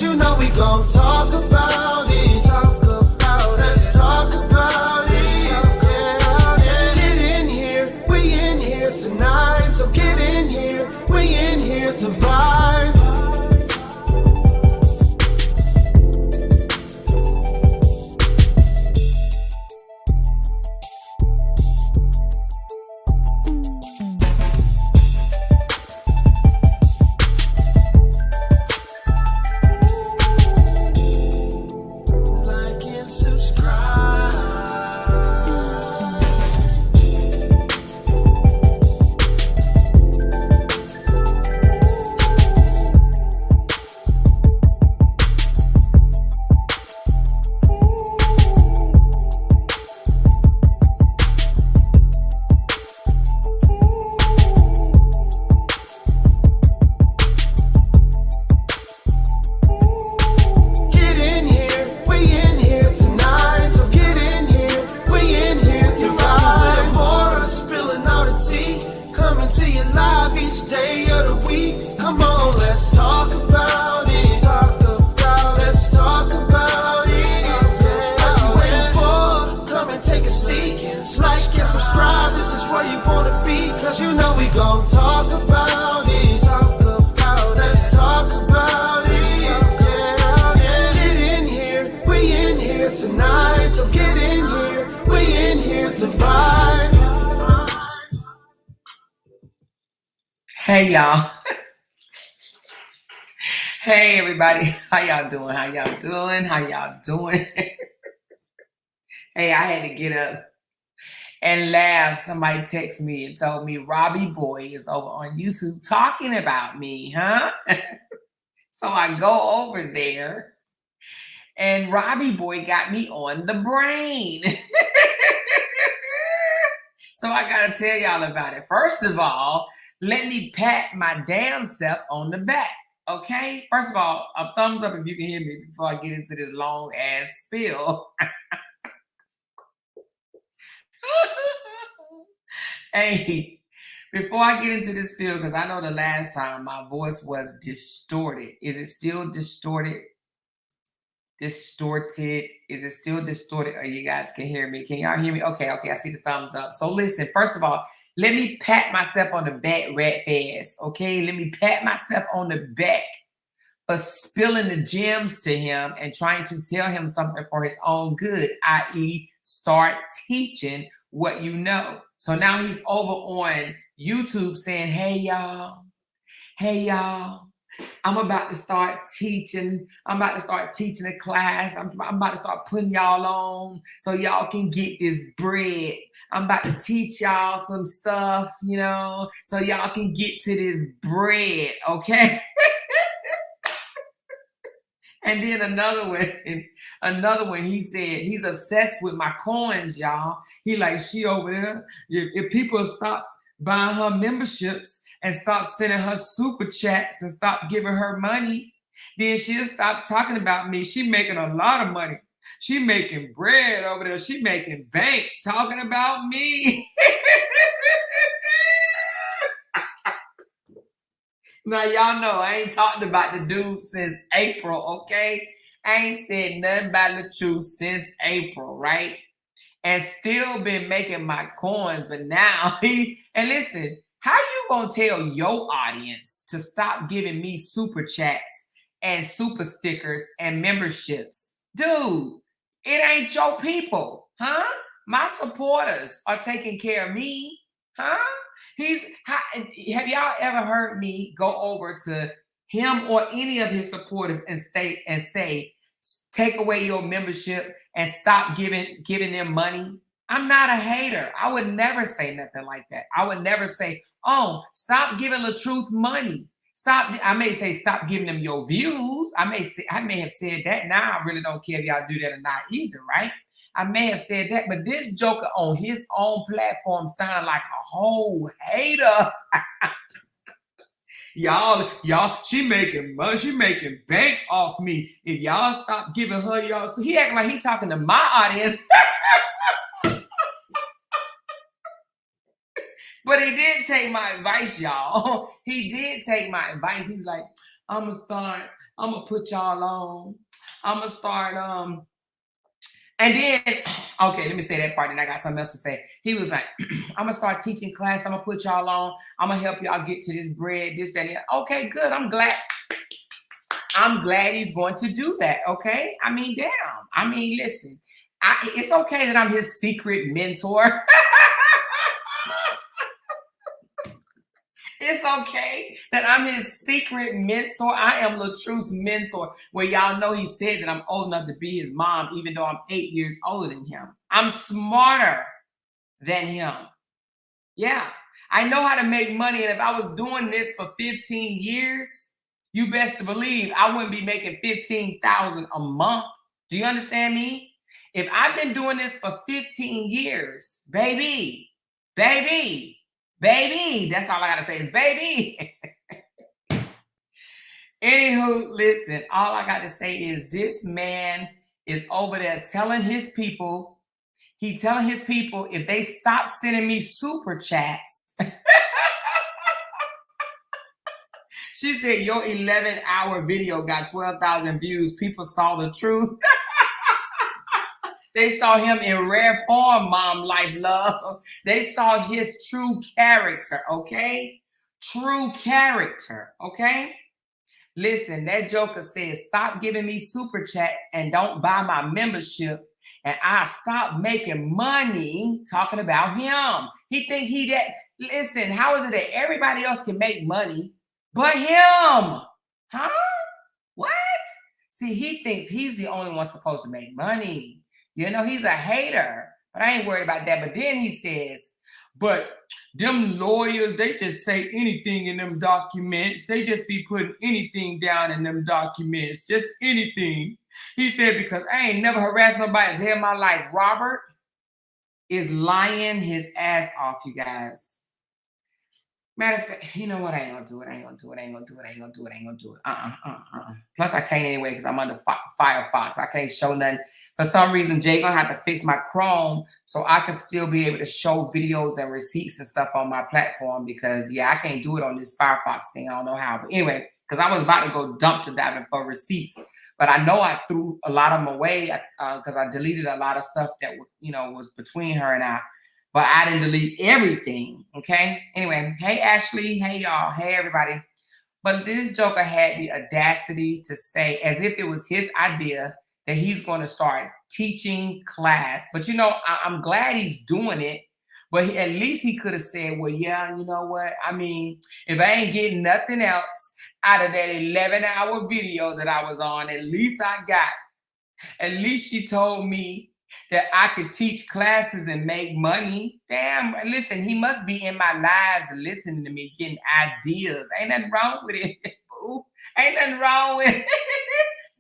you know we gon' talk about it. Let's talk about it. Get in here, we in here tonight. So get in here, we in here to vibe. Hey y'all. Hey everybody. How y'all doing? How y'all doing? How y'all doing? Hey, I had to get up and laugh. Somebody texted me and told me Robbie boy is over on YouTube talking about me, huh? So I go over there and Robbie boy got me on the brain. So I gotta tell y'all about it. First of all, let me pat my damn self on the back, okay? First of all, a thumbs up if you can hear me before I get into this long ass spill. Hey, before I get into this spill, because I know the last time my voice was distorted. Is it still distorted? Distorted? Is it still distorted? Or you guys can hear me? Can y'all hear me? Okay, I see the thumbs up. So listen, first of all, let me pat myself on the back rat fast, okay? Let me pat myself on the back for spilling the gems to him and trying to tell him something for his own good, i.e. start teaching what you know. So now he's over on YouTube saying, hey, y'all, I'm about to start teaching. I'm about to start teaching a class. I'm about to start putting y'all on so y'all can get this bread. I'm about to teach y'all some stuff, you know, so y'all can get to this bread, okay? And then another one, he said he's obsessed with my coins, y'all. He like, she over there. If people stop buying her memberships and stop sending her super chats and stop giving her money, then she'll stop talking about me. She making a lot of money. She making bread over there. She making bank talking about me. Now, y'all know I ain't talked about the dude since April, okay? I ain't said nothing about the truth since April, right? And still been making my coins, but now and listen, how you gonna tell your audience to stop giving me super chats and super stickers and memberships? Dude, it ain't your people, huh? My supporters are taking care of me, huh? Have y'all ever heard me go over to him or any of his supporters and say, take away your membership and stop giving them money? I'm not a hater. I would never say nothing like that. I would never say, oh, stop giving the truth money. I may say stop giving them your views. I may have said that. Now I really don't care if y'all do that or not either, right? I may have said that, but this joker on his own platform sounded like a whole hater. Y'all, she making money, she making bank off me. If y'all stop giving her y'all, so he acting like he talking to my audience. But he did take my advice, y'all. He did take my advice. He's like, I'm gonna start I'm gonna put y'all on. I'm gonna start and then okay, let me say that part, and I got something else to say. He was like, I'm gonna start teaching class, I'm gonna put y'all on, I'm gonna help y'all get to this bread, this, that, and that. Okay, good. I'm glad he's going to do that. Okay. I mean, damn. I mean, listen, it's okay that I'm his secret mentor. It's okay that I'm his secret mentor. I am LaTruth's mentor. Well, y'all know he said that I'm old enough to be his mom, even though I'm 8 years older than him. I'm smarter than him. Yeah, I know how to make money. And if I was doing this for 15 years, you best to believe I wouldn't be making $15,000 a month. Do you understand me? If I've been doing this for 15 years, baby, that's all I gotta say is baby. Anywho, listen, all I got to say is this man is over there telling his people, if they stop sending me super chats. She said, your 11-hour video got 12,000 views. People saw the truth. They saw him in rare form, mom, life, love. They saw his true character, okay? True character, okay? Listen, that joker says, stop giving me super chats and don't buy my membership. And I stop making money talking about him. He think he that. Listen, how is it that everybody else can make money but him? Huh? What? See, he thinks he's the only one supposed to make money. You know, he's a hater. But I ain't worried about that. But then he says, but them lawyers, they just say anything in them documents. They just be putting anything down in them documents. Just anything. He said, because I ain't never harassed nobody a day in my life. Robert is lying his ass off, you guys. Matter of fact, you know what? I ain't gonna do it. Plus, I can't anyway because I'm under Firefox. I can't show nothing. For some reason, Jay gonna have to fix my Chrome so I can still be able to show videos and receipts and stuff on my platform because, yeah, I can't do it on this Firefox thing. I don't know how. But anyway, because I was about to go dumpster diving for receipts. But I know I threw a lot of them away because I deleted a lot of stuff that, was between her and I. But I didn't delete everything, okay? Anyway, hey, Ashley. Hey, y'all. Hey, everybody. But this joker had the audacity to say, as if it was his idea, that he's going to start teaching class. But, I'm glad he's doing it. But at least he could have said, well, yeah, you know what? I mean, if I ain't getting nothing else out of that 11-hour video that I was on, at least she told me that I could teach classes and make money. Damn, listen, he must be in my lives listening to me, getting ideas. Ain't nothing wrong with it, boo. Ain't nothing wrong with it.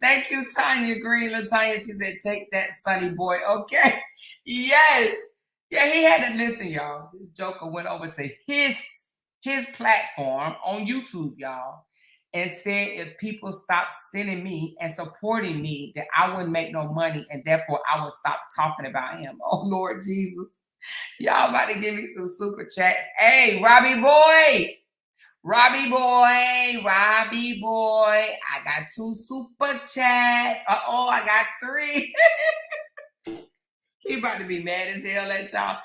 Thank you, Tanya Green. LaTanya, she said, take that, Sonny boy. Okay. Yes. Yeah, he had to listen, y'all. This joker went over to his platform on YouTube, y'all, and said if people stop sending me and supporting me, that I wouldn't make no money, and therefore I would stop talking about him. Oh, Lord Jesus. Y'all about to give me some super chats. Hey, Robbie boy. I got 2 super chats. Uh-oh, I got 3. He about to be mad as hell at y'all.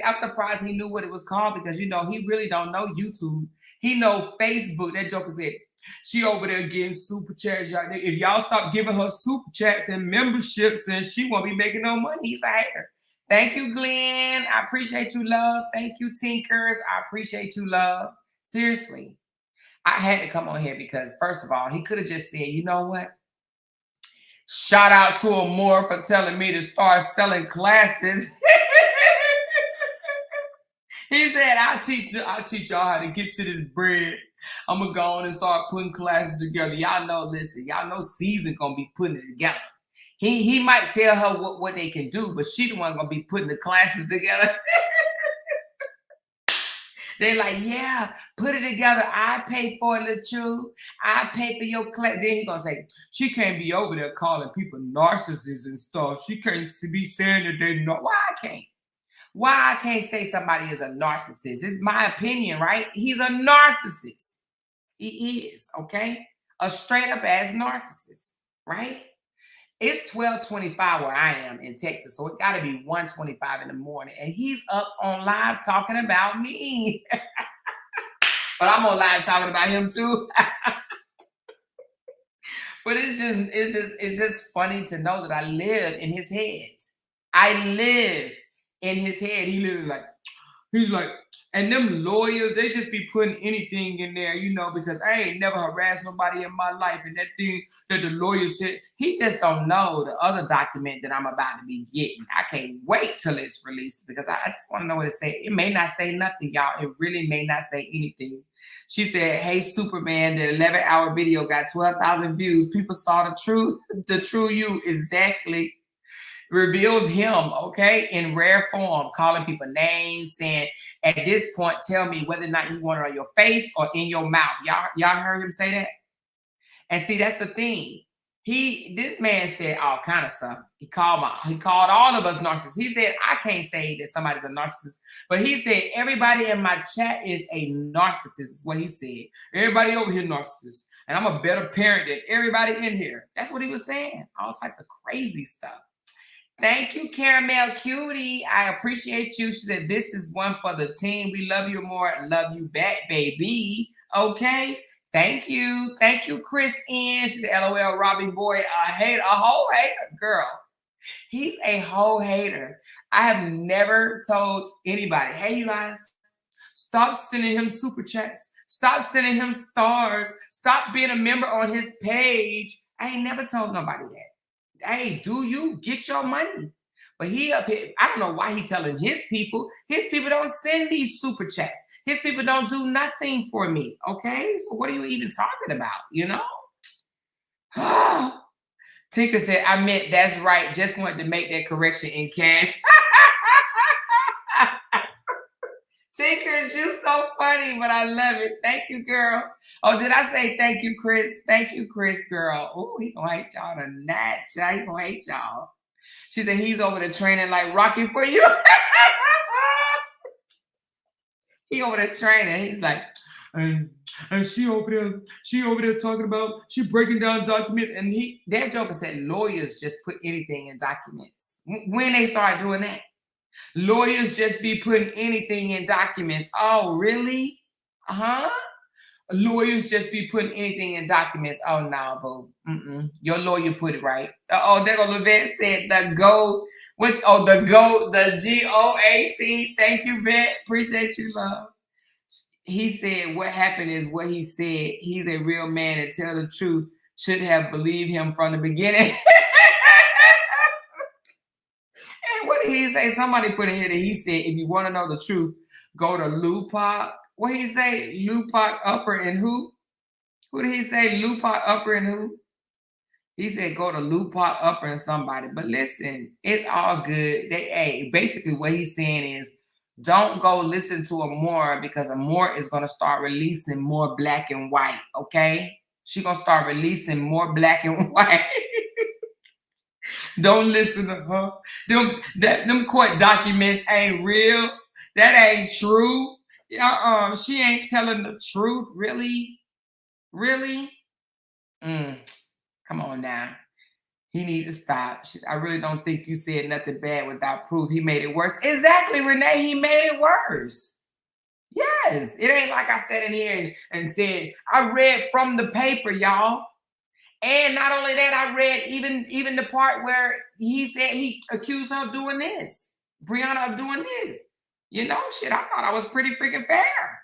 I'm surprised he knew what it was called because, he really don't know YouTube. He know Facebook. That joker said, she over there getting super chats. Y'all. If y'all stop giving her super chats and memberships, and she won't be making no money. He's a hater. Thank you, Glenn. I appreciate you, love. Thank you, Tinkers. I appreciate you, love. Seriously. I had to come on here because, first of all, he could have just said, you know what? Shout out to Amore for telling me to start selling classes. He said, I'll teach y'all how to get to this bread. I'm going to go on and start putting classes together. Y'all know Season going to be putting it together. He might tell her what they can do, but she the one going to be putting the classes together. They're like, yeah, put it together. I pay for it, LaTruth. I pay for your class. Then he going to say, she can't be over there calling people narcissists and stuff. She can't be saying that they're not. Why I can't? Why I can't say somebody is a narcissist? It's my opinion, right? He's a narcissist. He is, okay? A straight up ass narcissist, right? It's 12:25 where I am in Texas, so it got to be 1:25 in the morning, and he's up on live talking about me. But I'm on live talking about him too. But it's just funny to know that I live in his head. I live in his head. He's like, and them lawyers, they just be putting anything in there, because I ain't never harassed nobody in my life. And that thing that the lawyer said, he just don't know the other document that I'm about to be getting. I can't wait till it's released because I just want to know what it say. It may not say nothing, y'all. It really may not say anything. She said, hey, Superman, the 11-hour video got 12,000 views. People saw the true you exactly. Revealed him, okay, in rare form, calling people names, saying, at this point, tell me whether or not you want it on your face or in your mouth. Y'all heard him say that? And see, that's the thing. This man said all kind of stuff. He called all of us narcissists. He said, I can't say that somebody's a narcissist, but he said, everybody in my chat is a narcissist, is what he said. Everybody over here narcissist. And I'm a better parent than everybody in here. That's what he was saying. All types of crazy stuff. Thank you, Caramel Cutie. I appreciate you. She said, this is one for the team. We love you more. Love you back, baby. Okay. Thank you. Thank you, Chris N. She said, LOL, Robbie boy, a whole hater. Girl, he's a whole hater. I have never told anybody, hey, you guys, stop sending him super chats. Stop sending him stars. Stop being a member on his page. I ain't never told nobody that. Hey, do you get your money? But he up here, I don't know why he telling his people. His people don't send these super chats. His people don't do nothing for me. Okay, so what are you even talking about? Tinker said, I meant that's right. Just wanted to make that correction in cash. Tinker, you so funny, but I love it. Thank you, girl. Oh, did I say thank you, Chris? Thank you, Chris, girl. Oh, he gonna hate y'all tonight. He gonna hate y'all. She said he's over there training like Rocky for you. He over there training. He's like, and she over there talking about, she breaking down documents. And that joker said lawyers just put anything in documents. When they start doing that? Lawyers just be putting anything in documents. Oh, really? Huh? Lawyers just be putting anything in documents. Oh, no, boo. Your lawyer put it right. Oh, there go Levette said the GOAT. The GOAT. Thank you, Vet. Appreciate you, love. He said what happened is what he said. He's a real man and tell the truth. Should have believed him from the beginning. What did he say? Somebody put in here that he said, if you want to know the truth, go to Lupac. What did he say? Lupac Upper and who? Who did he say? Lupac Upper and who? He said, go to Lupac Upper and somebody. But listen, it's all good. Basically what he's saying is, don't go listen to Amora because Amora is going to start releasing more black and white, okay? She's going to start releasing more black and white. Don't listen to her. Them court documents ain't real. That ain't true. She ain't telling the truth. Really? Really? Come on now. He need to stop. I really don't think you said nothing bad without proof. He made it worse. Exactly, Renee. He made it worse. Yes. It ain't like I sat in here and said, I read from the paper, y'all. And not only that, I read even the part where he said he accused her of doing this. Brianna of doing this. Shit, I thought I was pretty freaking fair.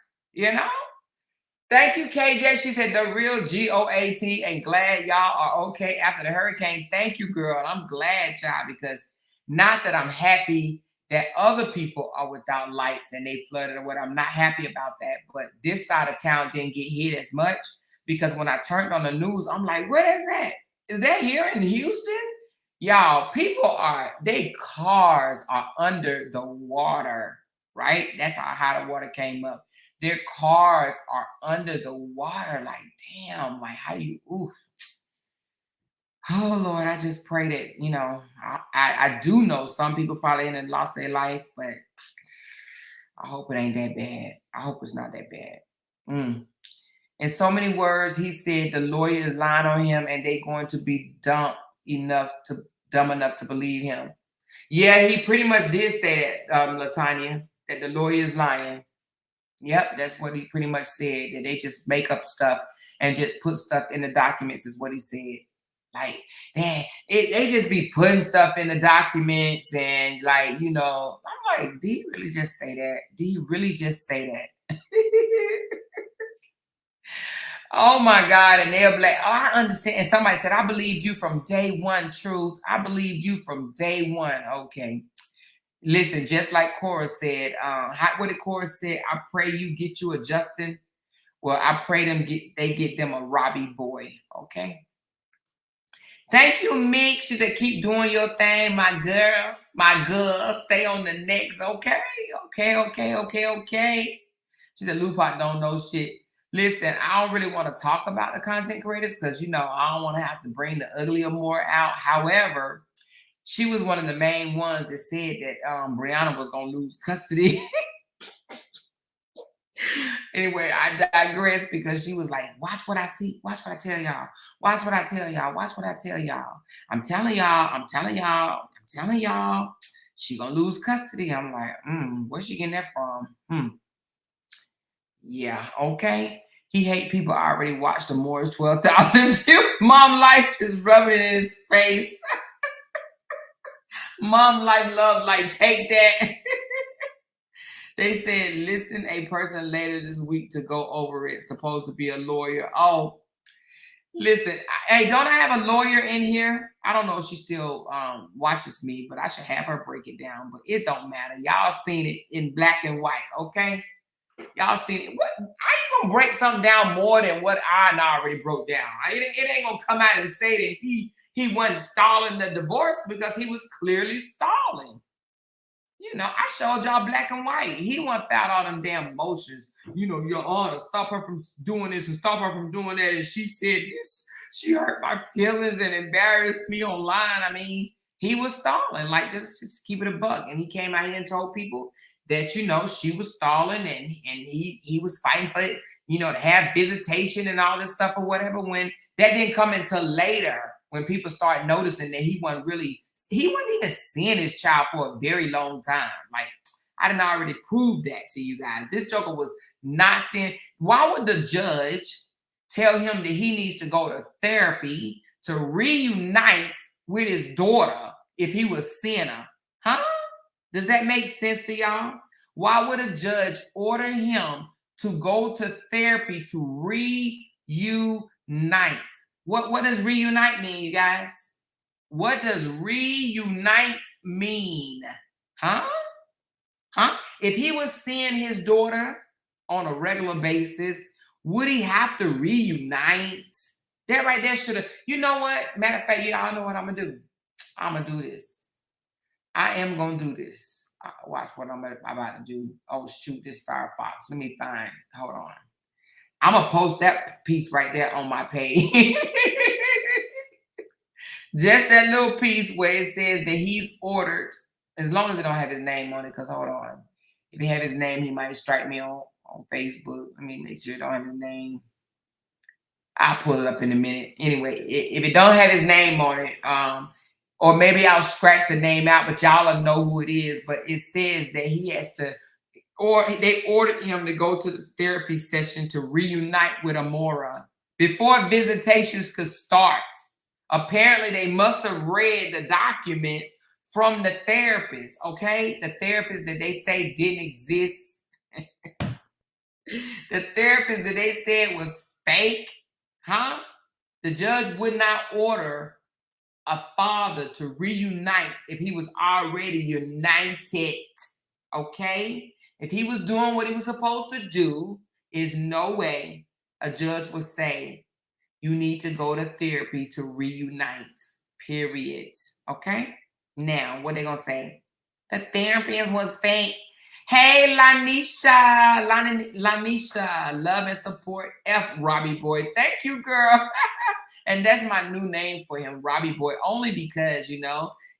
Thank you, KJ. She said the real GOAT and glad y'all are okay after the hurricane. Thank you, girl. I'm glad, y'all, because not that I'm happy that other people are without lights and they flooded or what. I'm not happy about that. But this side of town didn't get hit as much. Because when I turned on the news, I'm like, what is that? Is that here in Houston? Y'all, their cars are under the water, right? That's how the water came up. Their cars are under the water. Like, damn, like how you, oof. Oh, Lord, I just pray that, I do know some people probably in and lost their life, but I hope it ain't that bad. I hope it's not that bad. In so many words, he said the lawyer is lying on him and they going to be dumb enough to believe him. Yeah, he pretty much did say that, Latanya, that the lawyer is lying. Yep, that's what he pretty much said. That they just make up stuff and just put stuff in the documents is what he said. Like, they just be putting stuff in the documents and like, I'm like, do you really just say that? Do you really just say that? Oh my God. And they'll be like, oh, I understand. And somebody said, I believed you from day one, Truth. I believed you from day one. Okay. Listen, just like Cora said, what did Cora say? I pray you get you a Justin. Well, I pray they get them a Robbie boy. Okay. Thank you, Meek. She said, keep doing your thing, my girl. My girl. Stay on the next. Okay. Okay. She said, Lupac don't know shit. Listen, I don't really want to talk about the content creators because, I don't want to have to bring the ugly or more out. However, she was one of the main ones that said that Brianna was going to lose custody. Anyway, I digress because she was like, watch what I see. Watch what I tell y'all. Watch what I tell y'all. Watch what I tell y'all. I'm telling y'all. She going to lose custody. I'm like, where's she getting that from? Yeah, okay. He hate people already watched the Moore's 12,000 views. Mom Life is rubbing in his face. Mom Life love, like, take that. They said, listen, a person later this week to go over it. Supposed to be a lawyer. Oh, listen. Hey, don't I have a lawyer in here? I don't know if she still watches me, but I should have her break it down. But it don't matter. Y'all seen it in black and white, okay? Y'all seen it. How you gonna break something down more than what I already broke down? It ain't gonna come out and say that he wasn't stalling the divorce because he was clearly stalling. I showed y'all black and white. He wasn't found all them damn emotions. Your Honor, stop her from doing this and stop her from doing that. And she said this. She hurt my feelings and embarrassed me online. I mean, he was stalling. Like, just keep it a buck. And he came out here and told people that, she was stalling and he was fighting for it, to have visitation and all this stuff or whatever. When that didn't come until later, when people start noticing that he wasn't even seeing his child for a very long time. Like, I didn't already prove that to you guys. This joker was not seeing. Why would the judge tell him that he needs to go to therapy to reunite with his daughter if he was seeing her? Huh? Does that make sense to y'all? Why would a judge order him to go to therapy to reunite? What does reunite mean, you guys? What does reunite mean? Huh? If he was seeing his daughter on a regular basis, would he have to reunite? That right there should have, you know what? Matter of fact, y'all know what I'm going to do. I'm going to do this. I am going to do this. Watch what I'm about to do. Oh, shoot, this Firefox. Let me find. Hold on. I'm going to post that piece right there on my page. Just that little piece where it says that he's ordered, as long as it don't have his name on it, because hold on. If he had his name, he might strike me on Facebook. Let me make sure it don't have his name. I'll pull it up in a minute. Anyway, if it don't have his name on it, or maybe I'll scratch the name out, but y'all will know who it is. But it says that he has to, or they ordered him to go to the therapy session to reunite with Amora before visitations could start. Apparently, they must have read the documents from the therapist, okay? The therapist that they say didn't exist. The therapist that they said was fake, huh? The judge would not order a father to reunite if he was already united, okay? If he was doing what he was supposed to do, is no way a judge would say, you need to go to therapy to reunite, period, okay? Now, what they going to say? The therapist was fake. Hey, Lanisha, love and support. Robbie boy. Thank you, girl. And that's my new name for him, Robbie boy, only because,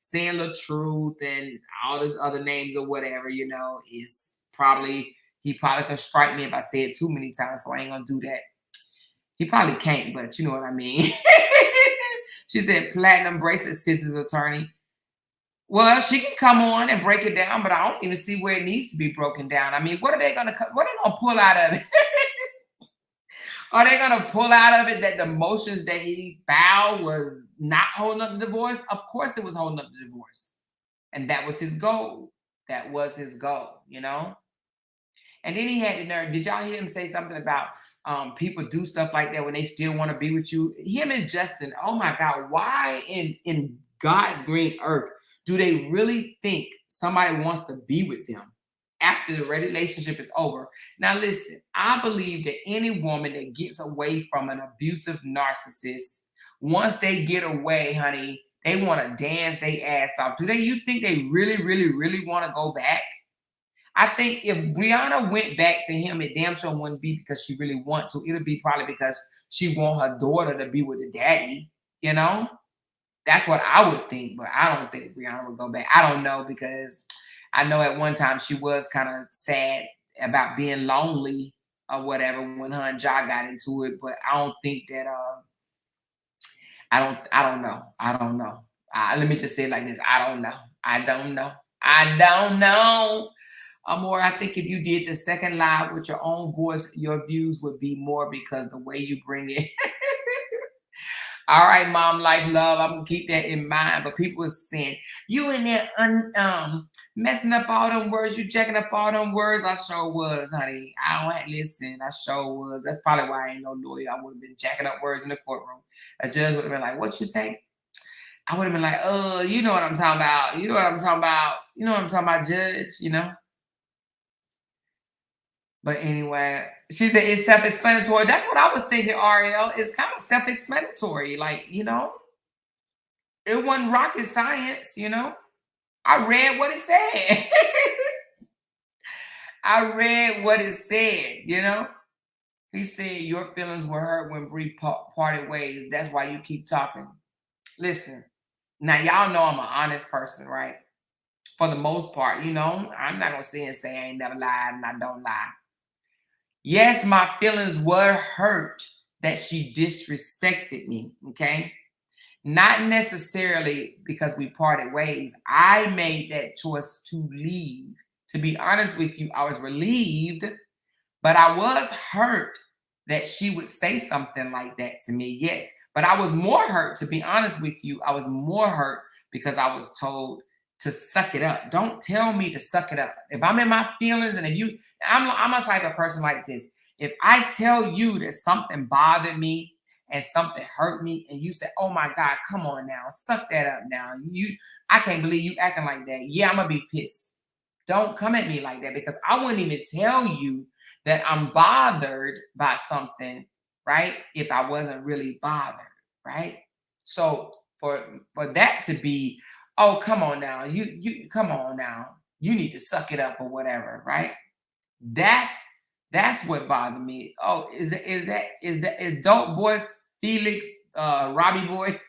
saying the truth and all those other names or whatever, is probably, he probably could strike me if I say it too many times, so I ain't going to do that. He probably can't, but you know what I mean. She said platinum bracelet, sisters attorney. Well, she can come on and break it down, but I don't even see where it needs to be broken down. I mean, what are they gonna what are they gonna pull out of it? Are they gonna pull out of it that the motions that he filed was not holding up the divorce? Of course it was holding up the divorce. And that was his goal. That was his goal, you know? And then he had the nerve. Did y'all hear him say something about people do stuff like that when they still want to be with you? Him and Justin, oh my God, why in God's green earth do they really think somebody wants to be with them after the relationship is over? Now, listen, I believe that any woman that gets away from an abusive narcissist, once they get away, honey, they want to dance their ass off. Do they? You think they really, really, really want to go back? I think if Brianna went back to him, it damn sure wouldn't be because she really want to. It'll be probably because she want her daughter to be with the daddy. You know, that's what I would think. But I don't think Brianna would go back. I don't know because I know at one time she was kind of sad about being lonely or whatever when her and Ja got into it. But I don't think that. I don't know. I don't know. Let me just say it like this. I don't know. I don't know. I don't know. Amor, I think if you did the second live with your own voice, your views would be more because the way you bring it. All right, mom, life, love. I'm gonna keep that in mind. But people are saying you in there messing up all them words, you jacking up all them words. I sure was, honey. I don't listen. I sure was. That's probably why I ain't no lawyer. I would have been jacking up words in the courtroom. A judge would have been like, "What you say?" I would have been like, "Oh, you know what I'm talking about. You know what I'm talking about. You know what I'm talking about, judge. You know." But anyway, she said it's self-explanatory. That's what I was thinking, Ariel. It's kind of self-explanatory. Like, you know, it wasn't rocket science, you know. I read what it said. I read what it said, you know. He said your feelings were hurt when Bree parted ways. That's why you keep talking. Listen, now y'all know I'm an honest person, right? For the most part, you know, I'm not gonna sit and say I ain't never lied and I don't lie. Yes, my feelings were hurt that she disrespected me, okay? Not necessarily because we parted ways. I made that choice to leave. To be honest with you, I was relieved, but I was hurt that she would say something like that to me. Yes, but I was more hurt, to be honest with you. I was more hurt because I was told to suck it up. Don't tell me to suck it up. If I'm in my feelings and if you, I'm a type of person like this. If I tell you that something bothered me and something hurt me and you say, oh my God, come on now, suck that up now. I can't believe you acting like that. Yeah, I'm gonna be pissed. Don't come at me like that because I wouldn't even tell you that I'm bothered by something, right? If I wasn't really bothered, right? So for that to be, oh, come on now, you come on now, you need to suck it up or whatever, right? That's what bothered me. Oh, is dope boy Felix Robbie boy?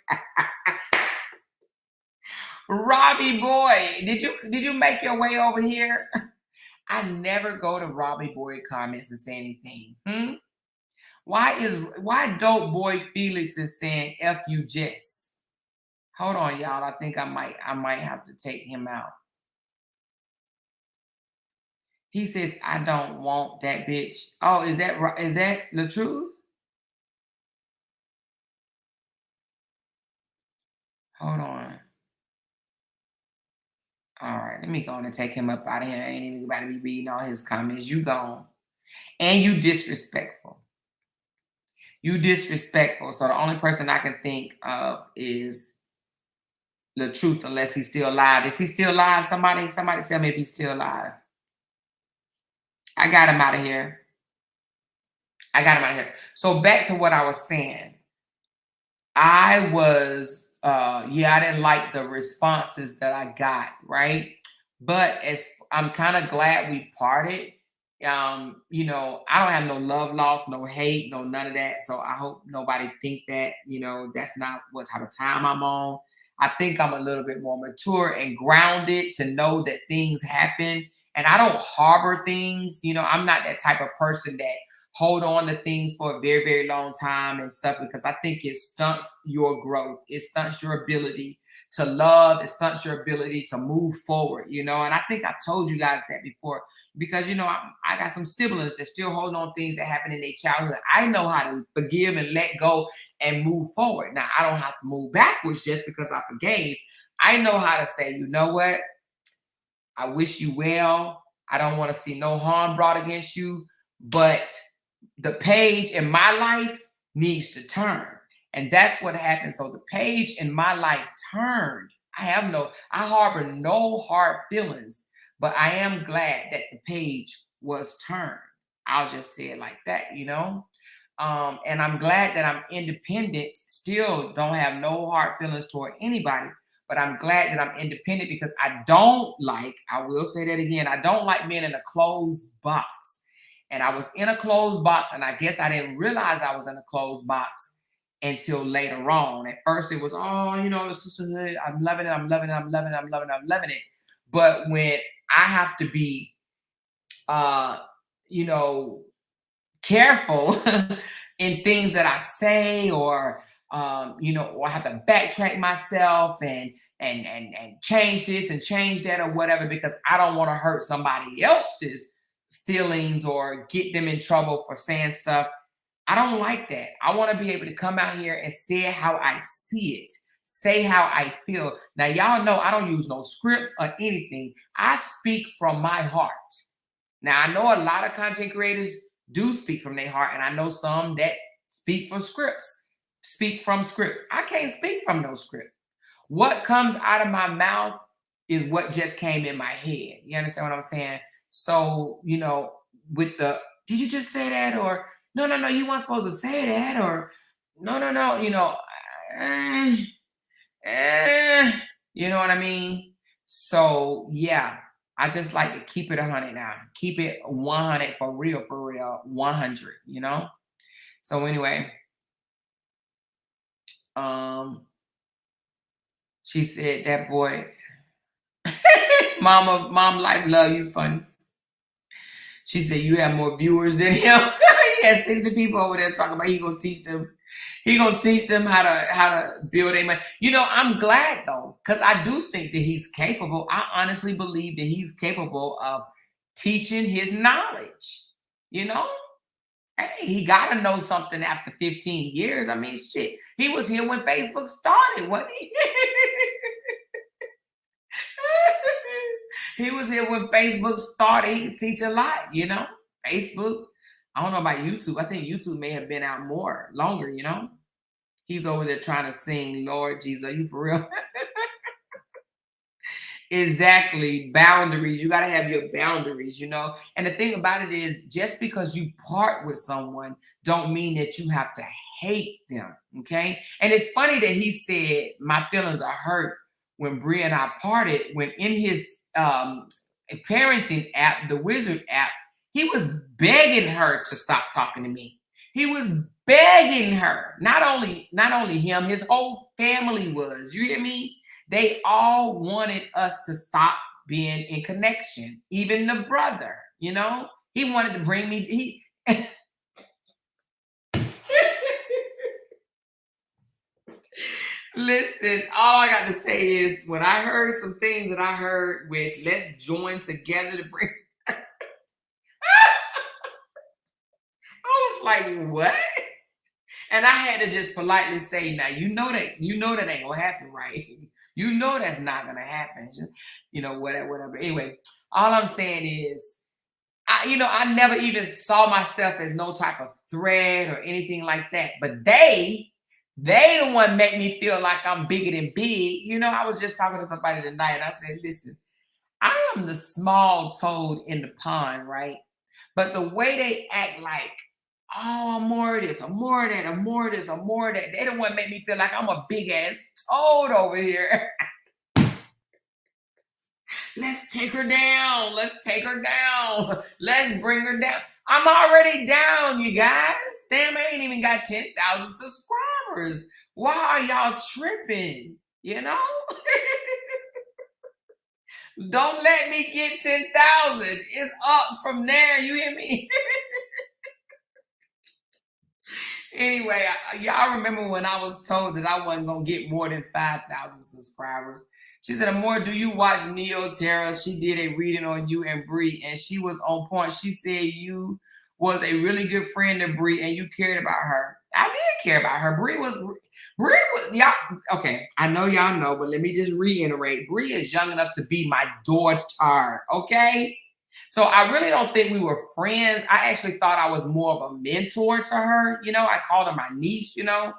Robbie boy, did you make your way over here? I never go to Robbie boy comments and say anything. Why dope boy Felix is saying F you Jess? Hold on, y'all. I think I might have to take him out. He says, I don't want that bitch. Oh, is that the truth? Hold on. All right, let me go on and take him up out of here. I ain't even about to be reading all his comments. You gone. And you disrespectful. You disrespectful. So the only person I can think of is the truth, unless he's still alive. Is he still alive? Somebody tell me if he's still alive. I got him out of here. So back to what I was saying. I was I didn't like the responses that I got, right? But as I'm kind of glad we parted. You know, I don't have no love lost, no hate, no none of that. So I hope nobody think that, you know, that's not what type of time I'm on. I think I'm a little bit more mature and grounded to know that things happen and I don't harbor things. You know, I'm not that type of person that hold on to things for a very, very long time and stuff, because I think it stunts your growth. It stunts your ability to love. It stunts your ability to move forward, you know. And I think I've told you guys that before, because, you know, I got some siblings that still hold on things that happened in their childhood. I know how to forgive and let go and move forward. Now, I don't have to move backwards just because I forgave. I know how to say, you know what? I wish you well. I don't want to see no harm brought against you, but the page in my life needs to turn. And that's what happened. So the page in my life turned. I harbor no hard feelings, but I am glad that the page was turned. I'll just say it like that, you know? And I'm glad that I'm independent, still don't have no hard feelings toward anybody, but I'm glad that I'm independent, because I will say that again, I don't like being in a closed box. And I was in a closed box, and I guess I didn't realize I was in a closed box until later on. At first, it was, oh, you know, the sisterhood, I'm loving it, I'm loving it, I'm loving it, I'm loving it, I'm loving it. But when I have to be, you know, careful in things that I say, or you know, or I have to backtrack myself and change this and change that or whatever, because I don't want to hurt somebody else's feelings or get them in trouble for saying stuff. I don't like that. I want to be able to come out here and say how I see it, say how I feel. Now, y'all know I don't use no scripts or anything. I speak from my heart. Now, I know a lot of content creators do speak from their heart, and I know some that speak from scripts. I can't speak from no script. What comes out of my mouth is what just came in my head. You understand what I'm saying? So, you know, with the, did you just say that? Or, no, you weren't supposed to say that. Or, no, you know, eh, you know what I mean? So, yeah, I just like to keep it 100 now. Keep it 100 for real, 100, you know? So anyway, she said, that boy, mom life love you funny. She said, you have more viewers than him. He has 60 people over there talking about he gonna teach them how to build a money. You know, I'm glad though, because I do think that he's capable. I honestly believe that he's capable of teaching his knowledge. You know, hey, he got to know something after 15 years. I mean, shit, he was here when Facebook started, wasn't he? He was here when Facebook started. He could teach a lot, you know. Facebook. I don't know about YouTube. I think YouTube may have been out longer, you know. He's over there trying to sing, Lord Jesus, are you for real? Exactly. Boundaries. You got to have your boundaries, you know. And the thing about it is, just because you part with someone don't mean that you have to hate them, okay? And it's funny that he said, my feelings are hurt when Brie and I parted, when in his parenting app, the Wizard app, he was begging her to stop talking to me. He was begging her. Not only him, his whole family was. You hear me? They all wanted us to stop being in connection. Even the brother, you know, he wanted to bring me. Listen, all I got to say is, when I heard some things that I heard with let's join together to bring, I was like, what? And I had to just politely say, now you know that ain't gonna happen, right? You know that's not gonna happen. You know, whatever. Anyway, all I'm saying is, I never even saw myself as no type of threat or anything like that. But they the one make me feel like I'm bigger than big. You know, I was just talking to somebody tonight, and I said, listen, I am the small toad in the pond, right? But the way they act like, oh, I'm more of this, I'm more of that, I'm more of this, I'm more of that. They the one make me feel like I'm a big ass toad over here. Let's take her down. Let's take her down. Let's bring her down. I'm already down, you guys. Damn, I ain't even got 10,000 subscribers. Why are y'all tripping? You know? Don't let me get 10,000. It's up from there. You hear me? Anyway, y'all remember when I was told that I wasn't gonna get more than 5,000 subscribers? She said, "Amor, do you watch Neo Terra? She did a reading on you and Bree, and she was on point. She said you was a really good friend to Bree, and you cared about her. I did care about her. Bree was y'all. Okay, I know y'all know, but let me just reiterate: Bree is young enough to be my daughter. Okay." So I really don't think we were friends. I actually thought I was more of a mentor to her. You know, I called her my niece, you know.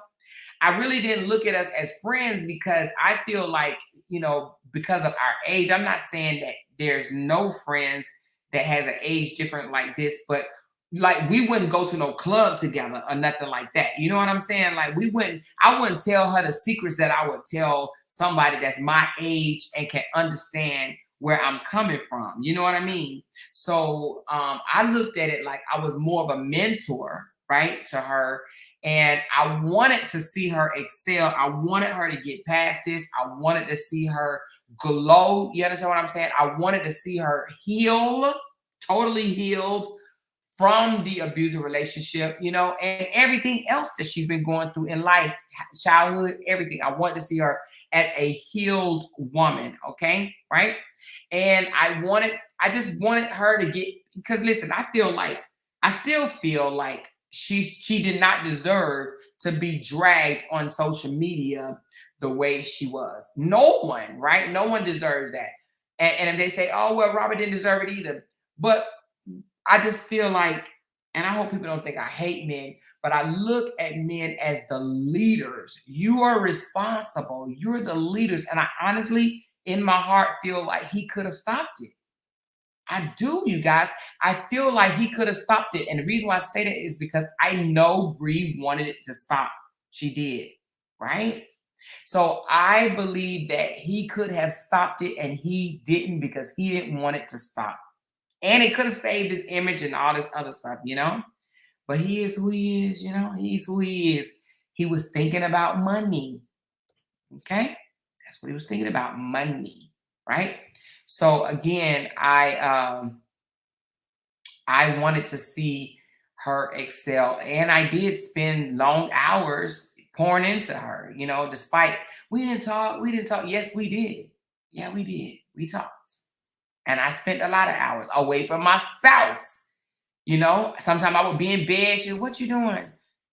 I really didn't look at us as friends because I feel like, you know, because of our age, I'm not saying that there's no friends that has an age different like this, but like we wouldn't go to no club together or nothing like that. You know what I'm saying? Like I wouldn't tell her the secrets that I would tell somebody that's my age and can understand where I'm coming from. You know what I mean? So I looked at it like I was more of a mentor, right, to her. And I wanted to see her excel. I wanted her to get past this. I wanted to see her glow. You understand what I'm saying? I wanted to see her heal, totally healed from the abusive relationship, you know, and everything else that she's been going through in life, childhood, everything. I wanted to see her as a healed woman, okay? Right? And I just wanted her to get, because listen, I still feel like she did not deserve to be dragged on social media the way she was. No one, right? No one deserves that. And if they say, oh, well, Robert didn't deserve it either. But I just feel like, and I hope people don't think I hate men, but I look at men as the leaders. You are responsible. You're the leaders. And I honestly, in my heart, feel like he could have stopped it. I do, you guys. I feel like he could have stopped it. And the reason why I say that is because I know Bree wanted it to stop. She did, right? So I believe that he could have stopped it and he didn't because he didn't want it to stop. And it could have saved his image and all this other stuff, you know? But he is who he is, you know? He's who he is. He was thinking about money. Okay? That's what he was thinking about, money, right? So again, I wanted to see her excel. And I did spend long hours pouring into her, you know, despite we didn't talk. Yes, we did. Yeah, we did. We talked. And I spent a lot of hours away from my spouse. You know, sometimes I would be in bed. She, what you doing?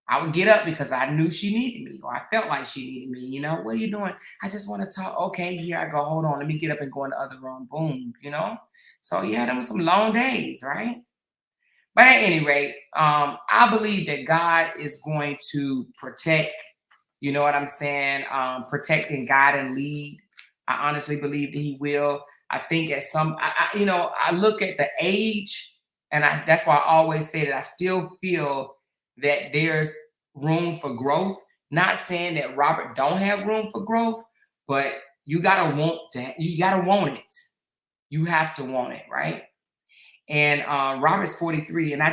I would get up because I knew she needed me, or I felt like she needed me. You know, what are you doing? I just want to talk. Okay, here I go. Hold on. Let me get up and go in the other room. Boom, you know? So yeah, there was some long days, right? But at any rate, I believe that God is going to protect, you know what I'm saying? Protect and guide and lead. I honestly believe that He will. I think at you know, I look at the age, and that's why I always say that I still feel that there's room for growth. Not saying that Robert don't have room for growth, but you gotta want it. You have to want it, right? And Robert's 43, and I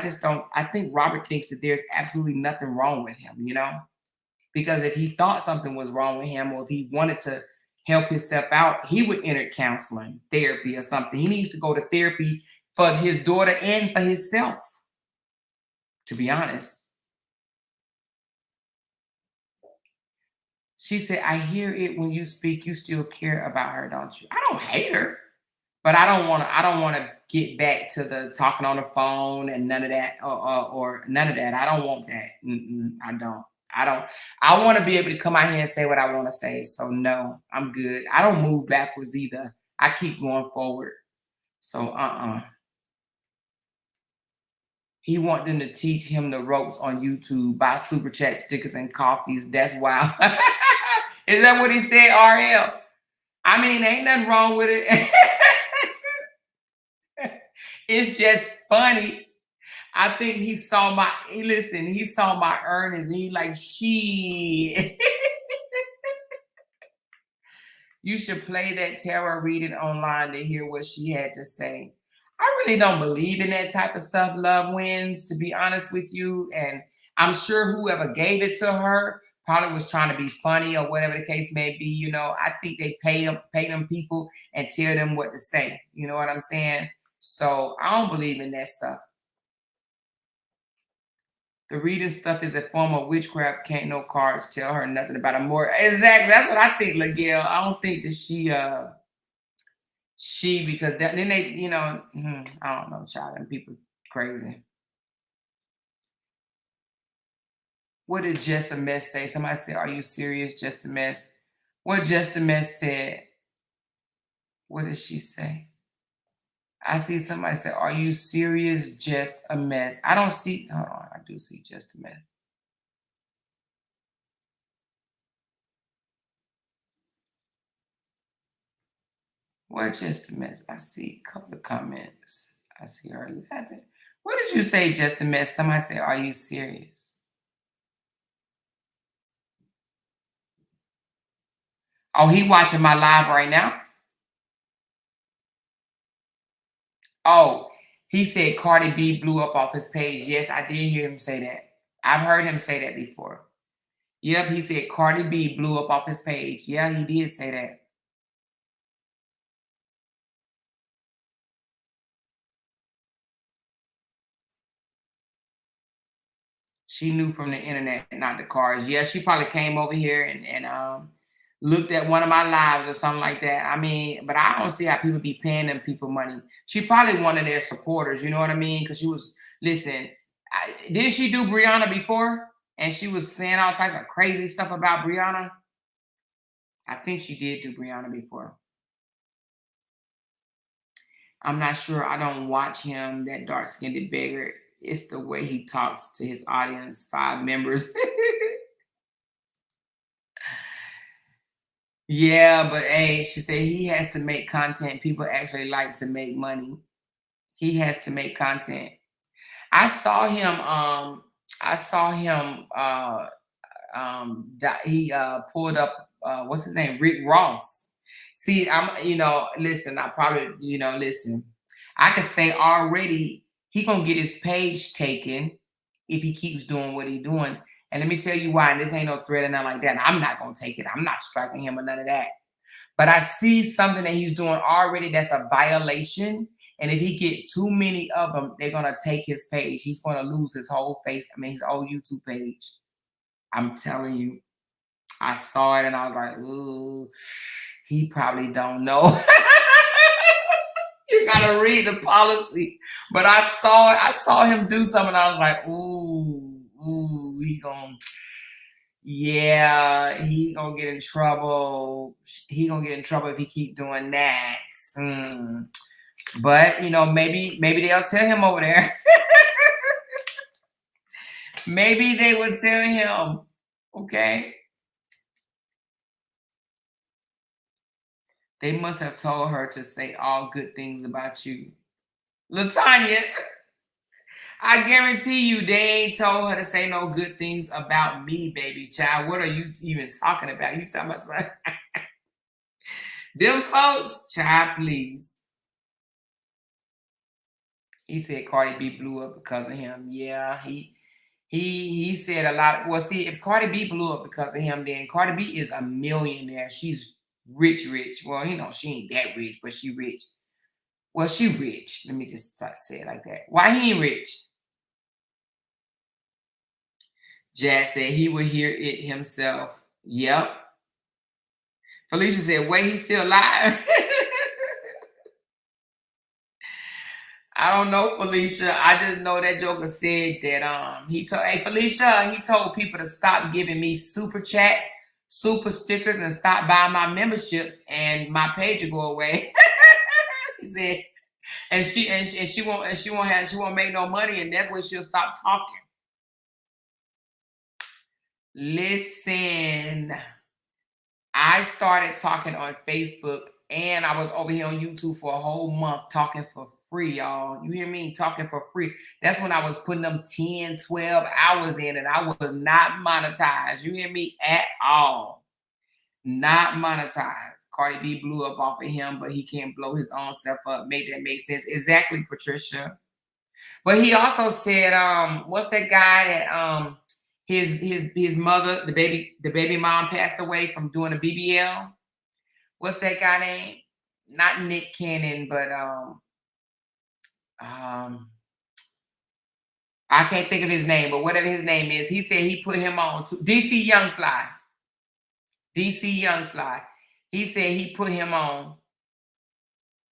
think Robert thinks that there's absolutely nothing wrong with him, you know? Because if he thought something was wrong with him, or if he wanted to help himself out, he would enter counseling, therapy, or something. He needs to go to therapy for his daughter and for himself, to be honest. She said, I hear it when you speak, you still care about her, don't you? I don't hate her. But I don't want to get back to the talking on the phone and none of that, or none of that. I don't want that. I don't. I don't. I want to be able to come out here and say what I want to say. So no, I'm good. I don't move backwards either. I keep going forward. So he want them to teach him the ropes on YouTube, buy super chat stickers and coffees. That's wild. Is that what he said, RL? I mean, ain't nothing wrong with it. It's just funny. I think he saw he saw my earnings and he like, she. You should play that tarot reading online to hear what she had to say. I really don't believe in that type of stuff, love wins, to be honest with you. And I'm sure whoever gave it to her probably was trying to be funny or whatever the case may be. You know, I think they pay them people and tell them what to say. You know what I'm saying? So I don't believe in that stuff. The reading stuff is a form of witchcraft. Can't no cards tell her nothing about a more. Exactly. That's what I think, Miguel. I don't think that she because then they, I don't know, child, and people crazy. What did Just a Mess say? Somebody said, "Are you serious, Just a Mess?" What Just a Mess said? What did she say? I see somebody say, "Are you serious, Just a Mess?" I don't see. Hold on, I do see Just a Mess. What Just a Mess? I see a couple of comments. I see her laughing. What did you say, Just a Mess? Somebody say, "Are you serious?" Oh, he watching my live right now. Oh, he said Cardi B blew up off his page. Yes, I did hear him say that. I've heard him say that before. Yep, he said Cardi B blew up off his page. Yeah, he did say that. She knew from the internet, not the cars. Yeah, she probably came over here and looked at one of my lives or something like that. I mean, but I don't see how people be paying them people money. She probably one of their supporters, you know what I mean? Because she was, listen, did she do Brianna before? And she was saying all types of crazy stuff about Brianna. I think she did do Brianna before. I'm not sure. I don't watch him, that dark skinned beggar. It's the way he talks to his audience, 5 members. Yeah, but hey, she said he has to make content. People actually like to make money. He has to make content. I saw him. I saw him. He pulled up. What's his name? Rick Ross. See, I'm. Listen. I probably. Listen. I could say already he gonna get his page taken if he keeps doing what he's doing. And let me tell you why. And this ain't no threat or nothing like that. I'm not gonna take it. I'm not striking him or none of that. But I see something that he's doing already that's a violation. And if he get too many of them, they're gonna take his page. He's gonna lose his whole face. I mean, his whole YouTube page. I'm telling you, I saw it and I was like, ooh, he probably don't know. You gotta read the policy. But I saw it. I saw him do something. I was like, ooh, he gonna get in trouble. He gonna get in trouble if he keep doing that. But maybe they'll tell him over there. Maybe they would tell him. Okay. They must have told her to say all good things about you. LaTanya, I guarantee you they ain't told her to say no good things about me, baby child. What are you even talking about? You talking about something? Them folks, child, please. He said Cardi B blew up because of him. Yeah, he said a lot. Well, see, if Cardi B blew up because of him, then Cardi B is a millionaire. She's rich. Well, she ain't that rich, but she rich. Well, she rich. Let me just say it like that. Why he ain't rich? Jazz said he would hear it himself. Yep. Felicia said, wait, he's still alive. I don't know, Felicia. I just know that Joker said that Felicia, he told people to stop giving me super chats, super stickers, and stop buying my memberships, and my page will go away. He said, and she won't make no money, and that's when she'll stop talking. Listen, I started talking on Facebook and I was over here on YouTube for a whole month talking for free, y'all. You hear me? Talking for free. That's when I was putting them 10, 12 hours in and I was not monetized. You hear me? At all. Not monetized. Cardi B blew up off of him, but he can't blow his own self up. Make that make sense? Exactly, Patricia. But he also said, what's that guy that his mother, the baby mom passed away from doing a BBL. What's that guy name? Not Nick Cannon, but I can't think of his name, but whatever his name is, he said he put him on to DC Young Fly. DC Young Fly. He said he put him on.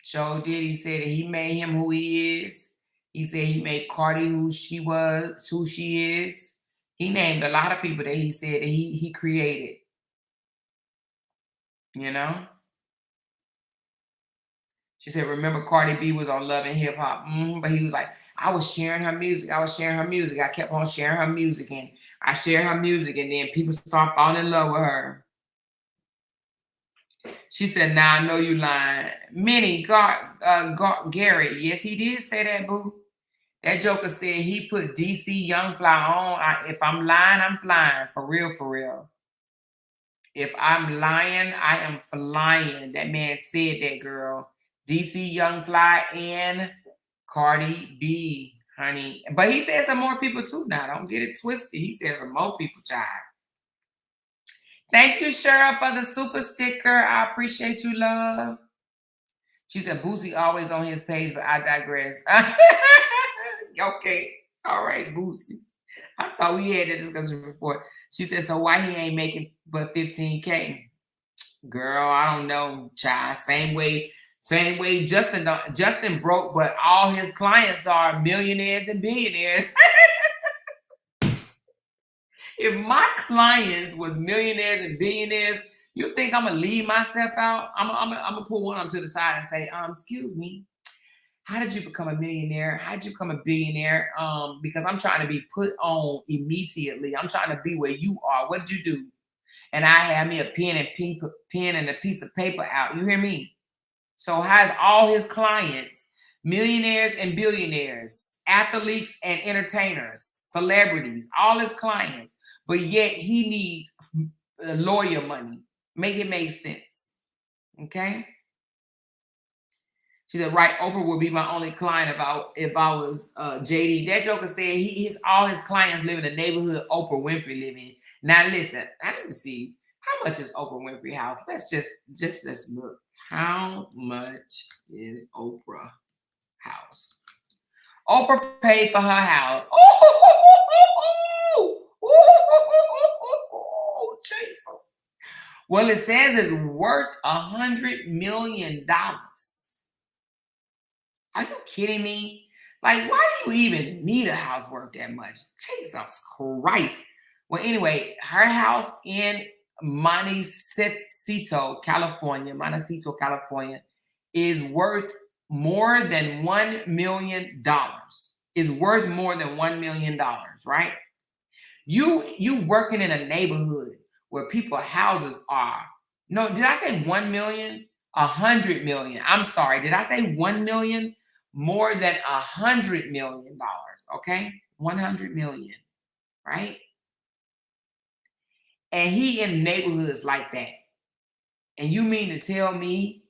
Joe did. He said that he made him who he is. He said he made Cardi who she was, who she is. He named a lot of people that he said that he created. You know? She said, remember Cardi B was on Love and Hip Hop. But he was like, I was sharing her music. I was sharing her music. I kept on sharing her music. And I shared her music. And then people start falling in love with her. She said, now I know you lying. Minnie, Gary. Yes, he did say that, boo. That joker said he put DC Young Fly on. If I'm lying, I'm flying. For real, for real. If I'm lying, I am flying. That man said that, girl. DC Young Fly and Cardi B, honey. But he said some more people too now. Don't get it twisted. He said some more people, child. Thank you, Cheryl, for the super sticker. I appreciate you, love. She said, Boosie always on his page, but I digress. Okay. All right, Boosie. I thought we had that discussion before. She said, so why he ain't making but 15K? Girl, I don't know, child. Same way Justin broke, but all his clients are millionaires and billionaires. If my clients was millionaires and billionaires, you think I'm gonna leave myself out? I'm gonna pull one up to the side and say, excuse me, how did you become a millionaire? How did you become a billionaire? Because I'm trying to be put on immediately. I'm trying to be where you are. What did you do? And I have me a pen and a piece of paper out. You hear me? So has all his clients, millionaires and billionaires, athletes and entertainers, celebrities, all his clients, but yet he needs lawyer money. Make it make sense. Okay? She said, right, Oprah would be my only client if I was JD. That joker said all his clients live in the neighborhood Oprah Winfrey live in. Now listen, let me see. How much is Oprah Winfrey house? Let's look. How much is Oprah house? Oprah paid for her house. Oh, Jesus. Well, it says it's worth $100 million. Are you kidding me? Like, why do you even need a house worth that much? Jesus Christ. Well, anyway, her house in Montecito, California, is worth more than $1 million. Is worth more than $1 million, right? You working in a neighborhood where people's houses are. No, did I say 1 million? 100 million. I'm sorry. Did I say 1 million? More than $100 million. Okay, 100 million, right? And he in neighborhoods like that. And you mean to tell me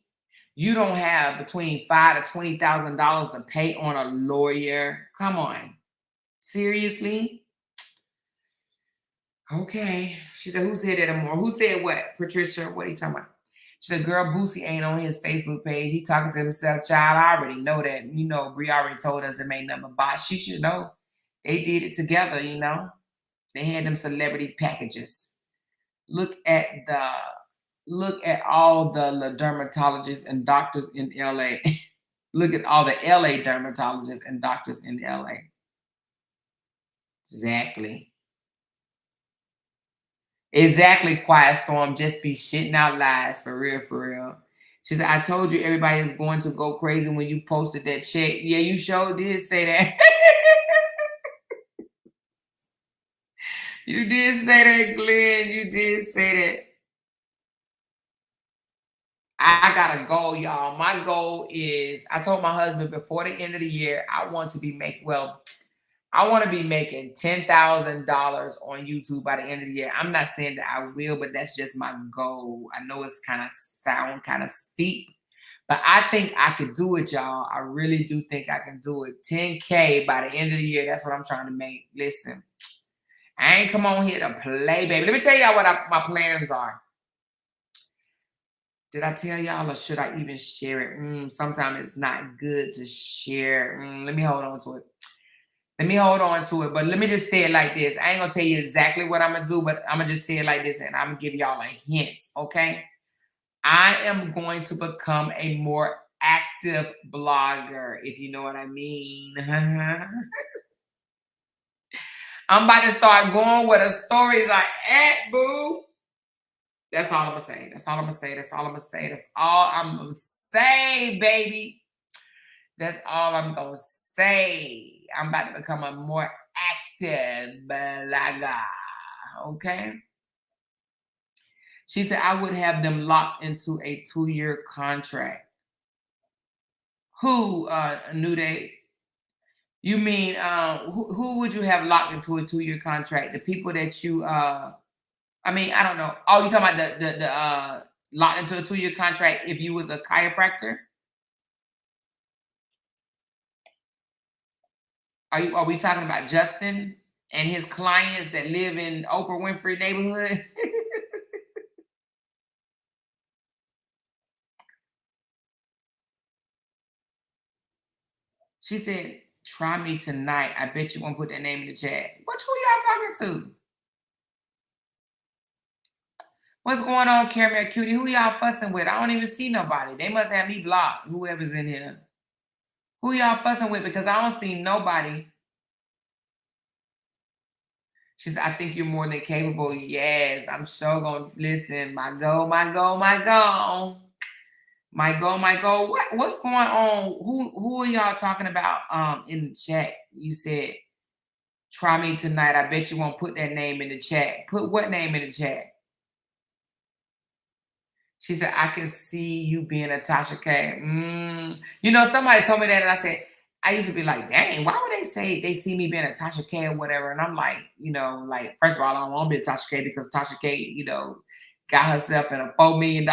you don't have between $5,000 to $20,000 to pay on a lawyer? Come on, seriously? Okay. She said, who said that anymore? Who said what? Patricia, what are you talking about? She said, girl, Boosie ain't on his Facebook page. He talking to himself, child. I already know that. You know, Brie already told us them ain't nothing but bots. She should know. They did it together, you know. They had them celebrity packages. Look at all the dermatologists and doctors in LA. Look at all the LA dermatologists and doctors in LA. Exactly, Quiet Storm. Just be shitting out lies. For real, for real. She said, I told you everybody is going to go crazy when you posted that check. Yeah, you sure did say that. You did say that, Glenn. You did say that. I got a goal, y'all. My goal is, I told my husband before the end of the year, I want to be making $10,000 on YouTube by the end of the year. I'm not saying that I will, but that's just my goal. I know it's sound kind of steep, but I think I could do it, y'all. I really do think I can do it. 10K by the end of the year. That's what I'm trying to make. Listen, I ain't come on here to play, baby. Let me tell y'all what my plans are. Did I tell y'all, or should I even share it? Sometimes it's not good to share. Let me hold on to it. Let me hold on to it, but let me just say it like this. I ain't gonna tell you exactly what I'm gonna do, but I'm gonna just say it like this, and I'm gonna give y'all a hint, okay? I am going to become a more active blogger, if you know what I mean. I'm about to start going where the stories are at, boo. That's all I'm gonna say. That's all I'm gonna say. That's all I'm gonna say. That's all I'm gonna say, baby. That's all I'm gonna say. I'm about to become a more active blogger. Okay. She said I would have them locked into a 2-year contract. Who New Day? You mean who would you have locked into a 2-year contract? The people that you I mean, I don't know. Oh, you talking about the locked into a 2-year contract if you was a chiropractor? Are we talking about Justin and his clients that live in Oprah Winfrey neighborhood? She said, try me tonight. I bet you won't put that name in the chat. What who y'all talking to? What's going on, Caramel Cutie? Who y'all fussing with? I don't even see nobody. They must have me blocked, whoever's in here. Who y'all fussing with? Because I don't see nobody. She said, I think you're more than capable. Yes, I'm sure gonna listen. My go, my go, my go. My go, my go. What's going on? Who are y'all talking about in the chat? You said, try me tonight. I bet you won't put that name in the chat. Put what name in the chat? She said, I can see you being a Tasha K. You know, somebody told me that, and I said, I used to be like, dang, why would they say they see me being a Tasha K or whatever? And I'm like, you know, like, first of all, I don't want to be a Tasha K because Tasha K, you know, got herself in a $4 million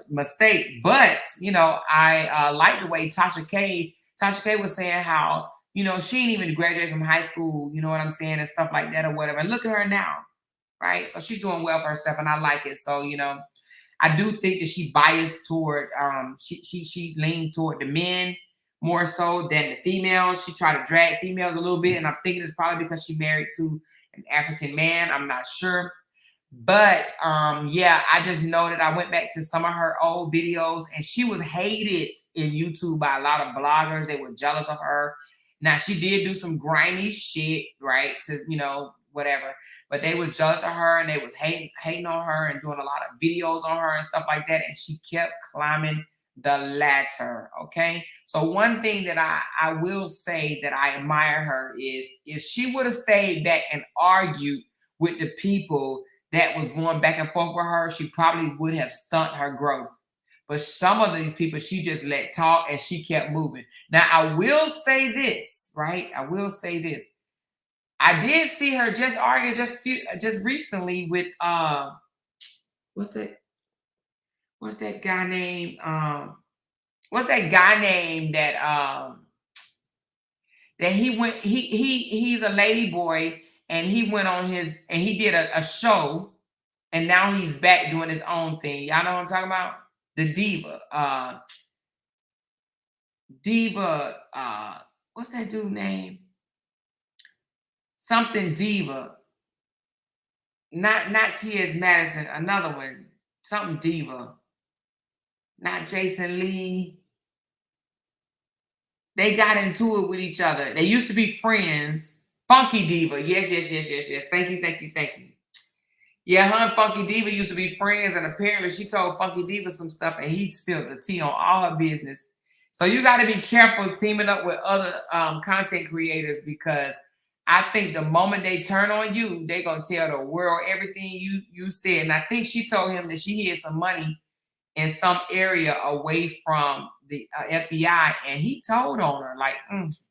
mistake. But, you know, I like the way Tasha K was saying how, you know, she didn't even graduate from high school, you know what I'm saying, and stuff like that or whatever. And look at her now, right? So she's doing well for herself, and I like it. So, you know, I do think that she biased toward she leaned toward the men more so than the females. She tried to drag females a little bit, and I'm thinking it's probably because she married to an African man. I'm not sure. But yeah, I just know that I went back to some of her old videos, and she was hated in YouTube by a lot of bloggers. They were jealous of her. Now she did do some grimy shit, right? To, you know, whatever. But they was jealous of her, and they was hating on her and doing a lot of videos on her and stuff like that. And she kept climbing the ladder. Okay. So one thing that I will say that I admire her is if she would have stayed back and argued with the people that was going back and forth with her, she probably would have stunted her growth. But some of these people, she just let talk and she kept moving. Now, I will say this, right? I will say this. I did see her just argue just recently with what's that? What's that guy named? What's that guy named that he went he's a lady boy, and he went on his and he did a show, and now he's back doing his own thing. Y'all know what I'm talking about? The diva. What's that dude name? Something diva. Not T.S. Madison, another one. Something diva. Not Jason Lee. They got into it with each other. They used to be friends. Funky Diva. Yes. Thank you. Yeah, her and Funky Diva used to be friends, and apparently she told Funky Diva some stuff, and he spilled the tea on all her business. So you got to be careful teaming up with other content creators, because I think the moment they turn on you, they're going to tell the world everything you said. And I think she told him that she hid some money in some area away from the FBI, and he told on her. Like,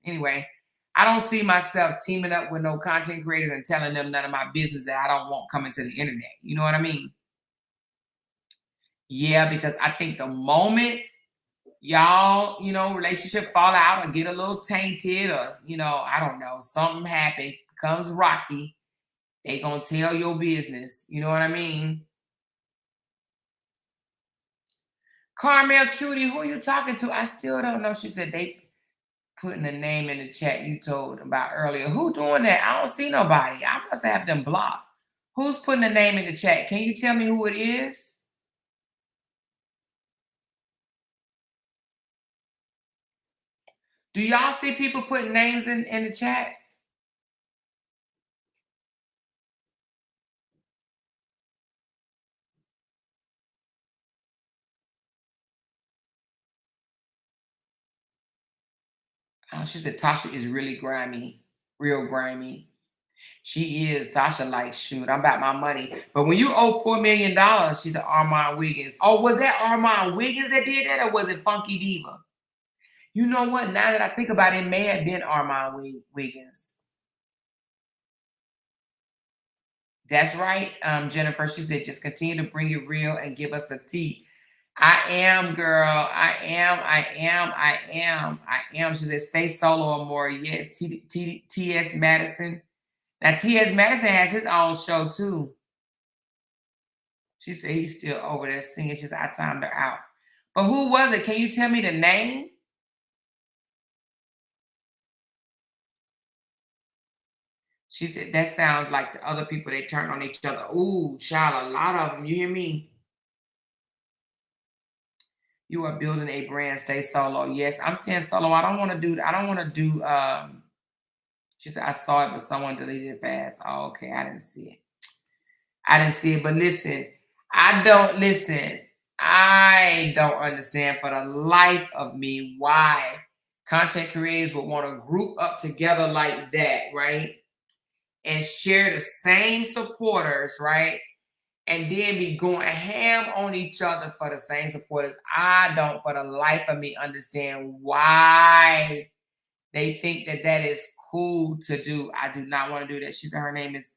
anyway, I don't see myself teaming up with no content creators and telling them none of my business that I don't want coming to the internet. You know what I mean? Yeah, because I think the moment y'all, you know, relationship fall out or get a little tainted, or, you know, I don't know, something happened, becomes rocky, they gonna tell your business. You know what I mean? Carmel Cutie, who are you talking to? I still don't know. She said they putting the name in the chat you told about earlier. Who doing that? I don't see nobody. I must have them blocked. Who's putting the name in the chat? Can you tell me who it is? Do y'all see people putting names in the chat? Oh, she said Tasha is really grimy, real grimy. She is. Tasha like, shoot, I'm about my money. But when you owe $4 million, she said Armand Wiggins. Oh, was that Armand Wiggins that did that, or was it Funky Diva? You know what? Now that I think about it, it may have been Armand Wiggins. That's right, Jennifer. She said, just continue to bring it real and give us the tea. I am, girl. I am. She said, stay solo or more. Yes, T.S. Madison. Now, T.S. Madison has his own show, too. She said he's still over there singing. She said, I timed her out. But who was it? Can you tell me the name? She said, that sounds like the other people, they turn on each other. Ooh, child, a lot of them. You hear me? You are building a brand. Stay solo. Yes, I'm staying solo. I don't want to do, she said, I saw it, but someone deleted it fast. Oh, okay. I didn't see it. But listen, I don't understand for the life of me why content creators would want to group up together like that, right? And share the same supporters, right? And then be going ham on each other for the same supporters. I don't, for the life of me, understand why they think that is cool to do. I do not want to do that. She said her name was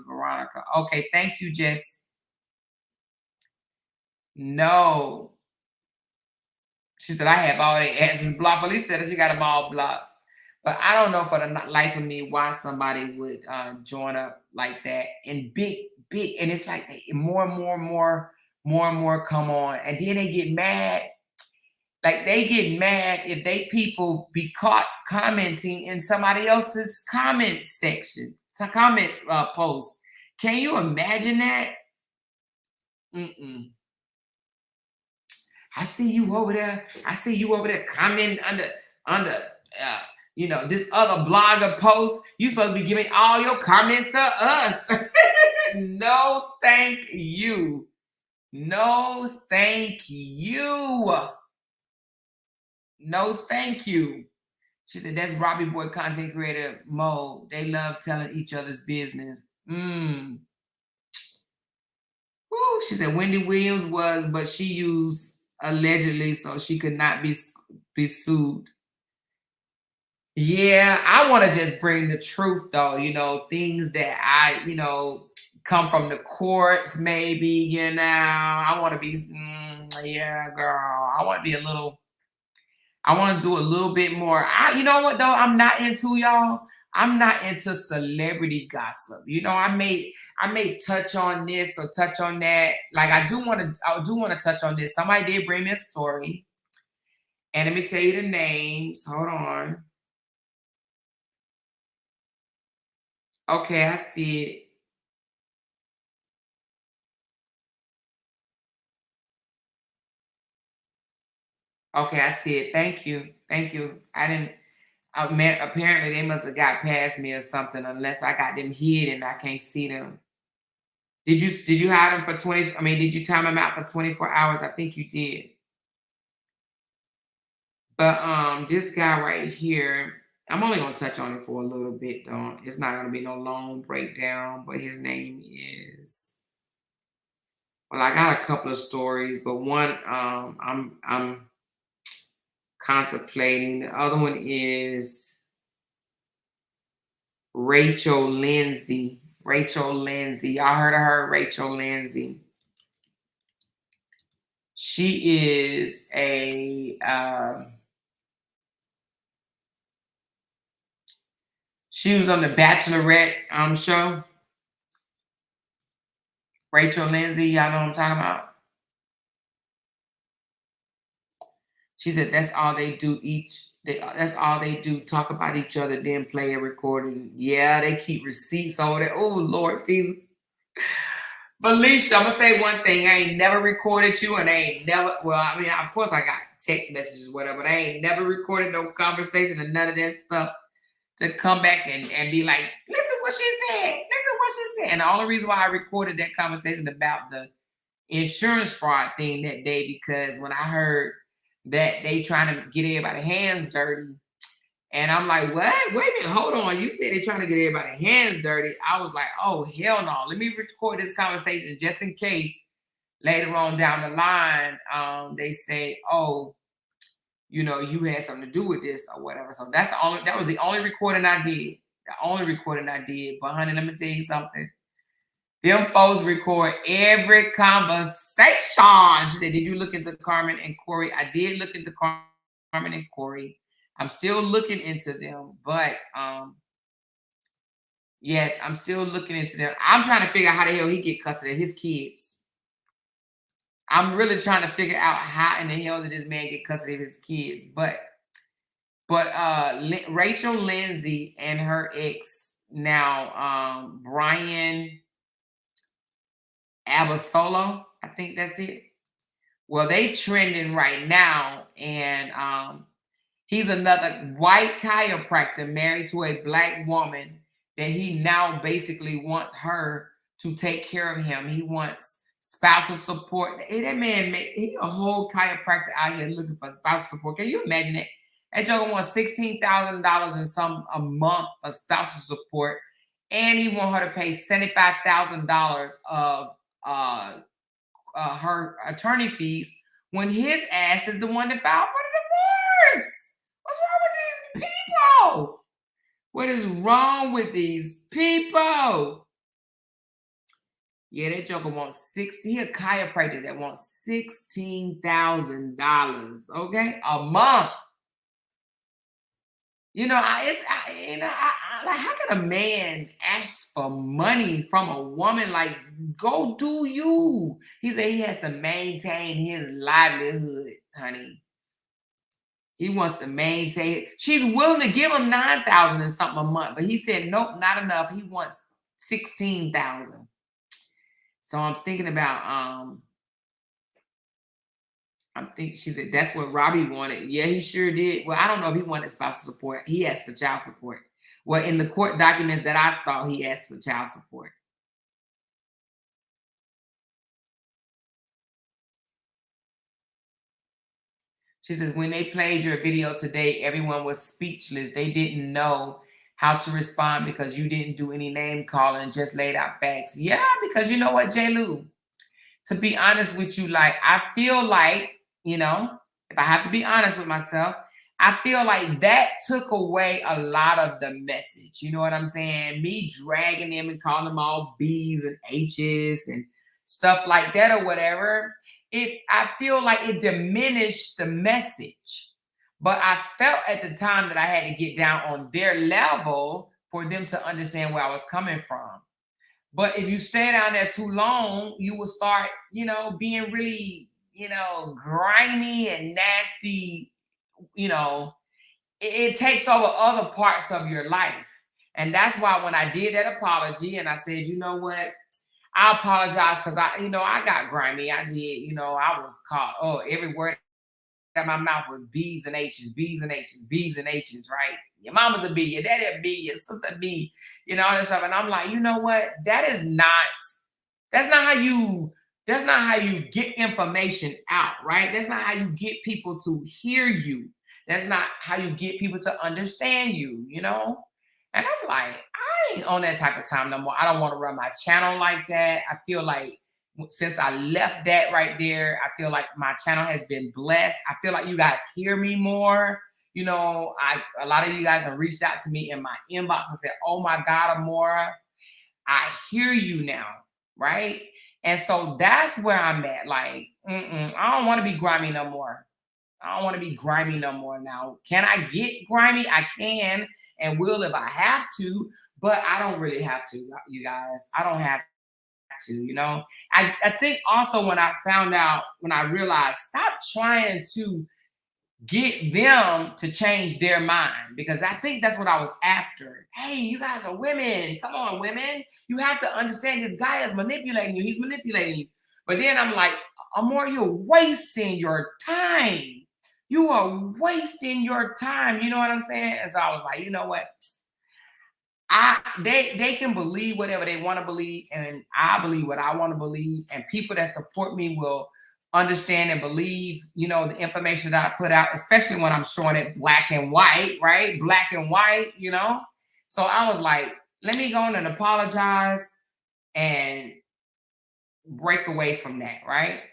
Veronica. Okay, thank you, Jess. No. She said I have all the answers blocked. Police said she got them all blocked. But I don't know for the life of me why somebody would join up like that and big, and it's like more and more come on, and then they get mad. Like they get mad if they people be caught commenting in somebody else's comment section, comment post. Can you imagine that? I see you over there. Commenting under this other blogger post. You supposed to be giving all your comments to us. No, thank you. No, thank you. No, thank you. She said, that's Robbie Boy content creator mode. They love telling each other's business. Woo, she said Wendy Williams was, but she used allegedly so she could not be sued. Yeah, I want to just bring the truth though, things that I, come from the courts, maybe, I want to be, yeah, girl, I want to do a little bit more. You know what though? I'm not into celebrity gossip. I may touch on this or touch on that. Like I do want to touch on this. Somebody did bring me a story. And let me tell you the names. Hold on. Okay, I see it. Okay, I see it. Thank you. I didn't. Apparently, they must have got past me or something. Unless I got them hid and I can't see them. Did you hide them for 20? I mean, did you time them out for 24 hours? I think you did. But this guy right here, I'm only gonna touch on it for a little bit though. It's not gonna be no long breakdown. But his name is. Well, I got a couple of stories, but one I'm contemplating. The other one is Rachel Lindsay. Y'all heard of her? Rachel Lindsay. She is she was on the Bachelorette show. Rachel Lindsay, y'all know what I'm talking about? She said that's all they do That's all they do. Talk about each other, then play a recording. Yeah, they keep receipts on it. Oh Lord Jesus. Felicia, I'm gonna say one thing. I ain't never recorded you, and I ain't never. Well, I mean, of course, I got text messages, whatever. But I ain't never recorded no conversation and none of that stuff to come back and be like, listen what she said. Listen what she said. And the only reason why I recorded that conversation about the insurance fraud thing that day, because when I heard that they trying to get everybody's hands dirty, and I'm like, what? Wait a minute, hold on. You said they're trying to get everybody's hands dirty. I was like, oh, hell no. Let me record this conversation just in case later on down the line, they say, oh, you know, you had something to do with this or whatever. So that was the only recording I did. The only recording I did. But honey, let me tell you something. Them folks record every conversation. She said, did you look into Carmen and Corey? I did look into Carmen and Corey. I'm still looking into them, but yes, I'm still looking into them. I'm trying to figure out how the hell he get custody of his kids. I'm really trying to figure out how in the hell did this man get custody of his kids. But Rachel Lindsay and her ex now, Brian Abasolo, I think that's it. Well, they trending right now, and he's another white chiropractor married to a black woman that he now basically wants her to take care of him. He wants spousal support. Hey, that man, he a whole chiropractor out here looking for spousal support. Can you imagine it? That joker wants $16,000 in a month for spousal support, and he want her to pay $75,000 of her attorney fees when his ass is the one that filed for the divorce. What's wrong with these people? What is wrong with these people? Yeah, that joker wants he a chiropractor that wants $16,000, okay, a month. You know, like, how can a man ask for money from a woman? Like, go do you. He said he has to maintain his livelihood, honey. He wants to maintain it. She's willing to give him $9,000 and something a month, but he said, nope, not enough. He wants $16,000. So I'm thinking about, she said that's what Robbie wanted. Yeah, he sure did. Well, I don't know if he wanted spousal support. He asked for child support. Well, in the court documents that I saw, he asked for child support. She says, when they played your video today, everyone was speechless. They didn't know how to respond because you didn't do any name calling, just laid out facts. Yeah, because you know what, J. Lou? To be honest with you, like, I feel like, you know, if I have to be honest with myself, I feel like that took away a lot of the message. You know what I'm saying? Me dragging them and calling them all B's and H's and stuff like that or whatever. I feel like it diminished the message. But I felt at the time that I had to get down on their level for them to understand where I was coming from. But if you stay down there too long, you will start, you know, being really, you know, grimy and nasty. You know, it takes over other parts of your life. And that's why when I did that apology and I said, you know what, I apologize because I got grimy. I did, I was caught. Oh, every word out my mouth was B's and H's, B's and H's, B's and H's, right? Your mama's a B, your daddy a B, your sister a B, all this stuff. And I'm like, you know what? That's not how you get information out, right? That's not how you get people to hear you. That's not how you get people to understand you, And I'm like, I ain't on that type of time no more. I don't want to run my channel like that. I feel like since I left that right there, I feel like my channel has been blessed. I feel like you guys hear me more. A lot of you guys have reached out to me in my inbox and said, oh my God, Amora, I hear you now, right? And so that's where I'm at. Like, I don't want to be grimy no more. I don't want to be grimy no more now. Can I get grimy? I can and will if I have to, but I don't really have to, you guys. I don't have to, I think also when I realized, stop trying to get them to change their mind, because I think that's what I was after. Hey, you guys are women. Come on, women. You have to understand this guy is manipulating you. He's manipulating you. But then I'm like, Amor, you're wasting your time. You are wasting your time. You know what I'm saying? And so I was like, you know what? They can believe whatever they want to believe, and I believe what I want to believe, and people that support me will understand and believe, the information that I put out, especially when I'm showing it black and white, right? Black and white. So I was like, let me go on and apologize and break away from that, right?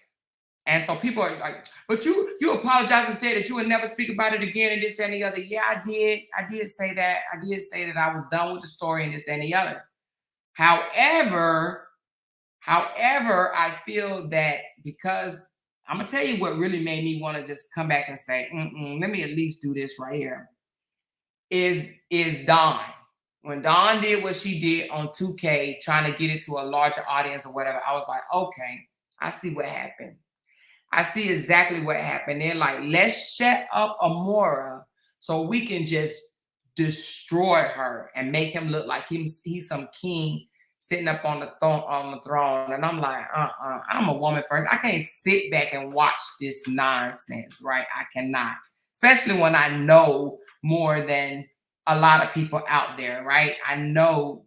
And so people are like, but you apologized and said that you would never speak about it again and this, that, and the other. Yeah, I did. I did say that. I did say that I was done with the story and this, that, and the other. However, I feel that because I'm gonna tell you what really made me want to just come back and say, let me at least do this right here. Is Dawn. When Dawn did what she did on 2K, trying to get it to a larger audience or whatever, I was like, okay, I see what happened. I see exactly what happened. They're like, let's shut up Amora so we can just destroy her and make him look like he's some king sitting up on the throne. And I'm like, I'm a woman first. I can't sit back and watch this nonsense, right? I cannot, especially when I know more than a lot of people out there, right? I know,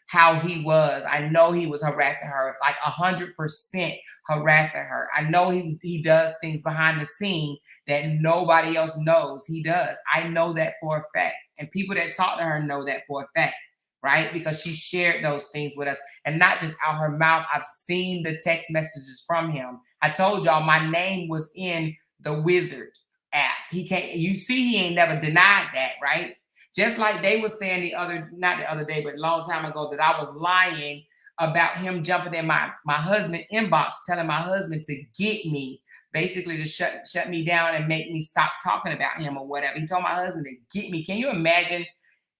how he was. I know he was harassing her, like 100% harassing her. I know he does things behind the scene that nobody else knows he does. I know that for a fact. And people that talk to her know that for a fact, right? Because she shared those things with us, and not just out her mouth. I've seen the text messages from him. I told y'all my name was in the Wizard app. You see, he ain't never denied that, right? Just like they were saying not the other day, but a long time ago, that I was lying about him jumping in my husband inbox, telling my husband to get me, basically to shut me down and make me stop talking about him or whatever. He told my husband to get me. Can you imagine?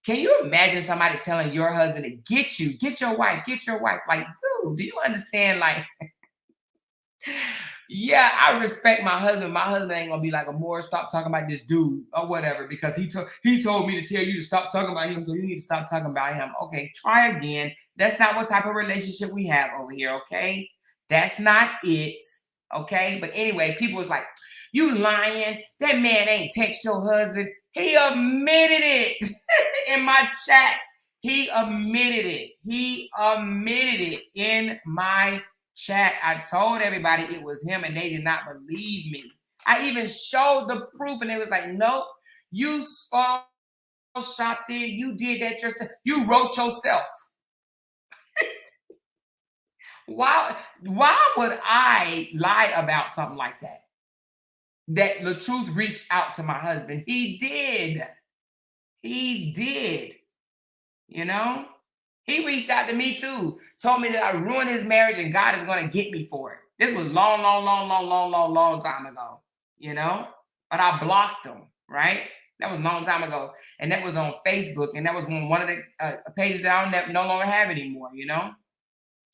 Can you imagine somebody telling your husband to get you, get your wife, get your wife? Like, dude, do you understand? Like, yeah, I respect my husband. My husband ain't gonna be like, Amor, stop talking about this dude or whatever, because he told me to tell you to stop talking about him, so you need to stop talking about him. Okay, try again. That's not what type of relationship we have over here, okay? That's not it, okay? But anyway, people was like, you lying. That man ain't text your husband. He admitted it in my chat. He admitted it. He admitted it in my chat. I told everybody it was him, and they did not believe me. I even showed the proof, and they was like, nope, you photoshopped it. You did that yourself. You wrote yourself. Why would I lie about something like that? That the truth reached out to my husband. He did. He did. He reached out to me too. Told me that I ruined his marriage and God is going to get me for it. This was long time ago. But I blocked him, right? That was a long time ago. And that was on Facebook. And that was one of the pages that I no longer have anymore,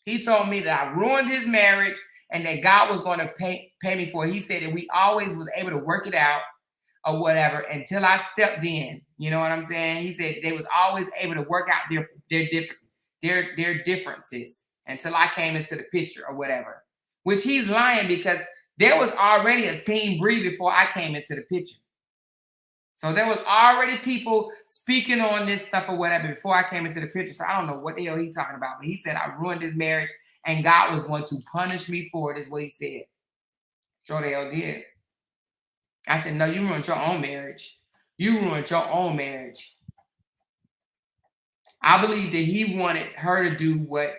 He told me that I ruined his marriage and that God was going to pay me for it. He said that we always was able to work it out or whatever until I stepped in. You know what I'm saying? He said they was always able to work out their differences until I came into the picture or whatever. Which he's lying, because there was already a team Bree before I came into the picture. So there was already people speaking on this stuff or whatever before I came into the picture. So I don't know what the hell he's talking about. But he said I ruined his marriage and God was going to punish me for it, is what he said. Sure the hell did. I said, no, you ruined your own marriage. You ruined your own marriage. I believe that he wanted her to do what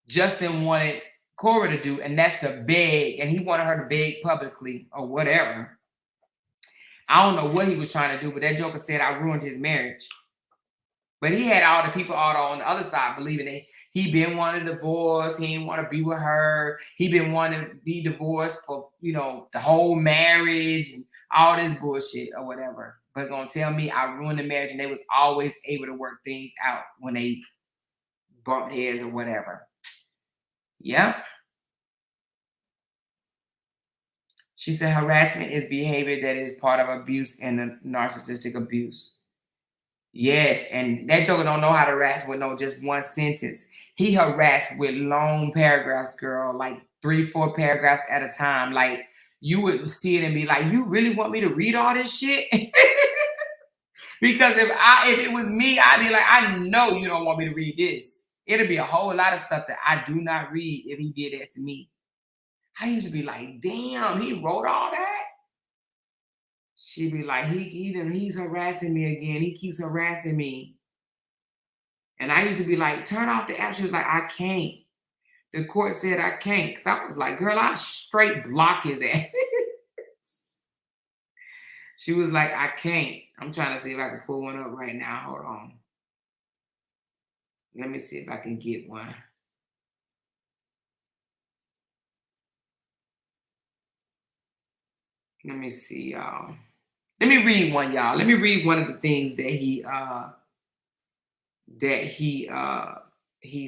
Justin wanted Cora to do, and that's to beg. And he wanted her to beg publicly or whatever. I don't know what he was trying to do, but that joker said I ruined his marriage. But he had all the people on the other side believing that he been wanting a divorce. He didn't want to be with her. He been wanting to be divorced for, the whole marriage and all this bullshit or whatever. But gonna tell me I ruined the marriage, and they was always able to work things out when they bumped heads or whatever. Yep. She said harassment is behavior that is part of abuse and a narcissistic abuse. Yes, and that joker don't know how to harass with no just one sentence. He harassed with long paragraphs, girl, like 3, 4 paragraphs at a time. Like you would see it and be like, "You really want me to read all this shit?" Because if it was me, I'd be like, "I know you don't want me to read this." It'd be a whole lot of stuff that I do not read if he did that to me. I used to be like, "Damn, he wrote all that." She'd be like, he's harassing me again. He keeps harassing me. And I used to be like, turn off the app. She was like, I can't. The court said I can't. Because I was like, girl, I straight block his ass. She was like, I can't. I'm trying to see if I can pull one up right now. Hold on. Let me see if I can get one. Let me see, y'all. Let me read one, y'all. Let me read one of the things that he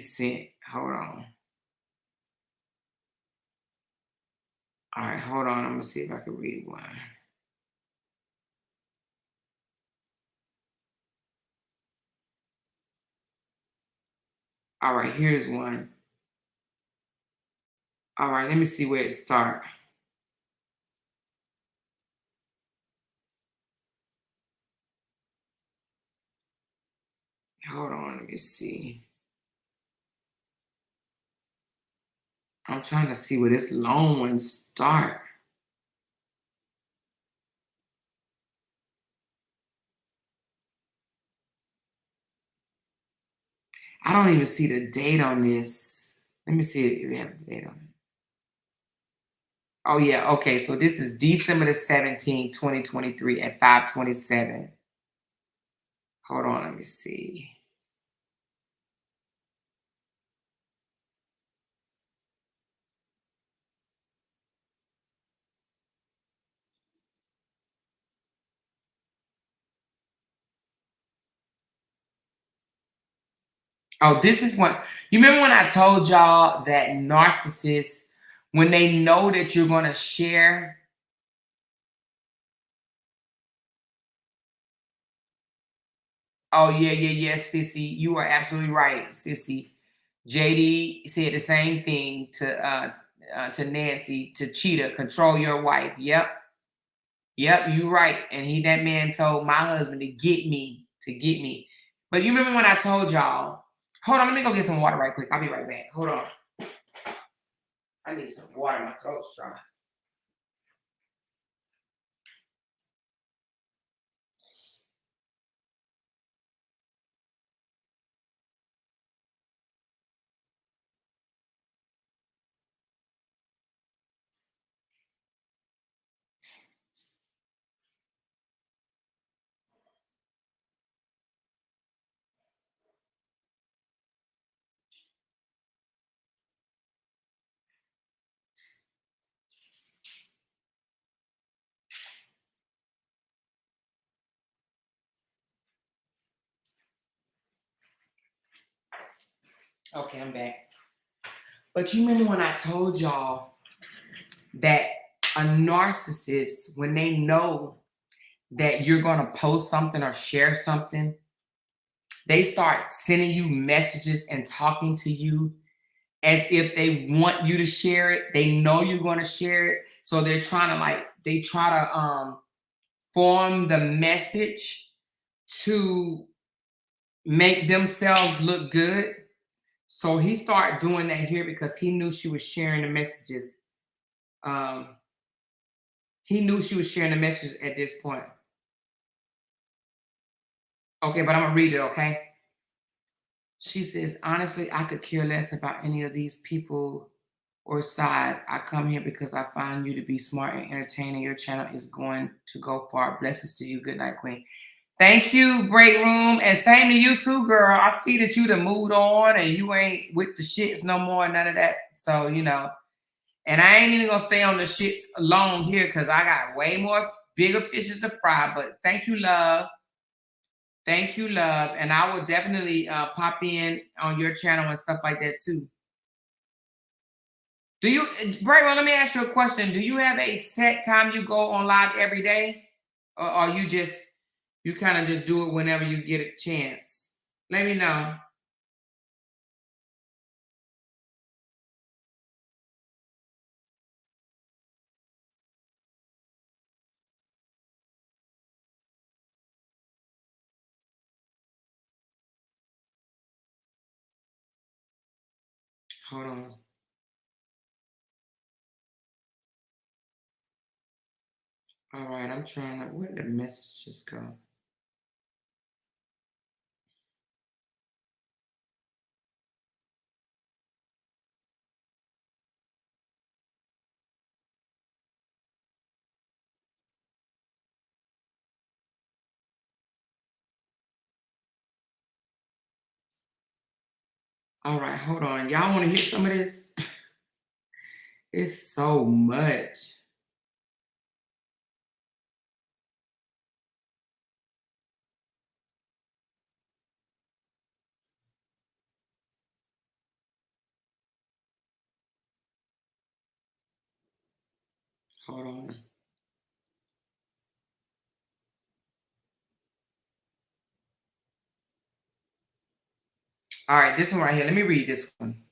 sent. Hold on. All right, hold on. I'm gonna see if I can read one. All right, here's one. All right, let me see where it starts. Hold on, let me see. I'm trying to see where this long one start. I don't even see the date on this. Let me see if we have the date on it. Oh yeah, okay. So this is December the 17th, 2023 at 5:27. Hold on, let me see. Oh, this is one. You remember when I told y'all that narcissists, when they know that you're going to share. Oh, yeah, Sissy. You are absolutely right, Sissy. JD said the same thing to Nancy, to Cheetah, control your wife. Yep, you right. And that man told my husband to get me. But you remember when I told y'all, hold on, let me go get some water right quick. I'll be right back. Hold on. I need some water. My throat's dry. Okay, I'm back. But you remember when I told y'all that a narcissist, when they know that you're going to post something or share something, they start sending you messages and talking to you as if they want you to share it. They know you're going to share it. So they're trying to form the message to make themselves look good. So he started doing that here because he knew she was sharing the messages. He knew she was sharing the messages at this point. Okay, but I'm going to read it, okay? She says, honestly, I could care less about any of these people or sides. I come here because I find you to be smart and entertaining. Your channel is going to go far. Blessings to you. Good night, Queen. Thank you, Break Room. And same to you too, girl. I see that you done moved on and you ain't with the shits no more, none of that. So, and I ain't even gonna stay on the shits long here because I got way more bigger fishes to fry. But thank you, love. Thank you, love. And I will definitely pop in on your channel and stuff like that too. Do you, Braylon, let me ask you a question. Do you have a set time you go on live every day? Or you kind of just do it whenever you get a chance? Let me know. Hold on. All right, I'm trying to, where did the messages go? All right, hold on. Y'all want to hear some of this? It's so much. Hold on. All right, this one right here. Let me read this one.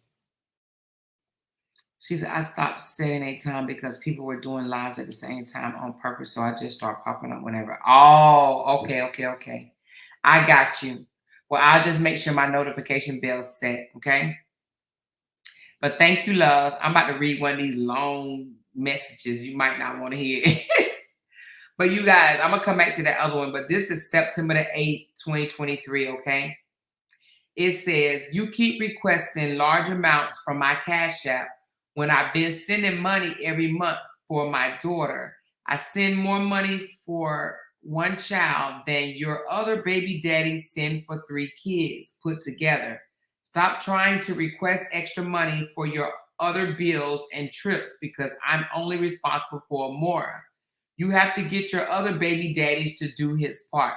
She said, I stopped setting a time because people were doing lives at the same time on purpose. So I just start popping up whenever. Oh, okay. I got you. Well, I'll just make sure my notification bell's set. Okay. But thank you, love. I'm about to read one of these long messages. You might not want to hear it. But you guys, I'm going to come back to that other one. But this is September the 8th, 2023. Okay. It says, you keep requesting large amounts from my Cash App when I've been sending money every month for my daughter. I send more money for one child than your other baby daddies send for 3 kids put together. Stop trying to request extra money for your other bills and trips because I'm only responsible for more. You have to get your other baby daddies to do his part.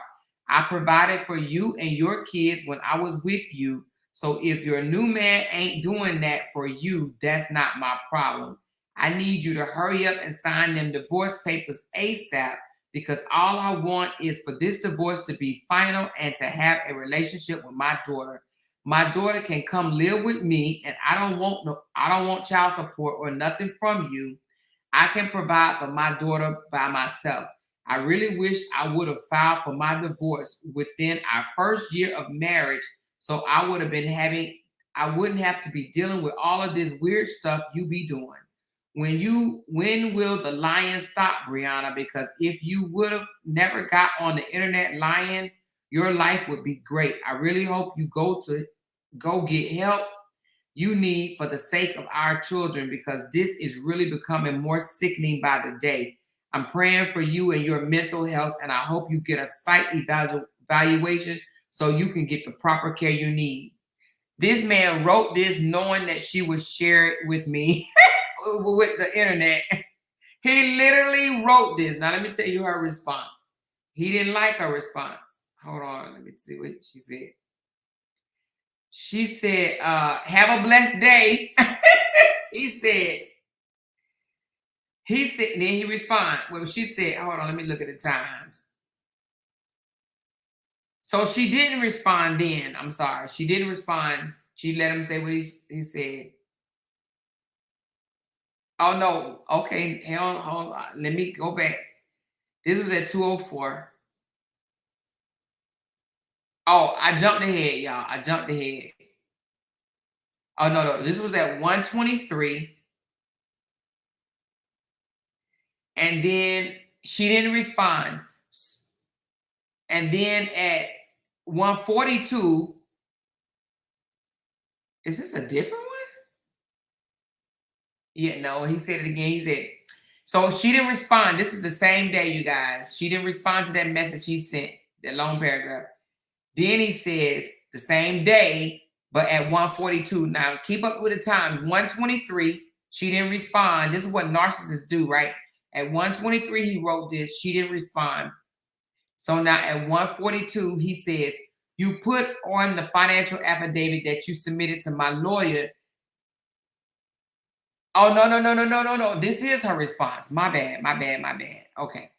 I provided for you and your kids when I was with you. So if your new man ain't doing that for you, that's not my problem. I need you to hurry up and sign them divorce papers ASAP because all I want is for this divorce to be final and to have a relationship with my daughter. My daughter can come live with me and I don't want child support or nothing from you. I can provide for my daughter by myself. I really wish I would have filed for my divorce within our first year of marriage. So I wouldn't have to be dealing with all of this weird stuff you be doing. When will the lying stop, Brianna? Because if you would have never got on the internet lying, your life would be great. I really hope you go get help you need for the sake of our children because this is really becoming more sickening by the day. I'm praying for you and your mental health, and I hope you get a psych evaluation so you can get the proper care you need. This man wrote this knowing that she would share it with me with the internet. He literally wrote this. Now, let me tell you her response. He didn't like her response. Hold on. Let me see what she said. She said, have a blessed day. He said, then he responded. Well, she said, hold on, let me look at the times. So she didn't respond then. I'm sorry. She didn't respond. She let him say what he said. Oh, no. Okay. Hold on. Let me go back. This was at 2:04. Oh, I jumped ahead, y'all. I jumped ahead. Oh, no. This was at 1:23. And then she didn't respond. And then at 1:42, is this a different one? Yeah, no, he said it again. He said, so she didn't respond. This is the same day, you guys. She didn't respond to that message he sent, that long paragraph. Then he says the same day, but at 1:42. Now keep up with the times. 1:23, she didn't respond. This is what narcissists do, right? At 1:23, he wrote this. She didn't respond. So now at 1:42, he says, you put on the financial affidavit that you submitted to my lawyer. Oh, no. This is her response. My bad, my bad, my bad. Okay.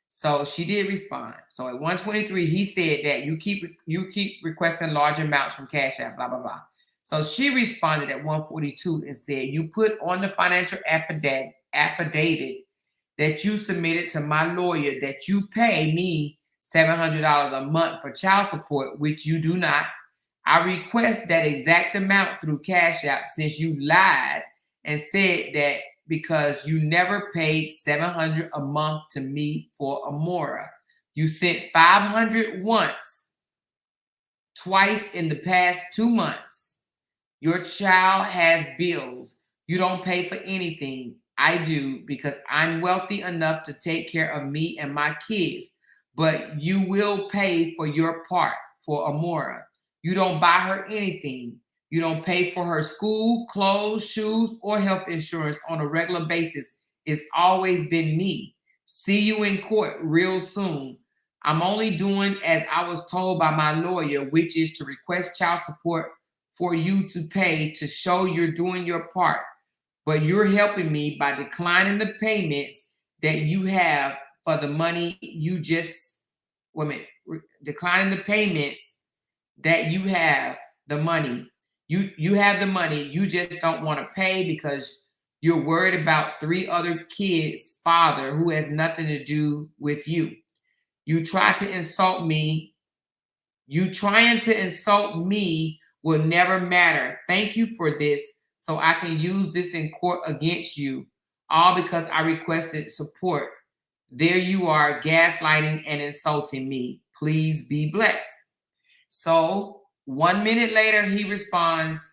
So she did respond. So at 123, he said that you keep requesting large amounts from Cash App, blah, blah, blah. So she responded at 142 and said, you put on the financial affidavit that you submitted to my lawyer that you pay me $700 a month for child support, which you do not. I request that exact amount through Cash App since you lied and said that because you never paid $700 a month to me for Amora. You sent $500 once, twice in the past 2 months. Your child has bills. You don't pay for anything. I do because I'm wealthy enough to take care of me and my kids. But you will pay for your part for Amora. You don't buy her anything. You don't pay for her school, clothes, shoes, or health insurance on a regular basis. It's always been me. See you in court real soon. I'm only doing as I was told by my lawyer, which is to request child support for you to pay to show you're doing your part. But you're helping me by declining the payments that you have for the money you just, wait a minute, declining the payments that you have the money. You have the money, you just don't want to pay because you're worried about 3 other kids' father who has nothing to do with you. You try to insult me. You trying to insult me will never matter. Thank you for this so I can use this in court against you, all because I requested support. There you are, gaslighting and insulting me. Please be blessed. So 1 minute later, he responds,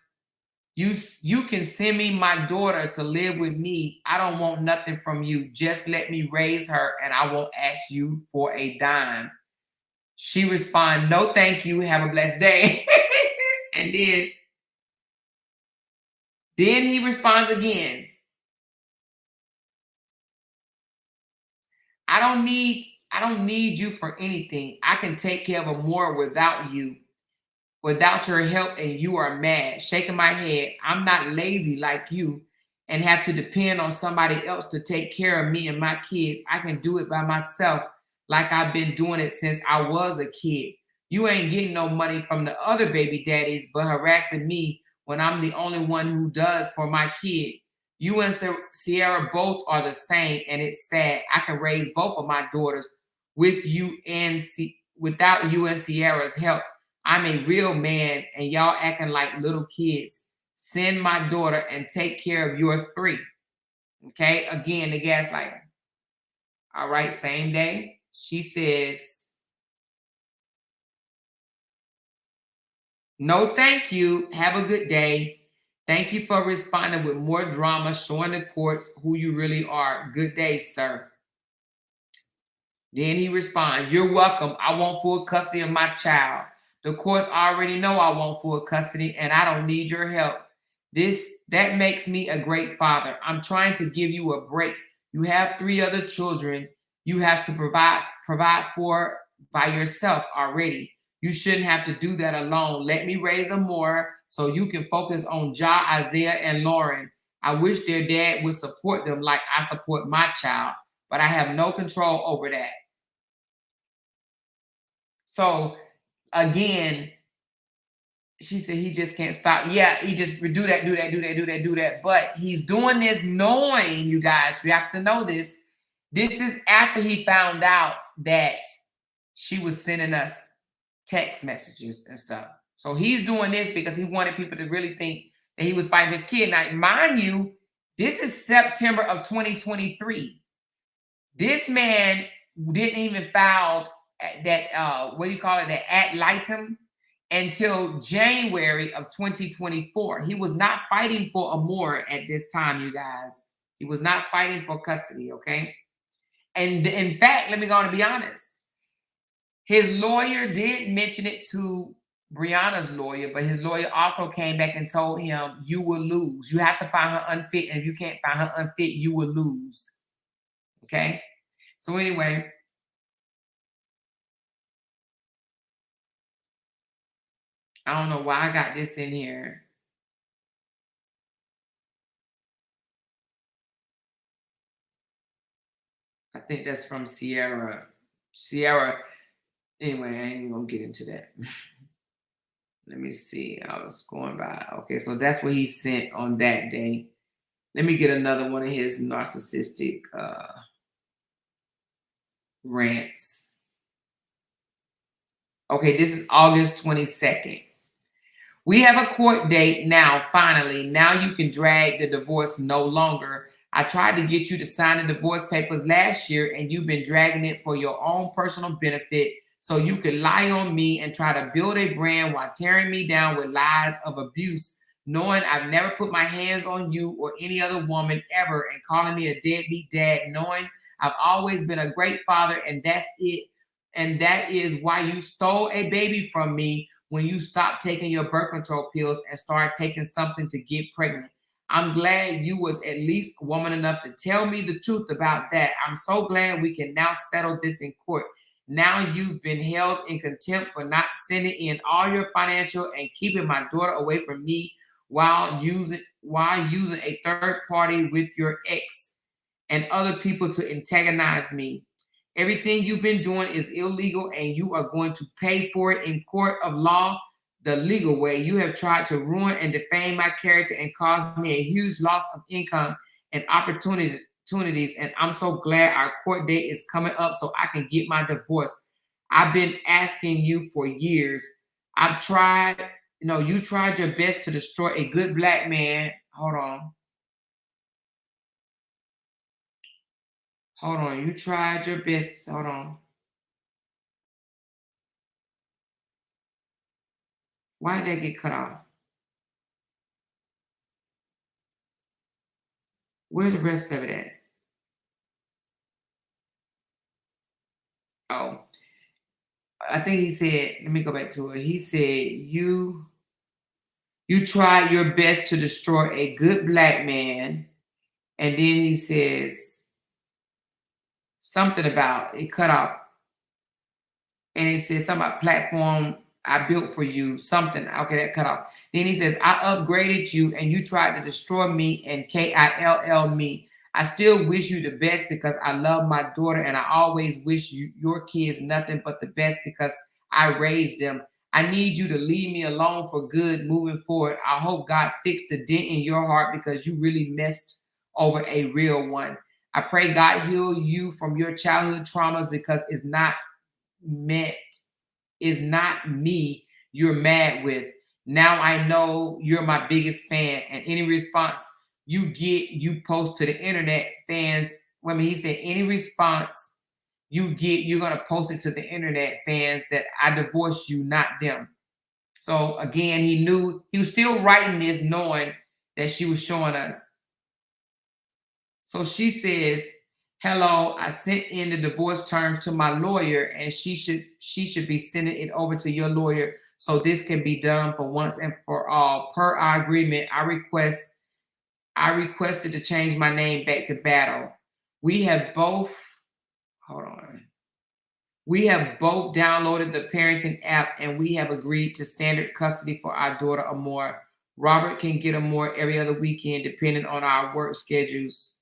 you can send me my daughter to live with me. I don't want nothing from you. Just let me raise her and I won't ask you for a dime. She responds, no, thank you. Have a blessed day. And then he responds again. I don't need you for anything. I can take care of more without you. Without your help, and you are mad. Shaking my head. I'm not lazy like you and have to depend on somebody else to take care of me and my kids. I can do it by myself like I've been doing it since I was a kid. You ain't getting no money from the other baby daddies, but harassing me when I'm the only one who does for my kid. You and Sierra both are the same, and it's sad. I can raise both of my daughters with you and without you and Sierra's help. I'm a real man and y'all acting like little kids. Send my daughter and take care of your 3. Okay, again, the gaslighter. All right, same day. She says, no, thank you. Have a good day. Thank you for responding with more drama, showing the courts who you really are. Good day, sir. Then he responds, you're welcome. I want full custody of my child. The courts already know I want full custody and I don't need your help. That makes me a great father. I'm trying to give you a break. You have 3 other children you have to provide for by yourself already. You shouldn't have to do that alone. Let me raise them more so you can focus on Ja, Isaiah, and Lauren. I wish their dad would support them like I support my child, but I have no control over that. So again, she said he just can't stop. Yeah, he just do that. But he's doing this knowing, you guys, you have to know this. This is after he found out that she was sending us text messages and stuff. So he's doing this because he wanted people to really think that he was fighting his kid. Now, mind you, this is September of 2023. This man didn't even file that what do you call it, the ad litem until January of 2024. He was not fighting for Amora at this time, you guys. He was not fighting for custody, okay? And in fact, let me go on and be honest. His lawyer did mention it to Brianna's lawyer, but his lawyer also came back and told him, you will lose. You have to find her unfit, and if you can't find her unfit, you will lose. Okay? So anyway, I don't know why I got this in here. I think that's from Sierra. Sierra. Anyway, I ain't gonna get into that. Let me see. I was going by. Okay, so that's what he sent on that day. Let me get another one of his narcissistic rants. Okay, this is August 22nd. We have a court date now, finally. Now you can drag the divorce no longer. I tried to get you to sign the divorce papers last year, and you've been dragging it for your own personal benefit so you could lie on me and try to build a brand while tearing me down with lies of abuse, knowing I've never put my hands on you or any other woman ever, and calling me a deadbeat dad, knowing I've always been a great father, and that's it. And that is why you stole a baby from me when you stopped taking your birth control pills and started taking something to get pregnant. I'm glad you was at least woman enough to tell me the truth about that. I'm so glad we can now settle this in court. Now you've been held in contempt for not sending in all your financial and keeping my daughter away from me while using a third party with your ex and other people to antagonize me. Everything you've been doing is illegal, and you are going to pay for it in court of law the legal way. You have tried to ruin and defame my character and cause me a huge loss of income and opportunities. And I'm so glad our court date is coming up so I can get my divorce. I've been asking you for years. I've tried, you tried your best to destroy a good black man. Hold on. You tried your best. Hold on. Why did that get cut off? Where's the rest of it at? Oh, I think he said, let me go back to it. He said, you tried your best to destroy a good black man. And then he says something about it cut off. And it says something about platform I built for you, something. Okay, that cut off. Then he says, I upgraded you and you tried to destroy me and KILL me. I still wish you the best because I love my daughter and I always wish your kids nothing but the best because I raised them. I need you to leave me alone for good moving forward. I hope God fixed the dent in your heart because you really messed over a real one. I pray God heal you from your childhood traumas because it's not me you're mad with. Now I know you're my biggest fan, and any response you get, you post to the internet fans. He said any response you get, you're gonna post it to the internet fans that I divorced you, not them. So again, he knew he was still writing this, knowing that she was showing us. So she says, hello, I sent in the divorce terms to my lawyer and she should be sending it over to your lawyer so this can be done for once and for all. Per our agreement, I requested to change my name back to Battle. We have both downloaded the parenting app and we have agreed to standard custody for our daughter Amore. Robert can get Amore every other weekend depending on our work schedules.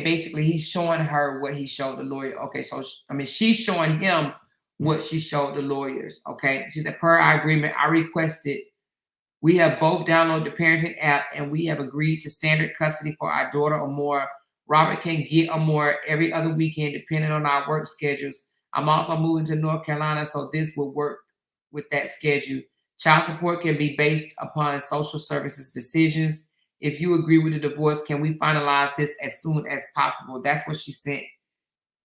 Basically he's showing her what he showed the lawyer. Okay, so she's showing him what she showed the lawyers. Okay, she said, per our agreement, I requested. We have both downloaded the parenting app and we have agreed to standard custody for our daughter Amore. Robert can get Amore every other weekend depending on our work schedules. I'm also moving to North Carolina, so this will work with that schedule. Child support can be based upon social services decisions. If you agree with the divorce, can we finalize this as soon as possible? That's what she sent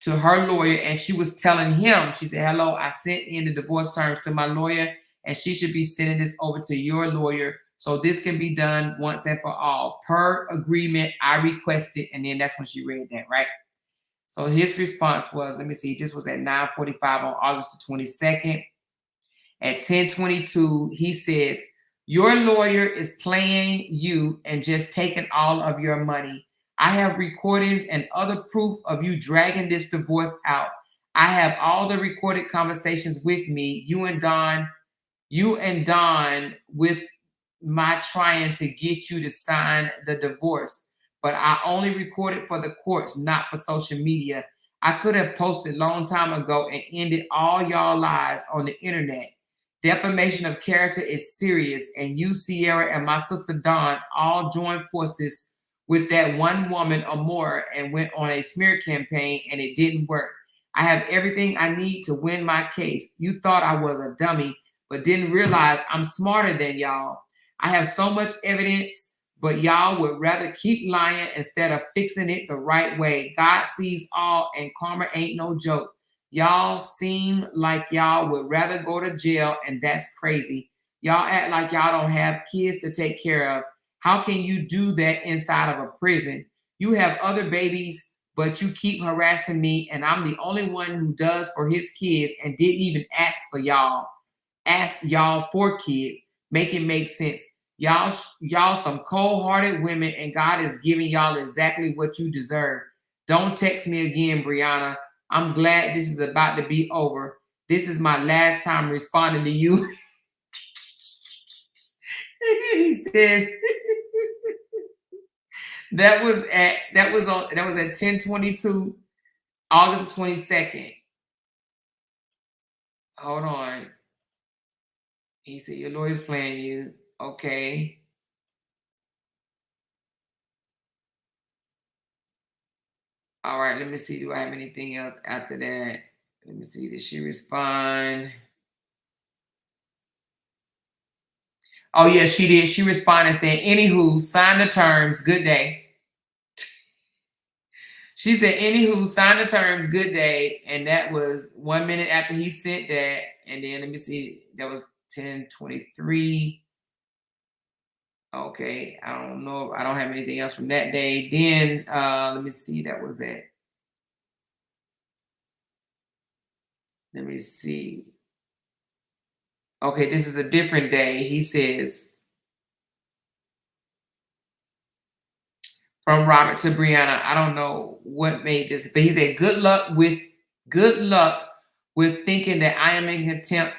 to her lawyer. And she was telling him, she said, hello, I sent in the divorce terms to my lawyer and she should be sending this over to your lawyer so this can be done once and for all. Per agreement, I requested. And then that's when she read that, right? So his response was, let me see, this was at 9:45 on August the 22nd. At 10:22, he says, your lawyer is playing you and just taking all of your money. I have recordings and other proof of you dragging this divorce out. I have all the recorded conversations with me, you and Don, with my trying to get you to sign the divorce. but I only recorded for the courts, not for social media. I could have posted long time ago and ended all y'all lives on the internet. Defamation of character is serious, and you, Sierra, and my sister Dawn all joined forces with that one woman or more and went on a smear campaign, and it didn't work. I have everything I need to win my case. You thought I was a dummy, but didn't realize I'm smarter than y'all. I have so much evidence, but y'all would rather keep lying instead of fixing it the right way. God sees all, and karma ain't no joke. Y'all seem like y'all would rather go to jail, and that's crazy. Y'all act like y'all don't have kids to take care of. How can you do that inside of a prison? You have other babies, but you keep harassing me, and I'm the only one who does for his kids and didn't even ask y'all for kids. Make it make sense. Y'all some cold-hearted women, and God is giving y'all exactly what you deserve. Don't text me again, Brianna. I'm glad this is about to be over. This is my last time responding to you. He says that was at 10:22, August 22nd. Hold on. He said your lawyer's playing you. Okay. All right, let me see. Do I have anything else after that? Let me see. Did she respond? Oh, yeah, she did. She responded saying, anywho, sign the terms. Good day. She said, anywho, sign the terms. Good day. And that was 1 minute after he sent that. And then let me see. That was 10:23. Okay. I don't know. I don't have anything else from that day. Then let me see. That was it. Let me see. Okay, this is a different day. He says, from Robert to Brianna, I don't know what made this, but he said, good luck with thinking that I am in contempt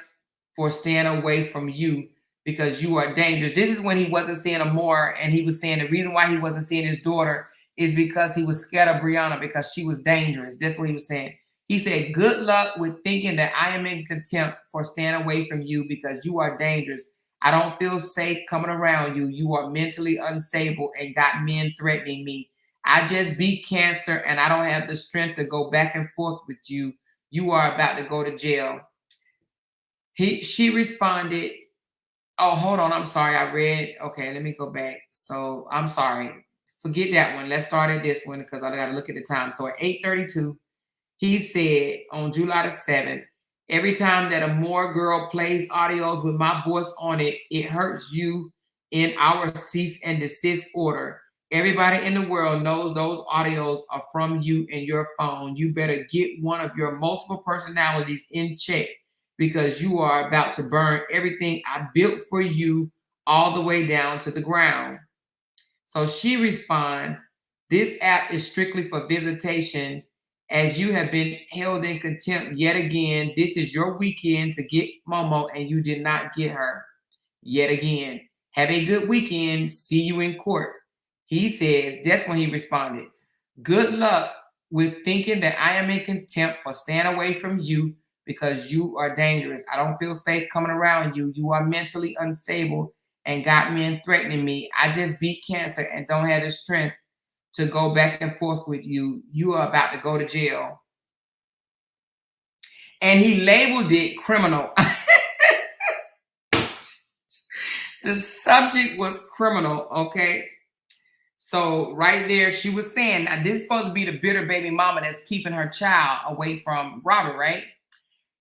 for staying away from you because you are dangerous. This is when he wasn't seeing her more, and he was saying the reason why he wasn't seeing his daughter is because he was scared of Brianna because she was dangerous. That's what he was saying. He said, good luck with thinking that I am in contempt for staying away from you because you are dangerous. I don't feel safe coming around you. You are mentally unstable and got men threatening me. I just beat cancer and I don't have the strength to go back and forth with you. You are about to go to jail. She responded, oh, hold on. I'm sorry. I read. Okay, let me go back. So I'm sorry. Forget that one. Let's start at this one because I got to look at the time. So at 8:32, he said on July the 7th, every time that a Moore girl plays audios with my voice on it, it hurts you in our cease and desist order. Everybody in the world knows those audios are from you and your phone. You better get one of your multiple personalities in check because you are about to burn everything I built for you all the way down to the ground. So she responds, this app is strictly for visitation as you have been held in contempt yet again. This is your weekend to get Momo and you did not get her yet again. Have a good weekend. See you in court. He says, that's when he responded, good luck with thinking that I am in contempt for staying away from you because you are dangerous. I don't feel safe coming around you. You are mentally unstable and got men threatening me. I just beat cancer and don't have the strength to go back and forth with you. You are about to go to jail. And he labeled it criminal. The subject was criminal, okay? So right there, she was saying, now this is supposed to be the bitter baby mama that's keeping her child away from Robert, right?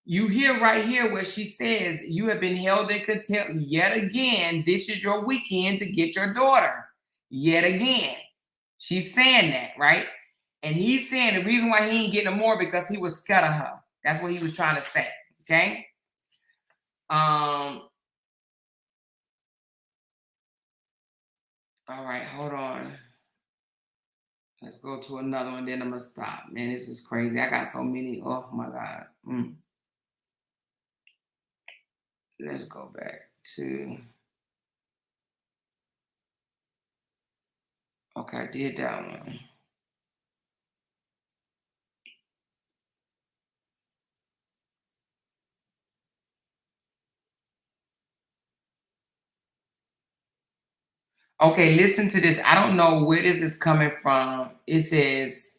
You hear right here where she says, you have been held in contempt yet again. This is your weekend to get your daughter yet again. She's saying that, right? And he's saying the reason why he ain't getting more because he was scared of her. That's what he was trying to say, okay? All right, hold on. Let's go to another one, then I'm gonna stop. Man, this is crazy. I got so many. Oh my God. Let's go back to. Okay, I did that one. Okay, listen to this. I don't know where this is coming from. It says,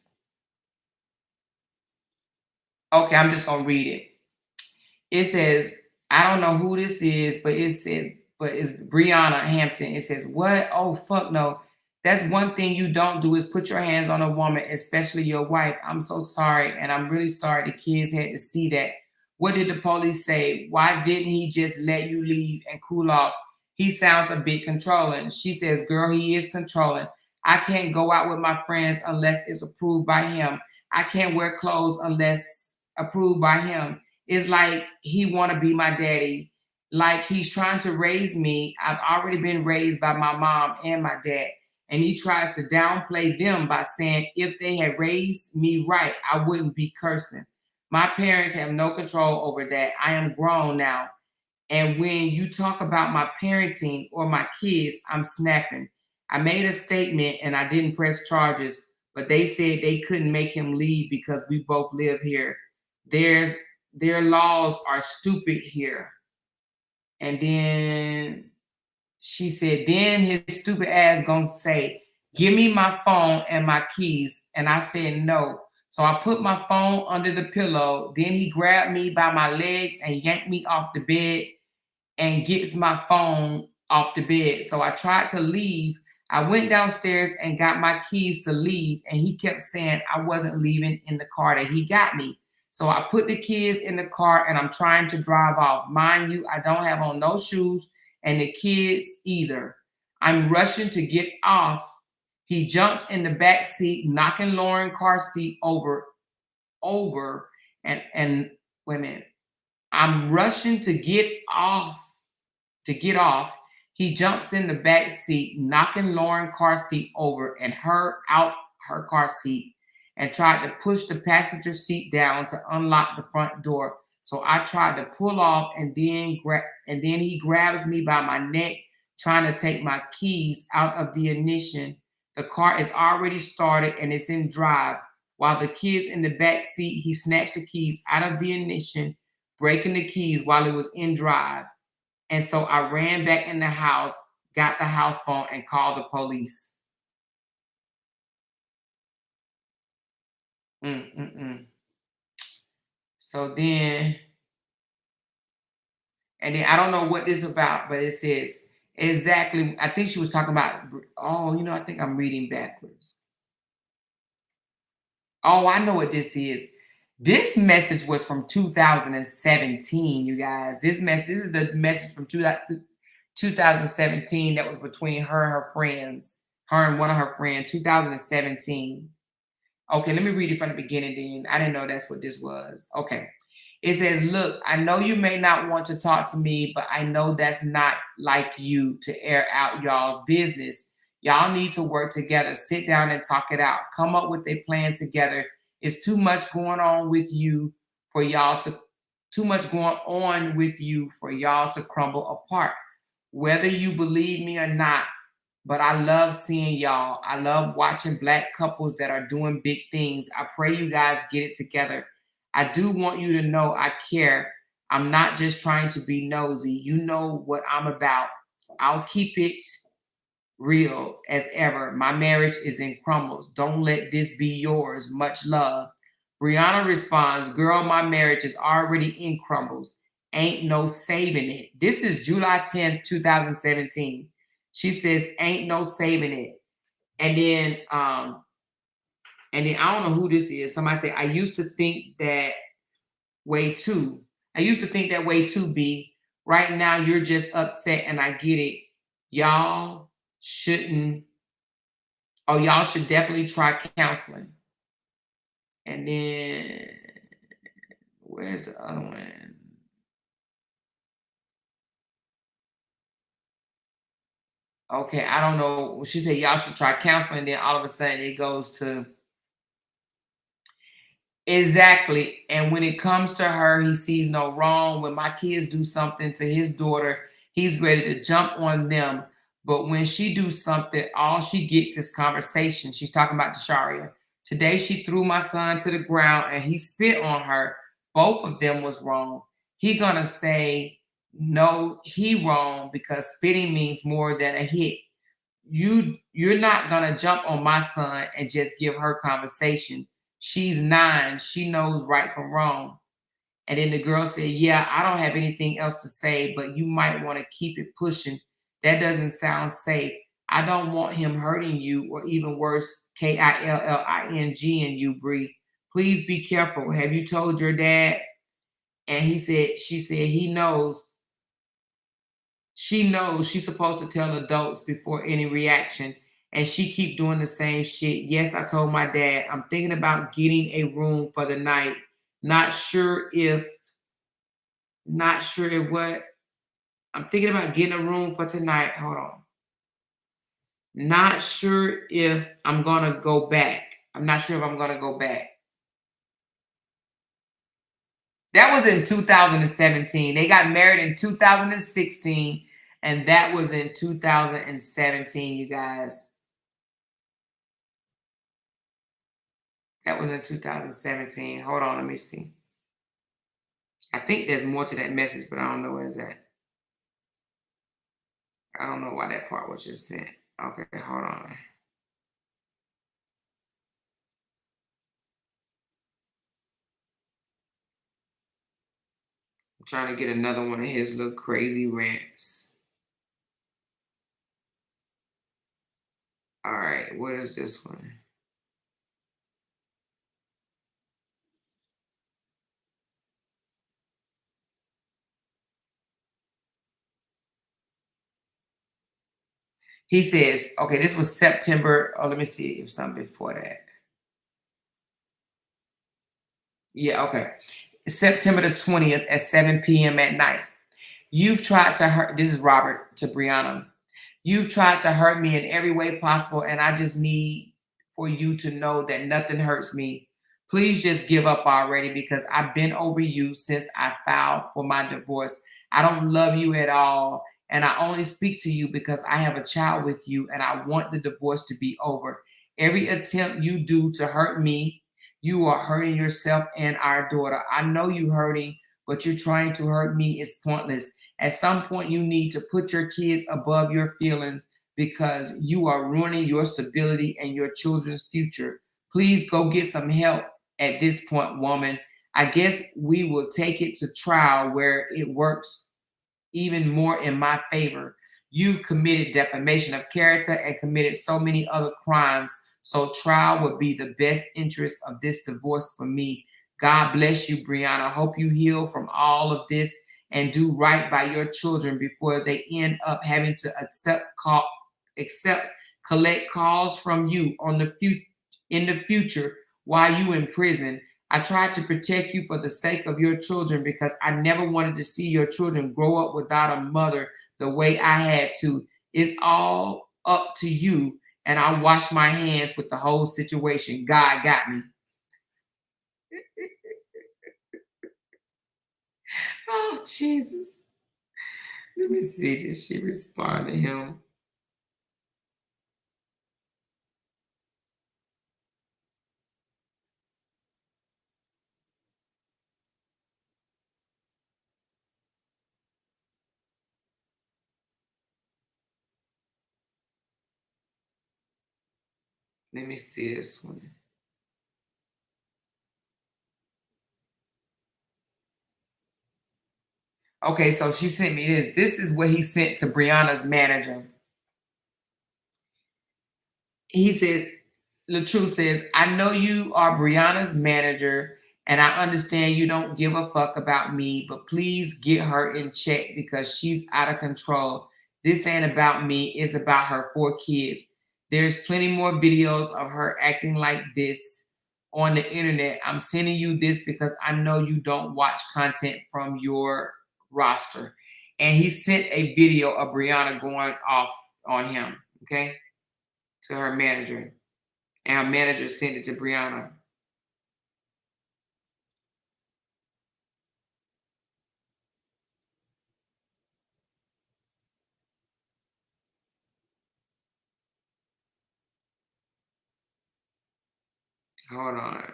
okay, I'm just gonna read it. It says, I don't know who this is, but it says, but it's Brianna Hampton. It says, what? Oh, fuck no. That's one thing you don't do is put your hands on a woman, especially your wife. I'm so sorry, and I'm really sorry the kids had to see that. What did the police say? Why didn't he just let you leave and cool off? He sounds a bit controlling. She says, girl, he is controlling. I can't go out with my friends unless it's approved by him. I can't wear clothes unless approved by him. It's like he want to be my daddy, like he's trying to raise me. I've already been raised by my mom and my dad, and he tries to downplay them by saying if they had raised me right, I wouldn't be cursing. My parents have no control over that. I am grown now, and when you talk about my parenting or my kids, I'm snapping. I made a statement and I didn't press charges, but they said they couldn't make him leave because we both live here. There's their laws are stupid here. And then she said, then his stupid ass gonna say, give me my phone and my keys. And I said no. So I put my phone under the pillow. Then he grabbed me by my legs and yanked me off the bed and gets my phone off the bed. So I tried to leave. I went downstairs and got my keys to leave, and he kept saying I wasn't leaving in the car that he got me. So I put the kids in the car and I'm trying to drive off. Mind you, I don't have on no shoes and the kids either. I'm rushing to get off. He jumps in the back seat, knocking Lauren's car seat over, and wait a minute. I'm rushing to get off, he jumps in the back seat, knocking Lauren's car seat over and her out her car seat, and tried to push the passenger seat down to unlock the front door. So I tried to pull off, and then he grabs me by my neck, trying to take my keys out of the ignition. The car is already started and it's in drive. While the kids in the back seat, he snatched the keys out of the ignition, breaking the keys while it was in drive. And so I ran back in the house, got the house phone, and called the police. Mm-mm-mm. So then, and then I don't know what this is about, but it says exactly. I think she was talking about. Oh, I think I'm reading backwards. Oh, I know what this is. This message was from 2017, you guys. This is the message from 2017 that was between her and her friends, her and one of her friends, 2017. Okay, let me read it from the beginning then. I didn't know that's what this was. Okay. It says, look, I know you may not want to talk to me, but I know that's not like you to air out y'all's business. Y'all need to work together, sit down and talk it out, come up with a plan together. It's too much going on with you for y'all to, too much going on with you for y'all to crumble apart. Whether you believe me or not, but I love seeing y'all. I love watching Black couples that are doing big things. I pray you guys get it together. I do want you to know I care. I'm not just trying to be nosy. You know what I'm about. I'll keep it real as ever. My marriage is in crumbles. Don't let this be yours. Much love. Brianna responds, girl, my marriage is already in crumbles. Ain't no saving it. This is July 10th, 2017. She says, ain't no saving it. And then I don't know who this is. Somebody say, I used to think that way too. I used to think that way too, B. Right now you're just upset and I get it. Y'all shouldn't, y'all should definitely try counseling. And then where's the other one? Okay, I don't know. She said y'all should try counseling. Then all of a sudden it goes to exactly. And when it comes to her, he sees no wrong. When my kids do something to his daughter, he's ready to jump on them. But when she do something, all she gets is conversation. She's talking about Desharia. Today she threw my son to the ground and he spit on her. Both of them was wrong. He gonna say no, he wrong because spitting means more than a hit. You're not gonna jump on my son and just give her conversation. She's 9. She knows right from wrong. And then the girl said, yeah, I don't have anything else to say, but you might want to keep it pushing. That doesn't sound safe. I don't want him hurting you, or even worse, killing you, Bree. Please be careful. Have you told your dad? And she said, he knows. She knows she's supposed to tell adults before any reaction. And she keep doing the same shit. Yes, I told my dad. I'm thinking about getting a room for the night. Not sure if what. I'm thinking about getting a room for tonight. Hold on. Not sure if I'm gonna go back. I'm not sure if I'm gonna go back. That was in 2017. They got married in 2016, and that was in 2017, you guys. That was in 2017. Hold on, let me see. I think there's more to that message, but I don't know where it's at. I don't know why that part was just sent. Okay, hold on. I'm trying to get another one of his little crazy rants. All right, what is this one? He says, okay, this was September. Oh, let me see if something before that. Yeah, okay. September the 20th at 7 p.m. at night. You've tried to hurt, this is Robert to Brianna. You've tried to hurt me in every way possible, and I just need for you to know that nothing hurts me. Please just give up already because I've been over you since I filed for my divorce. I don't love you at all, and I only speak to you because I have a child with you, and I want the divorce to be over. Every attempt you do to hurt me, you are hurting yourself and our daughter. I know you hurting, but you're trying to hurt me is pointless. At some point, you need to put your kids above your feelings because you are ruining your stability and your children's future. Please go get some help at this point, woman. I guess we will take it to trial where it works even more in my favor. You committed defamation of character and committed so many other crimes. So trial would be the best interest of this divorce for me. God bless you, Brianna. Hope you heal from all of this and do right by your children before they end up having to accept collect calls from you in the future while you in prison. I tried to protect you for the sake of your children because I never wanted to see your children grow up without a mother the way I had to. It's all up to you, and I wash my hands with the whole situation. God got me. Oh, Jesus. Let me see. Did she respond to him? Let me see this one. Okay, so she sent me this. This is what he sent to Brianna's manager. He says, LaTrue says, I know you are Brianna's manager, and I understand you don't give a fuck about me, but please get her in check because she's out of control. This ain't about me, it's about her 4 kids. There's plenty more videos of her acting like this on the internet. I'm sending you this because I know you don't watch content from your roster. And he sent a video of Brianna going off on him, okay, to her manager. And our manager sent it to Brianna. Hold on.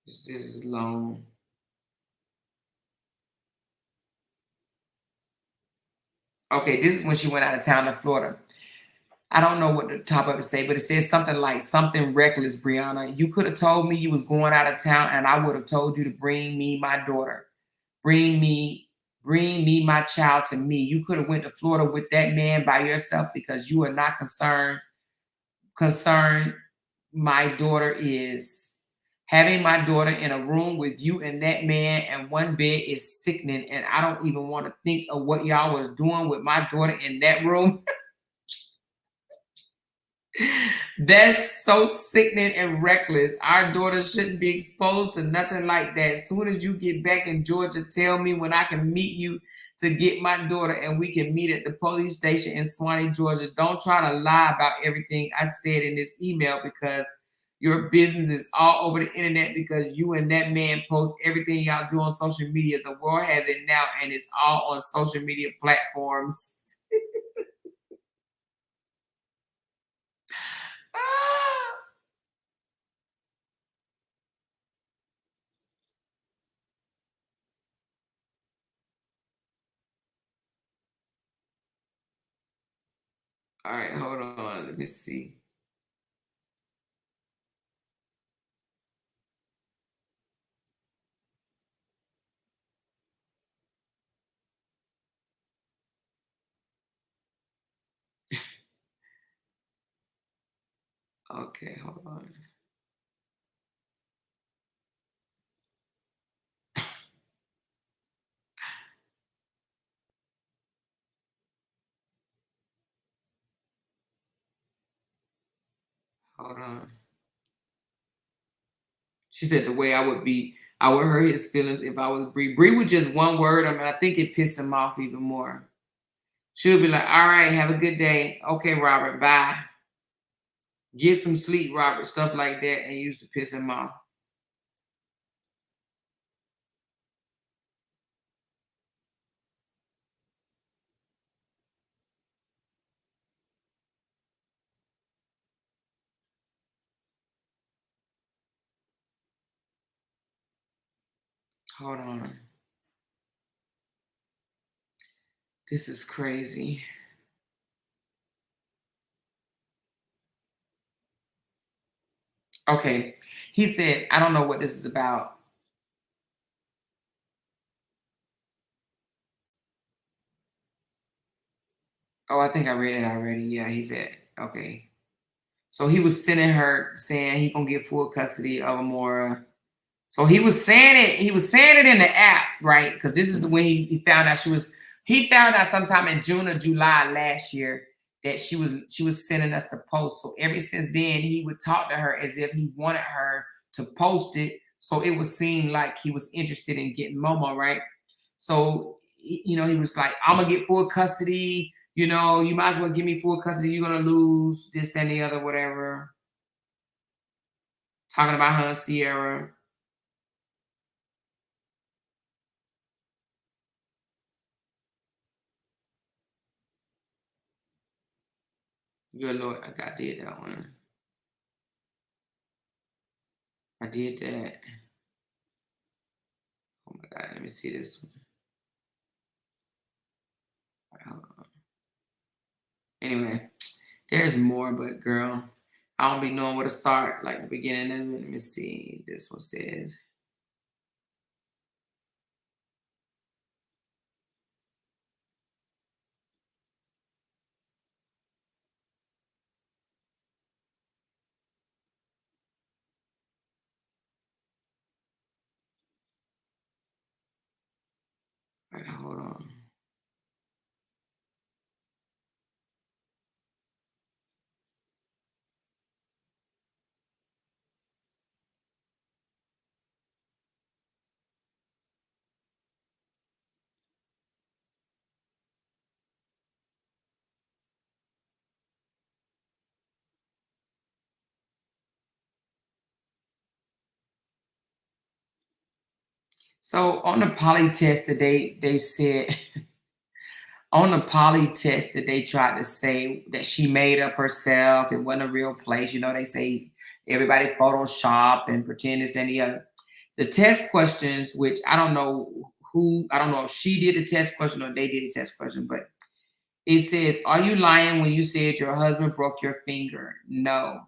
This is long. Okay, this is when she went out of town to Florida. I don't know what the top of it say, but it says something like something reckless, Brianna. You could have told me you was going out of town, and I would have told you to bring me my daughter. Bring me, bring me my child to me. You could have went to Florida with that man by yourself because you are not concerned my daughter is. Having my daughter in a room with you and that man and one bed is sickening, and I don't even want to think of what y'all was doing with my daughter in that room. That's so sickening and reckless. Our daughter shouldn't be exposed to nothing like that. As soon as you get back in Georgia, tell me when I can meet you to get my daughter and we can meet at the police station in Swanee, Georgia. Don't try to lie about everything I said in this email because your business is all over the internet because you and that man post everything y'all do on social media. The world has it now and it's all on social media platforms. All right, hold on. Let me see. Okay, hold on. Hold on. She said the way I would hurt his feelings if I was Bree. Bree with just one word, I mean, I think it pissed him off even more. She'll be like, all right, have a good day. Okay, Robert, bye. Get some sleep, Robert, stuff like that, and used to piss him off. Hold on. This is crazy. Okay. He said, I don't know what this is about. Oh, I think I read it already. Yeah, he said, okay. So he was sending her saying he gonna get full custody of Amora. So he was saying it. He was saying it in the app, right? Because this is the way he found out she was. He found out sometime in June or July last year that she was sending us the post. So ever since then, he would talk to her as if he wanted her to post it. So it would seem like he was interested in getting Momo, right? So he was like, "I'm gonna get full custody. You might as well give me full custody. You're gonna lose this, that, and the other, whatever." Talking about her and Sierra. Good Lord, I did that one. I did that. Oh my God, let me see this one. Hold on. Anyway, there's more, but girl, I don't be knowing where to start. Like the beginning of it. Let me see. This one says. All right, hold on. So on the poly test that they said on the poly test that they tried to say that she made up herself, it wasn't a real place. They say everybody Photoshop and pretend this and the other. The test questions, which I don't know if she did the test question or they did the test question, but it says, are you lying when you said your husband broke your finger? No.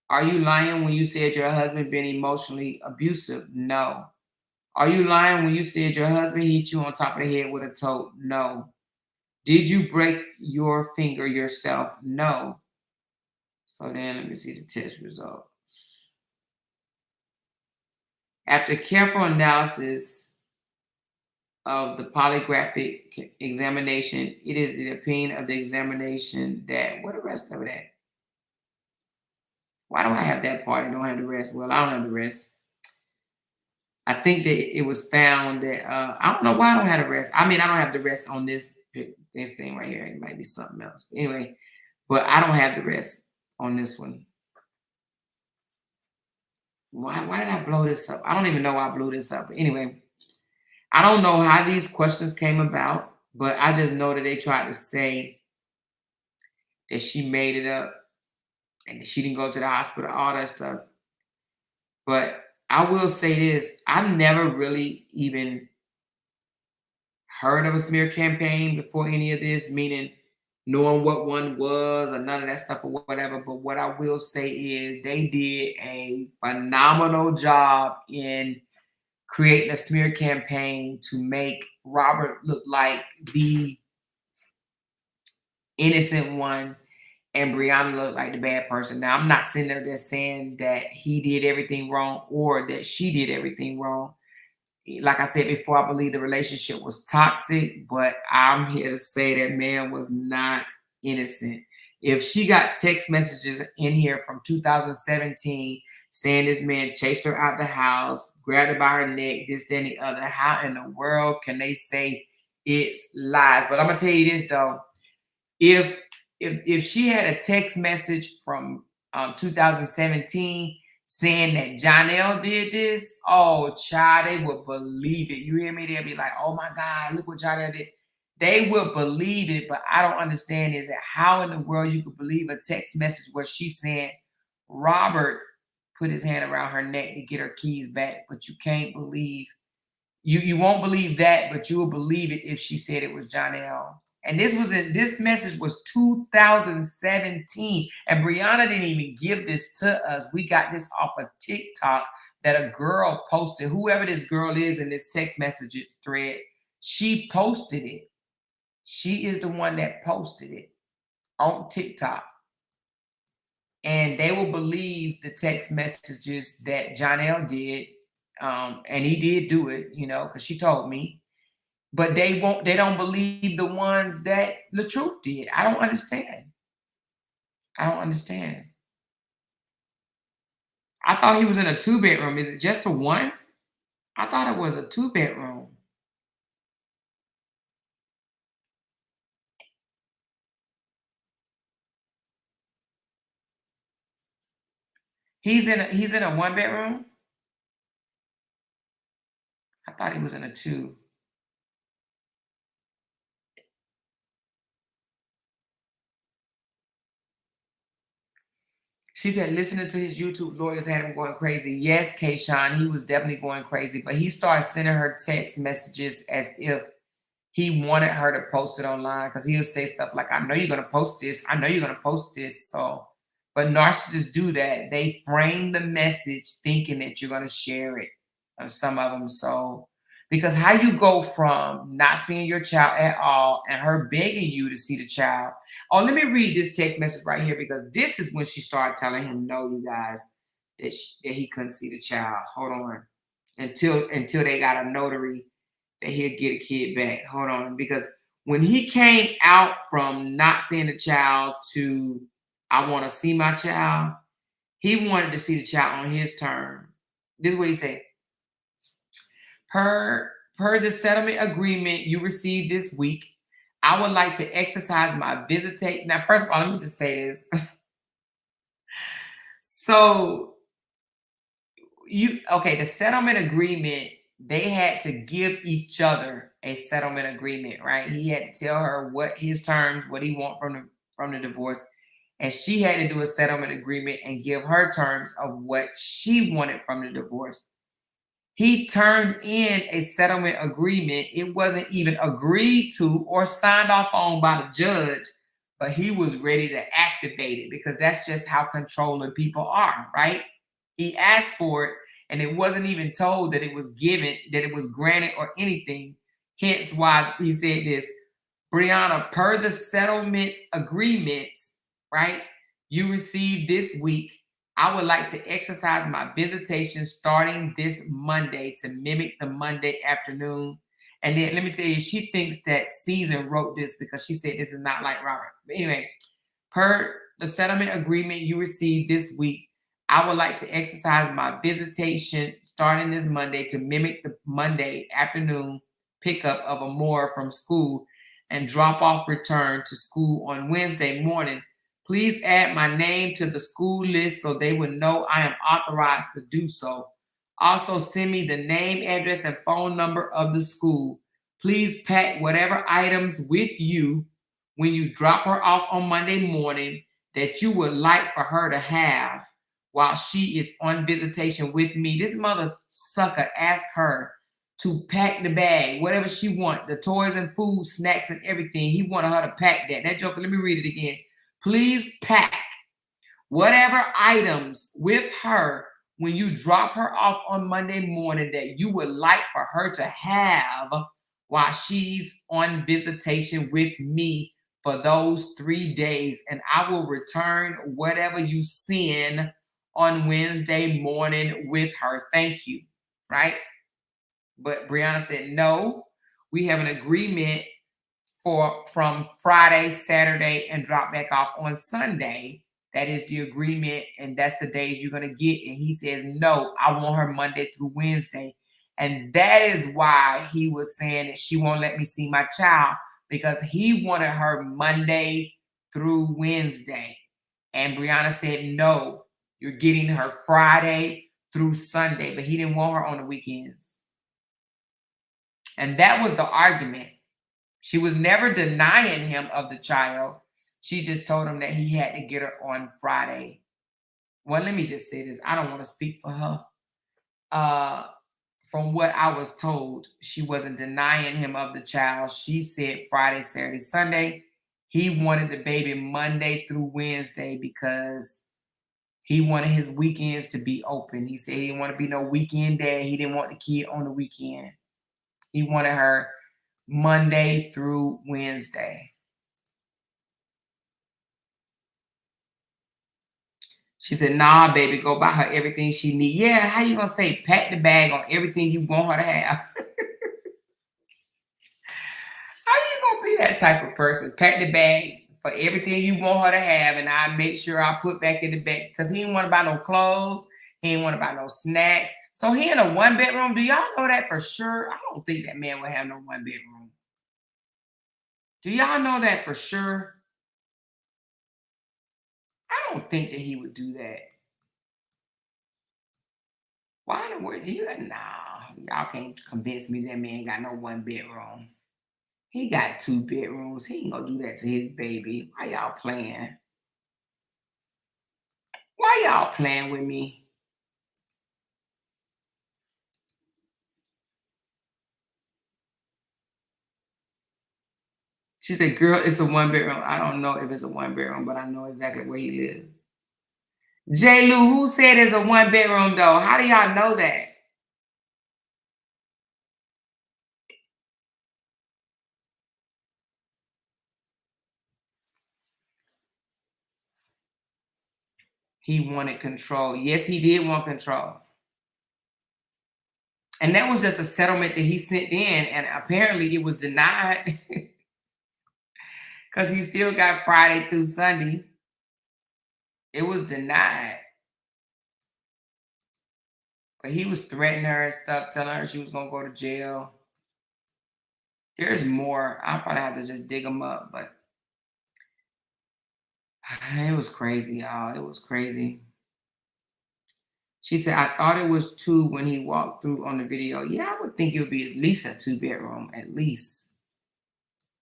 Are you lying when you said your husband been emotionally abusive? No. Are you lying when you said your husband hit you on top of the head with a tote? No. Did you break your finger yourself? No. So then let me see the test results. After careful analysis of the polygraphic examination, it is the opinion of the examination that, what the rest of it at? Why do I have that part and don't have the rest? Well, I don't have the rest. I think that it was found that, I don't know why I don't have the rest. I mean, I don't have the rest on this thing right here. It might be something else. But anyway, but I don't have the rest on this one. Why did I blow this up? I don't even know why I blew this up. But anyway, I don't know how these questions came about, but I just know that they tried to say that she made it up and that she didn't go to the hospital, all that stuff. But I will say this, I've never really even heard of a smear campaign before any of this, meaning knowing what one was or none of that stuff or whatever. But what I will say is they did a phenomenal job in creating a smear campaign to make Robert look like the innocent one and Brianna look like the bad person. Now, I'm not sitting there saying that he did everything wrong or that she did everything wrong. Like I said before, I believe the relationship was toxic, but I'm here to say that man was not innocent. If she got text messages in here from 2017 saying this man chased her out the house, grabbed her by her neck, this, that, and the other, how in the world can they say it's lies? But I'm gonna tell you this though, if she had a text message from 2017 saying that Jonelle did this, oh, child, they would believe it. You hear me? They'll be like, oh my God, look what Jonelle did. They will believe it, but I don't understand is that how in the world you could believe a text message where she's saying Robert put his hand around her neck to get her keys back, but you can't believe, you won't believe that, but you will believe it if she said it was Jonelle. And this message was 2017. And Brianna didn't even give this to us. We got this off of TikTok that a girl posted. Whoever this girl is in this text messages thread, she posted it. She is the one that posted it on TikTok. And they will believe the text messages that Jonelle did. And he did do it, you know, because she told me. But they don't believe the ones that the truth did. I don't understand. I don't understand. I thought he was in a 2-bedroom. Is it just a one? I thought it was a 2-bedroom. He's in a 1-bedroom? I thought he was in a 2. She said, listening to his YouTube lawyers had him going crazy. Yes, Kayshawn, he was definitely going crazy. But he started sending her text messages as if he wanted her to post it online, because he'll say stuff like, I know you're going to post this. I know you're going to post this. So, but narcissists do that. They frame the message thinking that you're going to share it. Some of them. So, because how you go from not seeing your child at all and her begging you to see the child. Oh, let me read this text message right here, because this is when she started telling him, no, you guys, that he couldn't see the child. Hold on. Until they got a notary that he'll get a kid back. Hold on. Because when he came out from not seeing the child to I want to see my child, he wanted to see the child on his term. This is what he said. Per the settlement agreement you received this week, I would like to exercise my visitation. Now, first of all, let me just say this. So, the settlement agreement, they had to give each other a settlement agreement, right? He had to tell her what his terms, what he want from the divorce, and she had to do a settlement agreement and give her terms of what she wanted from the divorce. He turned in a settlement agreement. It wasn't even agreed to or signed off on by the judge, but he was ready to activate it because that's just how controlling people are, right? He asked for it, and it wasn't even told that it was given, that it was granted or anything. Hence why he said this, Brianna, per the settlement agreement, right, you received this week, I would like to exercise my visitation starting this Monday to mimic the Monday afternoon. And then let me tell you, she thinks that Season wrote this because she said this is not like Robert. But anyway, per the settlement agreement you received this week, I would like to exercise my visitation starting this Monday to mimic the Monday afternoon pickup of Amora from school and drop off return to school on Wednesday morning. Please add my name to the school list so they would know I am authorized to do so. Also, send me the name, address, and phone number of the school. Please pack whatever items with you when you drop her off on Monday morning that you would like for her to have while she is on visitation with me. This mother sucker asked her to pack the bag, whatever she want, the toys and food, snacks, and everything. He wanted her to pack that. That joker, let me read it again. Please pack whatever items with her when you drop her off on Monday morning that you would like for her to have while she's on visitation with me for those 3 days. And I will return whatever you send on Wednesday morning with her. Thank you. Right? But Brianna said, no, we have an agreement from Friday, Saturday, and drop back off on Sunday. That is the agreement, and that's the days you're going to get. And he says, no, I want her Monday through Wednesday. And that is why he was saying that she won't let me see my child, because he wanted her Monday through Wednesday. And Brianna said, no, you're getting her Friday through Sunday, but he didn't want her on the weekends. And that was the argument. She was never denying him of the child. She just told him that he had to get her on Friday. Well, let me just say this. I don't want to speak for her. From what I was told, she wasn't denying him of the child. She said Friday, Saturday, Sunday. He wanted the baby Monday through Wednesday because he wanted his weekends to be open. He said he didn't want to be no weekend dad. He didn't want the kid on the weekend. He wanted her Monday through Wednesday. She said, nah, baby, go buy her everything she needs. Yeah, how you going to say pack the bag on everything you want her to have? How you going to be that type of person? Pack the bag for everything you want her to have, and I make sure I put back in the bag. Because he didn't want to buy no clothes. He didn't want to buy no snacks. So he in a one-bedroom. Do y'all know that for sure? I don't think that man would have no one-bedroom. Do y'all know that for sure? I don't think that he would do that. Why in the world do you? Nah, y'all can't convince me that man got no one bedroom. He got 2 bedrooms. He ain't gonna do that to his baby. Why y'all playing? Why y'all playing with me? She said, girl, it's a 1 bedroom. I don't know if it's a 1 bedroom, but I know exactly where he lives. J. Lou, who said it's a 1 bedroom though? How do y'all know that? He wanted control. Yes, he did want control. And that was just a settlement that he sent in, and apparently it was denied because he still got Friday through Sunday. It was denied. But he was threatening her and stuff, telling her she was going to go to jail. There's more. I'll probably have to just dig them up, but it was crazy, y'all. It was crazy. She said, I thought it was 2 when he walked through on the video. Yeah, I would think it would be at least a 2 bedroom, at least.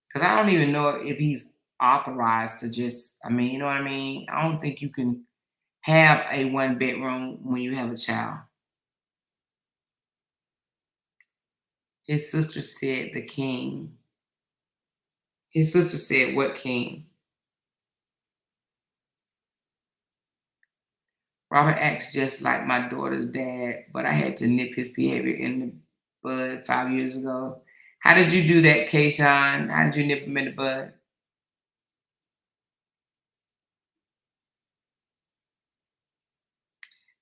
Because I don't even know if he's authorized to just, I mean, you know what I mean? I don't think you can have a one bedroom when you have a child. His sister said the king. His sister said what king? Robert acts just like my daughter's dad, but I had to nip his behavior in the bud 5 years ago. How did you do that, Kayshawn? How did you nip him in the bud?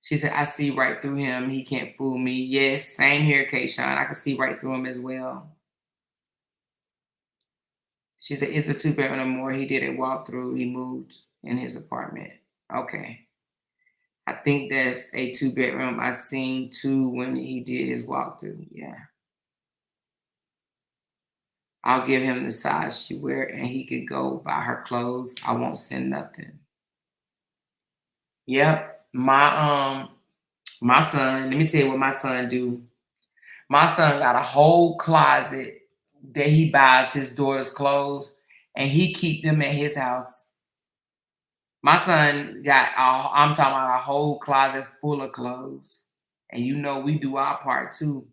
She said, I see right through him. He can't fool me. Yes, same here, Kayshawn. I can see right through him as well. She said, it's a two-bedroom or more. He did a walkthrough. He moved in his apartment. Okay. I think that's a two-bedroom. I seen two when he did his walkthrough. Yeah. I'll give him the size she wear and he could go buy her clothes. I won't send nothing. Yep. My son, let me tell you what my son do. My son got a whole closet that he buys his daughter's clothes and he keep them at his house. My son got I'm talking about a whole closet full of clothes. And you know we do our part too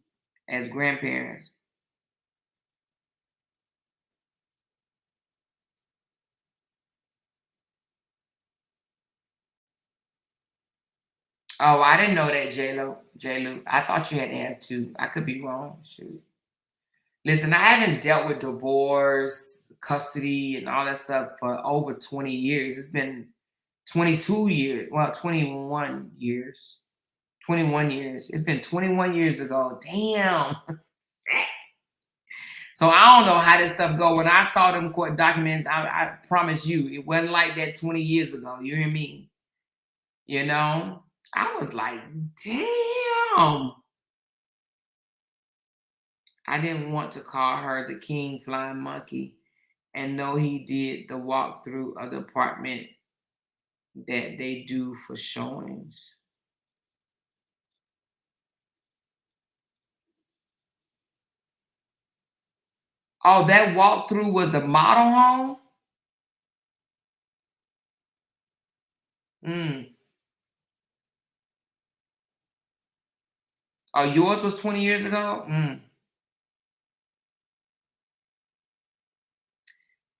as grandparents. Oh, I didn't know that, J-Lo. J-Lo. I thought you had to have two. I could be wrong. Shoot. Listen, I haven't dealt with divorce, custody, and all that stuff for over 20 years. It's been 22 years. Well, 21 years. 21 years. It's been 21 years ago. Damn. So I don't know how this stuff go. When I saw them court documents, I promise you, it wasn't like that 20 years ago. You hear me? You know? I was like, damn. I didn't want to call her the king flying monkey and know he did the walkthrough of the apartment that they do for showings. Oh, that walkthrough was the model home? Mm. Oh, yours was 20 years ago? Mm.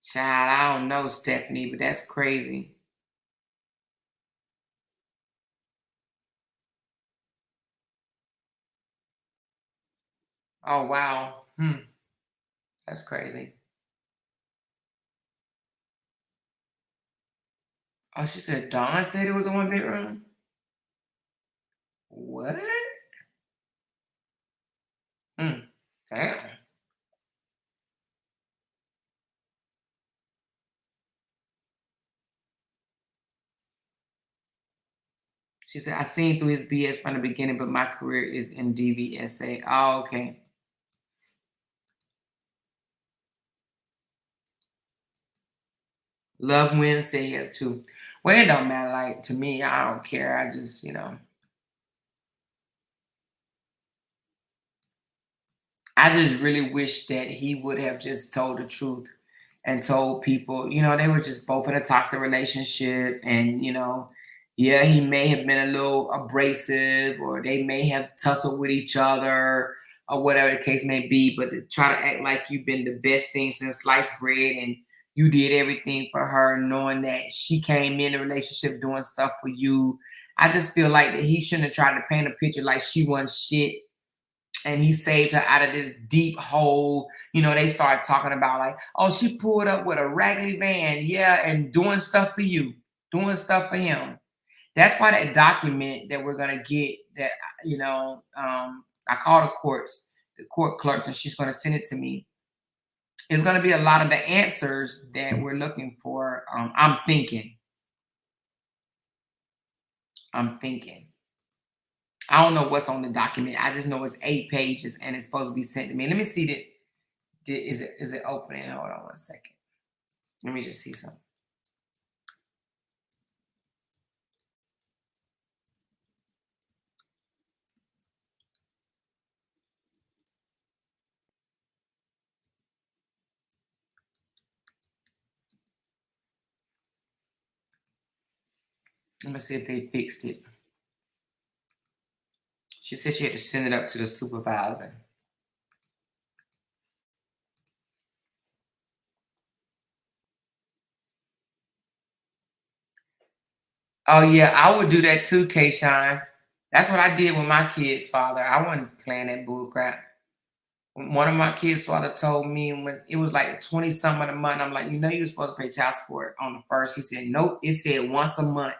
Child, I don't know, Stephanie, but that's crazy. Oh, wow. Hmm. That's crazy. Oh, she said Dawn said it was a one bedroom? What? Hmm. Damn. She said, I seen through his BS from the beginning, but my career is in DVSA. Oh, okay. Love wins say yes too. Well, it don't matter. Like to me, I don't care. I just, I just really wish that he would have just told the truth and told people, they were just both in a toxic relationship. And, yeah, he may have been a little abrasive or they may have tussled with each other or whatever the case may be. But to try to act like you've been the best thing since sliced bread and you did everything for her, knowing that she came in the relationship doing stuff for you. I just feel like that he shouldn't have tried to paint a picture like she wasn't shit and he saved her out of this deep hole. They started talking about like, oh, she pulled up with a raggedy van, yeah, and doing stuff for you, doing stuff for him. That's why that document that we're gonna get, that I call the court clerk, and she's gonna send it to me. It's gonna be a lot of the answers that we're looking for. I'm thinking. I'm thinking. I don't know what's on the document. I just know it's 8 pages and it's supposed to be sent to me. Let me see that. Is it opening? Hold on 1 second. Let me just see something. Let me see if they fixed it. She said she had to send it up to the supervisor. Oh yeah, I would do that too, Kayshawn. That's what I did with my kid's father. I wasn't playing that bull crap. One of my kids' father told me when it was like 20 something a month, I'm like, you know, you're supposed to pay child support on the first. He said, nope, it said once a month.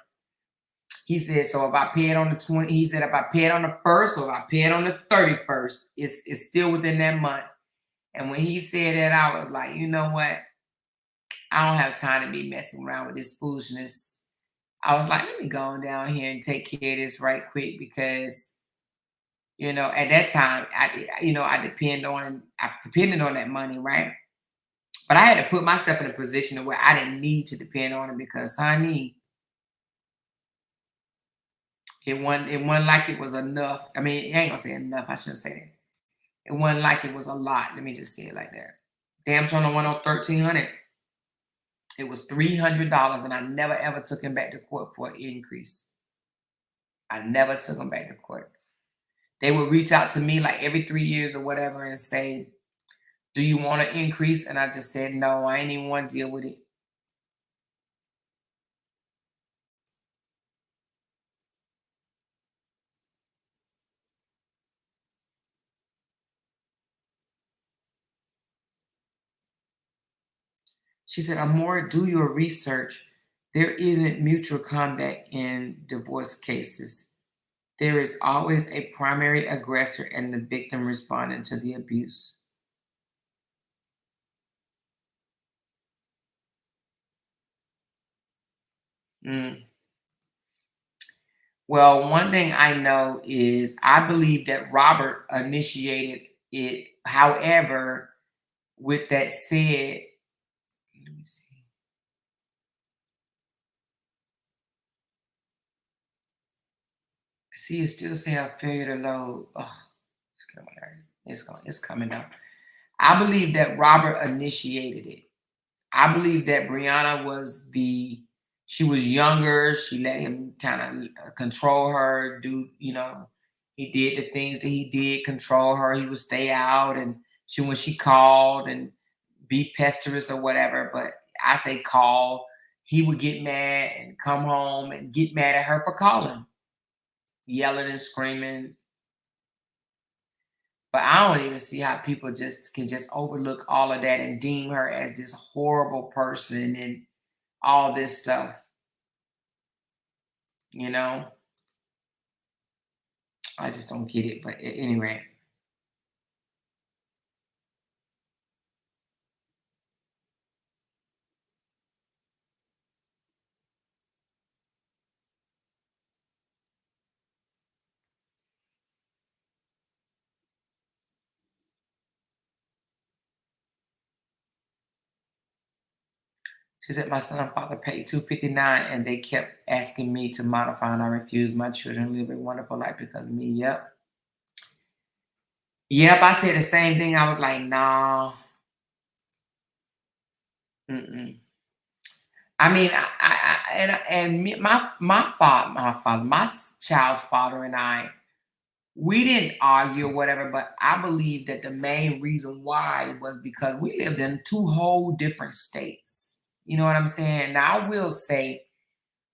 He said, so if I pay it on the 20, he said, if I pay it on the first or if I pay it on the 31st, it's still within that month. And when he said that, I was like, you know what? I don't have time to be messing around with this foolishness. I was like, let me go on down here and take care of this right quick because, you know, at that time, I depended on that money, right? But I had to put myself in a position where I didn't need to depend on it because, honey, it wasn't like it was enough. I mean, I ain't gonna say enough. I shouldn't say that. It wasn't like it was a lot. Let me just say it like that. Damn sure no one on 1,300. It was $300, and I never ever took him back to court for an increase. I never took him back to court. They would reach out to me like every 3 years or whatever and say, "Do you want an increase?" And I just said, "No, I ain't even want to deal with it." She said, "Amore, do your research. There isn't mutual combat in divorce cases. There is always a primary aggressor and the victim responding to the abuse." Mm. Well, one thing I know is I believe that Robert initiated it. However, with that said, let me see. See, it still say a failure to load. Oh, it's coming out. It's coming down. I believe that Robert initiated it. I believe that Brianna she was younger. She let him kind of control her, he did the things that he did, control her. He would stay out and when she called and be pesteris or whatever, but I say call, he would get mad and come home and get mad at her for calling, yelling and screaming. But I don't even see how people just can just overlook all of that and deem her as this horrible person and all this stuff. You know, I just don't get it. But anyway, she said my son and father paid $259 and they kept asking me to modify and I refused. My children live a wonderful life because of me. Yep. Yep, I said the same thing. I was like, nah. Mm-mm. I mean, my child's father and I, we didn't argue or whatever, but I believe that the main reason why was because we lived in two whole different states. You know what I'm saying? Now, I will say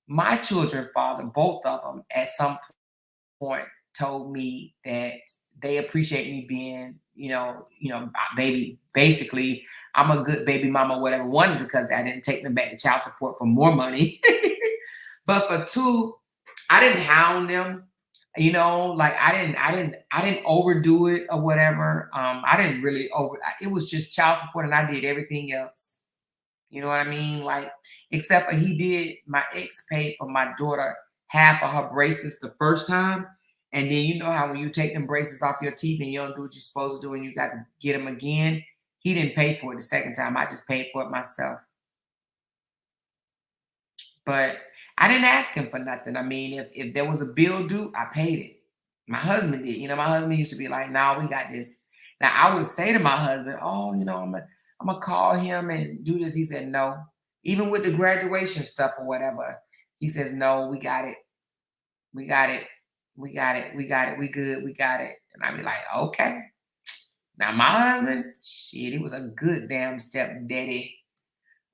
my children's father, both of them, at some point told me that they appreciate me being, baby. Basically, I'm a good baby mama, whatever. One, because I didn't take them back to child support for more money, but for two, I didn't hound them. Like I didn't overdo it or whatever. I didn't really it was just child support and I did everything else. You know what I mean? Like, except for my ex paid for my daughter half of her braces the first time. And then you know how when you take them braces off your teeth and you don't do what you're supposed to do and you got to get them again, he didn't pay for it the second time. I just paid for it myself. But I didn't ask him for nothing. I mean, if there was a bill due, I paid it. My husband did. My husband used to be like, "Nah, we got this." Now I would say to my husband, "Oh, I'm gonna call him and do this." He said, "No." Even with the graduation stuff or whatever, He says, no, we got it. We got it. We got it. We got it. We good. We got it. And I be like, okay. Now my husband, shit, he was a good damn stepdaddy.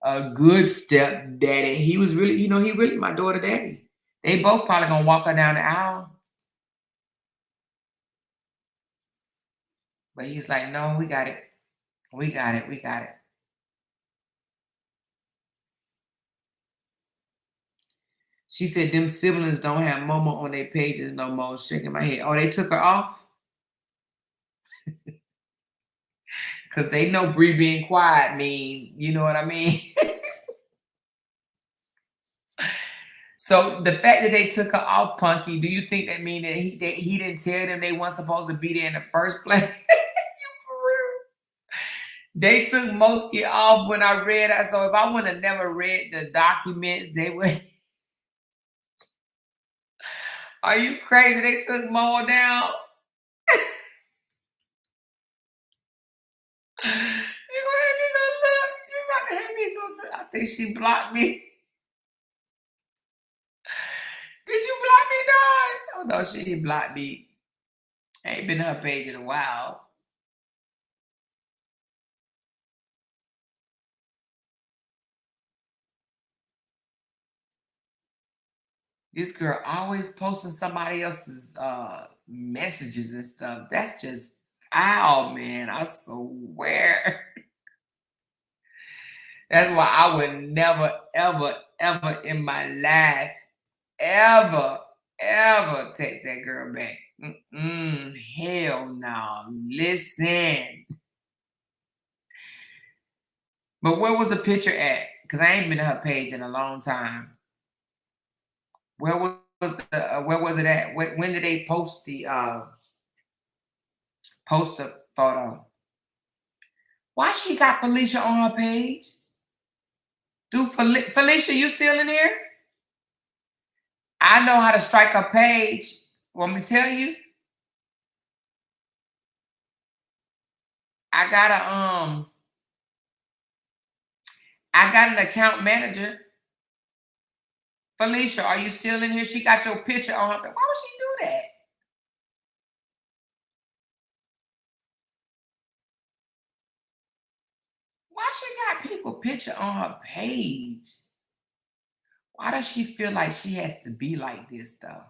A good stepdaddy. He was really, he really my daughter daddy. They both probably gonna walk her down the aisle. But he's like, no, we got it. We got it. We got it. She said them siblings don't have Momo on their pages no more. Shaking my head. Oh, they took her off? Because they know Bree being quiet mean, you know what I mean? So the fact that they took her off, Punky, do you think that mean that he didn't tell them they weren't supposed to be there in the first place? For real. They took Mosky off when I read that. So if I would have never read the documents, they would. Are you crazy? They took Momo down. You gonna have me go look? You about to have me go look? I think she blocked me. Did you block me, dog? Oh no, she didn't block me. I ain't been to her page in a while. This girl always posting somebody else's messages and stuff. That's just foul, man. I swear. That's why I would never, ever, ever in my life, ever text that girl back. Hell no. Listen. But where was the picture at? Because I ain't been to her page in a long time. Where was it at? When did they post the photo? Why she got Felicia on her page? Dude, Felicia, you still in here? I know how to strike her page. Want me to tell you? I got an account manager. Felicia, are you still in here? She got your picture on her. Why would she do that? Why she got people picture on her page? Why does she feel like she has to be like this, though?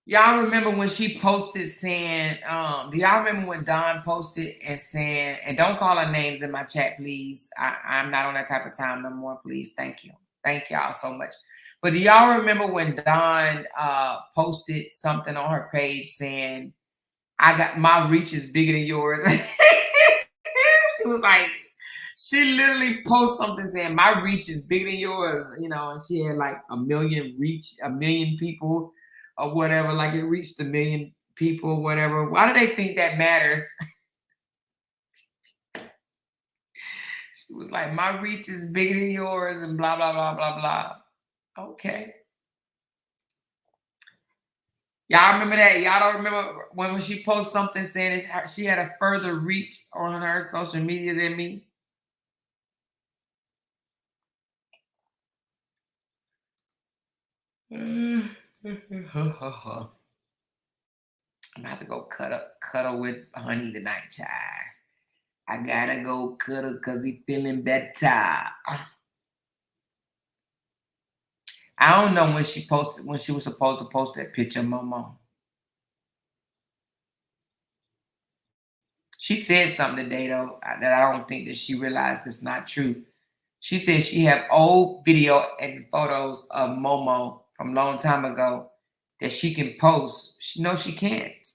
Y'all remember when she posted saying, do y'all remember when Dawn posted and saying, and don't call her names in my chat, please. I'm not on that type of time no more, please. Thank you. Thank y'all so much. But do y'all remember when Dawn posted something on her page saying, I got my reach is bigger than yours? She was like, she literally posted something saying my reach is bigger than yours, and she had like a million people or whatever, like it reached 1 million people, whatever. Why do they think that matters? She was like, my reach is bigger than yours and blah, blah, blah, blah, blah. Okay. Y'all remember that? Y'all don't remember when she posted something saying she had a further reach on her social media than me? I'm gonna have to go cuddle with Honey tonight, child. I gotta go cuddle because he feeling better. I don't know when she was supposed to post that picture of Momo. She said something today though that I don't think that she realized it's not true. She said she have old video and photos of Momo from a long time ago that she can post. She knows she can't.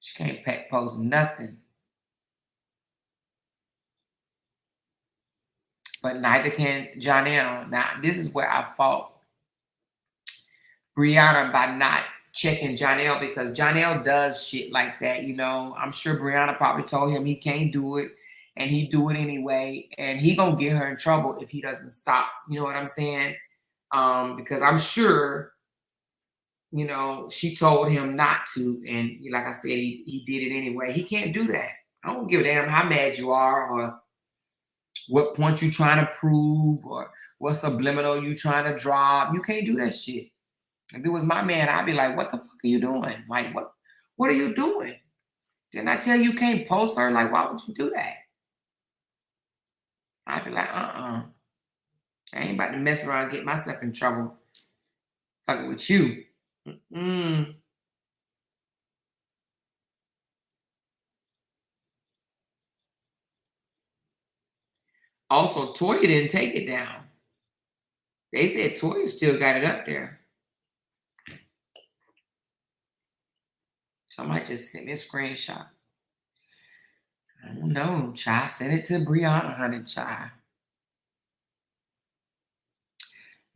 She can't post nothing. But neither can Janelle. Now, this is where I fault Brianna by not checking Janelle, because Janelle does shit like that. I'm sure Brianna probably told him he can't do it, and he do it anyway, and he gonna get her in trouble if he doesn't stop. You know what I'm saying? Because I'm sure you know, she told him not to. And like I said, he did it anyway. He can't do that. I don't give a damn how mad you are or what point you trying to prove or what subliminal you trying to drop. You can't do that shit. If it was my man, I'd be like, what the fuck are you doing? Like, what are you doing? Didn't I tell you can't post her? Like, why would you do that? I'd be like, I ain't about to mess around and get myself in trouble fucking with you. Mm-mm. Also, Toya didn't take it down. They said Toya still got it up there. Somebody just sent me a screenshot. I don't know, child. Send it to Brianna, honey, child.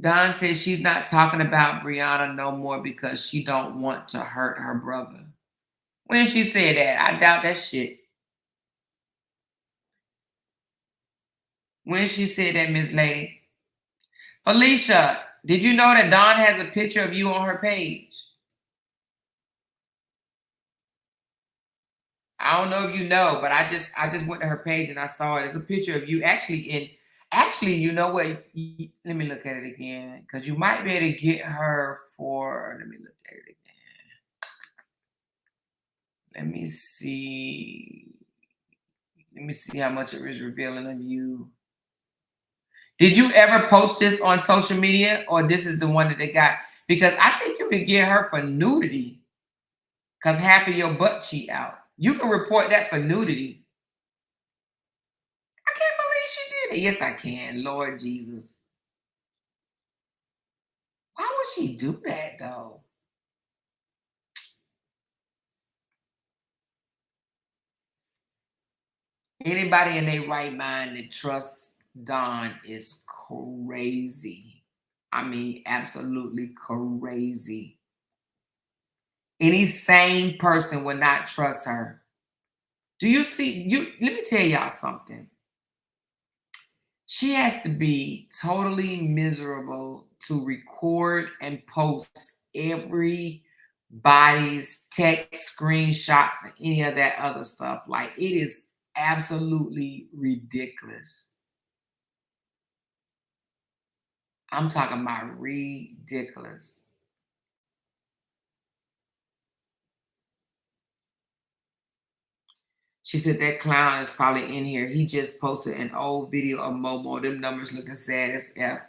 Don says she's not talking about Brianna no more because she don't want to hurt her brother. When she said that, I doubt that shit. When she said that, Miss Lady. Alicia, did you know that Dawn has a picture of you on her page? I don't know if you know, but I just went to her page and I saw it. It's a picture of you actually, you know what? Let me look at it again. Because you might be able to get her for, let me look at it again. Let me see. Let me see how much it is revealing of you. Did you ever post this on social media or this is the one that they got? Because I think you could get her for nudity because half of your butt cheat out. You can report that for nudity. I can't believe she did it. Yes, I can. Lord Jesus. Why would she do that though? Anybody in their right mind that trusts Don is crazy. I mean, absolutely crazy. Any sane person would not trust her. Do you see? Let me tell y'all something. She has to be totally miserable to record and post everybody's text screenshots and any of that other stuff. Like, it is absolutely ridiculous. I'm talking about ridiculous. She said that clown is probably in here. He just posted an old video of Momo. Them numbers looking sad as F.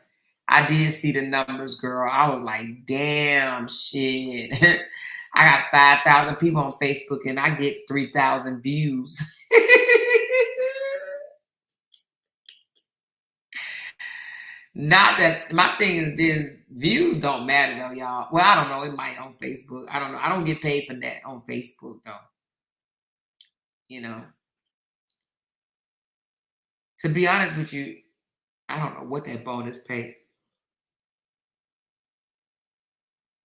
I did see the numbers, girl. I was like, damn shit. I got 5,000 people on Facebook and I get 3,000 views. Not that my thing is this, views don't matter though, y'all. Well, I don't know. It might on Facebook. I don't know. I don't get paid for that on Facebook though. You know. To be honest with you, I don't know what that bonus pay.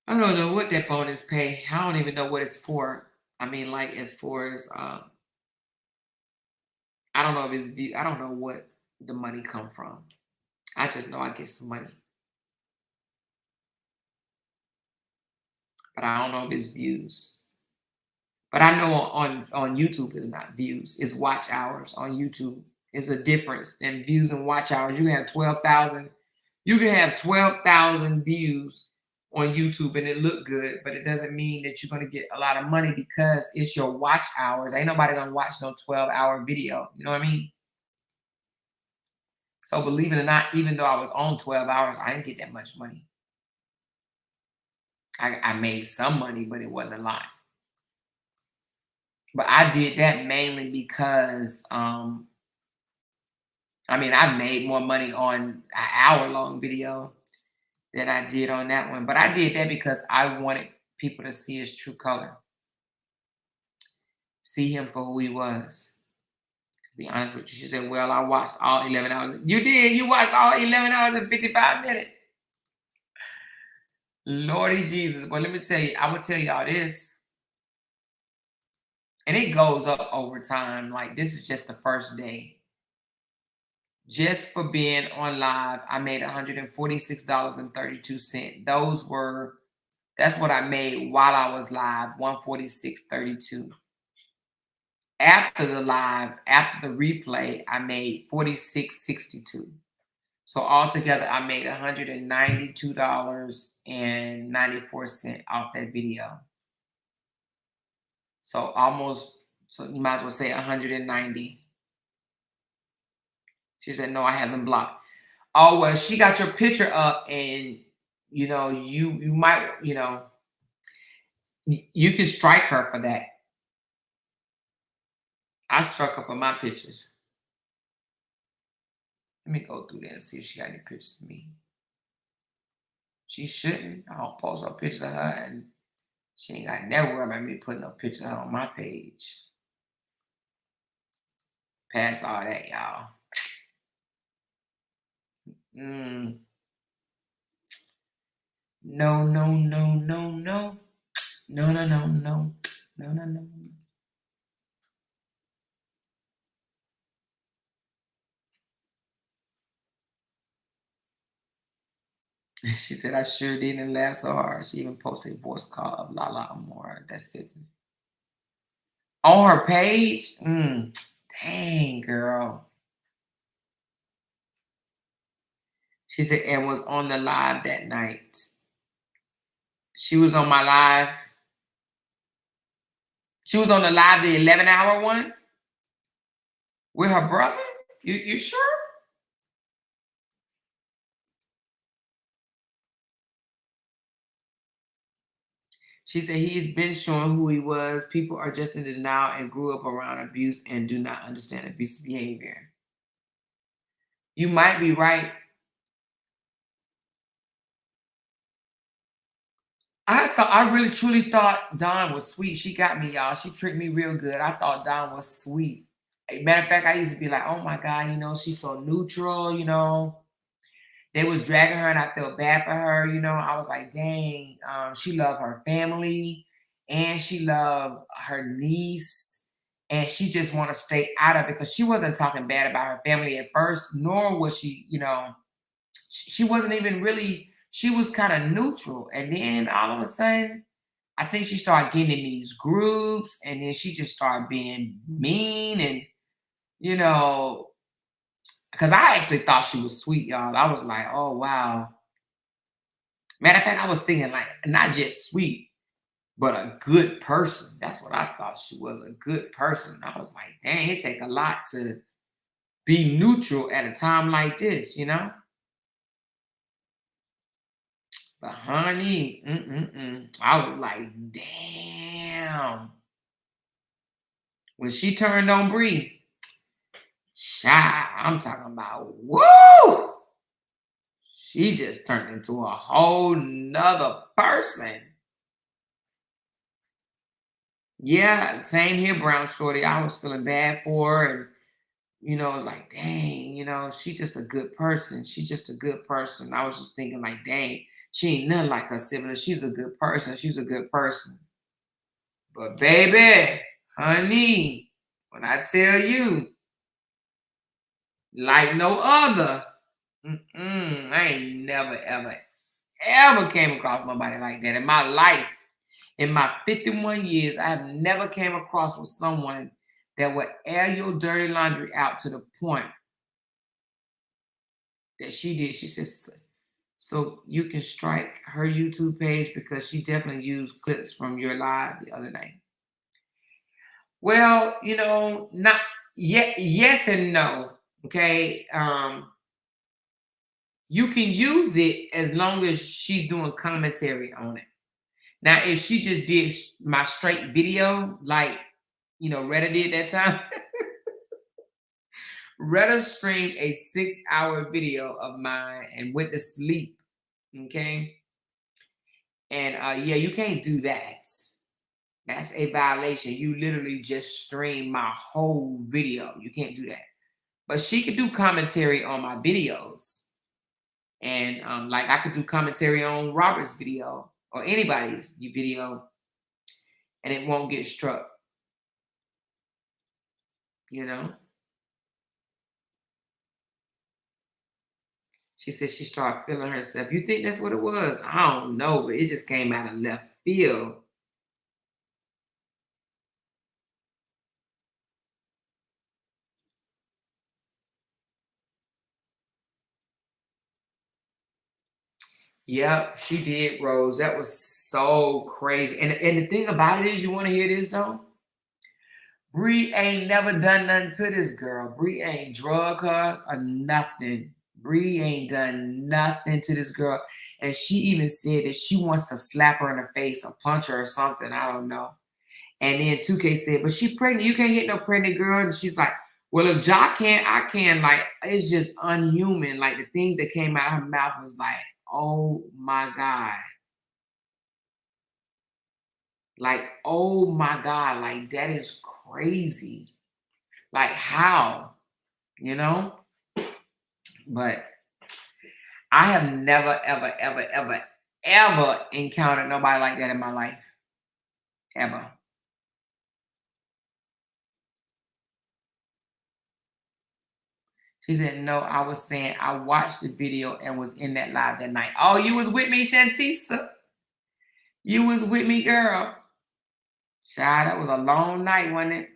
I don't know what that bonus pay. I don't even know what it's for. I mean, like as far as I don't know if it's view. I don't know what the money come from. I just know I get some money, but I don't know if it's views. But I know on YouTube it's not views. It's watch hours on YouTube. It's a difference in views and watch hours. You can have 12,000. You can have 12,000 views on YouTube and it look good, but it doesn't mean that you're gonna get a lot of money because it's your watch hours. Ain't nobody gonna watch no 12-hour video. You know what I mean? So believe it or not, even though I was on 12 hours, I didn't get that much money. I made some money, but it wasn't a lot. But I did that mainly because I mean, I made more money on an hour-long video than I did on that one. But I did that because I wanted people to see his true color. See him for who he was. To be honest with you, she said, well, I watched all 11 hours. You did? You watched all 11 hours and 55 minutes. Lordy Jesus. But let me tell you, I will tell y'all this. And it goes up over time. Like, this is just the first day. Just for being on live, I made $146.32. Those were That's what I made while I was live, 146.32. After the live, after the replay, I made 46.62. So altogether, I made $192.94 off that video. So almost, so you might as well say 190. She said, no, I haven't blocked. Oh, well, she got your picture up, and you know, you might, you know, you can strike her for that. I struck her for my pictures. Let me go through there and see if she got any pictures of me. She shouldn't. I don't post no pictures of her, and she ain't got never worry about me putting no pictures of her on my page. Pass all that, y'all. No, no, no, no, no. No, no, no, no. No, no, no. She said, I sure didn't laugh so hard. She even posted a voice call of Lala Amora. That's it. On her page? Dang, girl. She said, and was on the live that night. She was on my live. She was on the live, the 11-hour one with her brother? You sure? She said he's been showing who he was. People are just in denial and grew up around abuse and do not understand abusive behavior. You might be right. I really truly thought Dawn was sweet. She got me, y'all. She tricked me real good. I thought Dawn was sweet. Matter of fact, I used to be like, oh my God, you know, she's so neutral, you know. They was dragging her and I felt bad for her, you know. I was like, dang, she loved her family and she loved her niece. And she just want to stay out of it because she wasn't talking bad about her family at first, nor was she, you know, she wasn't even really, she was kind of neutral. And then all of a sudden, I think she started getting in these groups and then she just started being mean and, you know, because I actually thought she was sweet, y'all. I was like, oh, wow. Matter of fact, I was thinking like, not just sweet, but a good person. That's what I thought she was, a good person. I was like, dang, it take a lot to be neutral at a time like this, you know? But honey, I was like, damn. When she turned on Bree, child, I'm talking about, woo! She just turned into a whole nother person. Yeah, same here, Brown Shorty. I was feeling bad for her, and you know, like, dang, you know, she's just a good person. She's just a good person. I was just thinking, like, dang, she ain't nothing like her sibling. She's a good person. She's a good person. But baby, honey, when I tell you, like no other, I ain't never, ever, ever came across nobody like that in my life. In my 51 years, I have never came across with someone that would air your dirty laundry out to the point that she did. She says, so you can strike her YouTube page because she definitely used clips from your live the other night. Well, you know, not yet, yes and no. Okay. You can use it as long as she's doing commentary on it. Now, if she just did my straight video, like, you know, Retta did that time, Retta streamed a 6-hour video of mine and went to sleep. Okay. And yeah, you can't do that. That's a violation. You literally just stream my whole video. You can't do that. But she could do commentary on my videos. And like I could do commentary on Robert's video or anybody's video, and it won't get struck. You know? She said she started feeling herself. You think that's what it was? I don't know, but it just came out of left field. Yep, she did, Rose. That was so crazy. And the thing about it is, you want to hear this though? Bree ain't never done nothing to this girl. Bree ain't drug her or nothing. Bree ain't done nothing to this girl. And she even said that she wants to slap her in the face or punch her or something. I don't know. And then 2K said, but she pregnant. You can't hit no pregnant girl. And she's like, well, if Ja can't, I can. Like, it's just unhuman. Like, the things that came out of her mouth was like, oh my God. Like, oh my God. Like, that is crazy. Like, how? You know? But I have never, ever, ever, ever, ever encountered nobody like that in my life. Ever. She said, no, I was saying I watched the video and was in that live that night. Oh, you was with me, Shantisa. You was with me, girl. Child, that was a long night, wasn't it?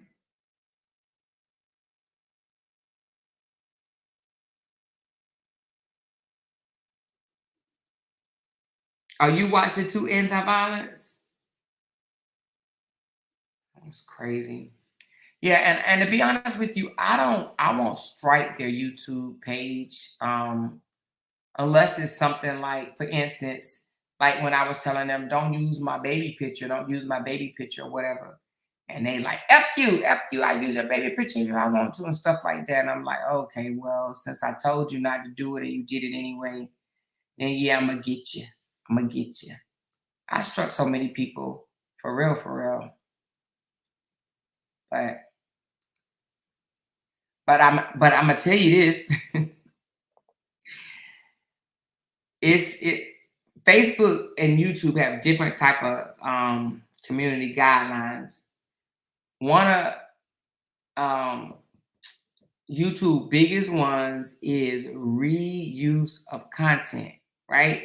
Oh, you watched the two anti-violence? That was crazy. Yeah, and to be honest with you, I won't strike their YouTube page. Unless it's something like, for instance, like when I was telling them, don't use my baby picture, don't use my baby picture, or whatever. And they like, F you, I use your baby picture if I want to, and stuff like that. And I'm like, okay, well, since I told you not to do it and you did it anyway, then yeah, I'm gonna get you. I'm gonna get you. I struck so many people, for real, for real. But I'm gonna tell you this. It Facebook and YouTube have different type of community guidelines. One of um, YouTube biggest ones is reuse of content, right?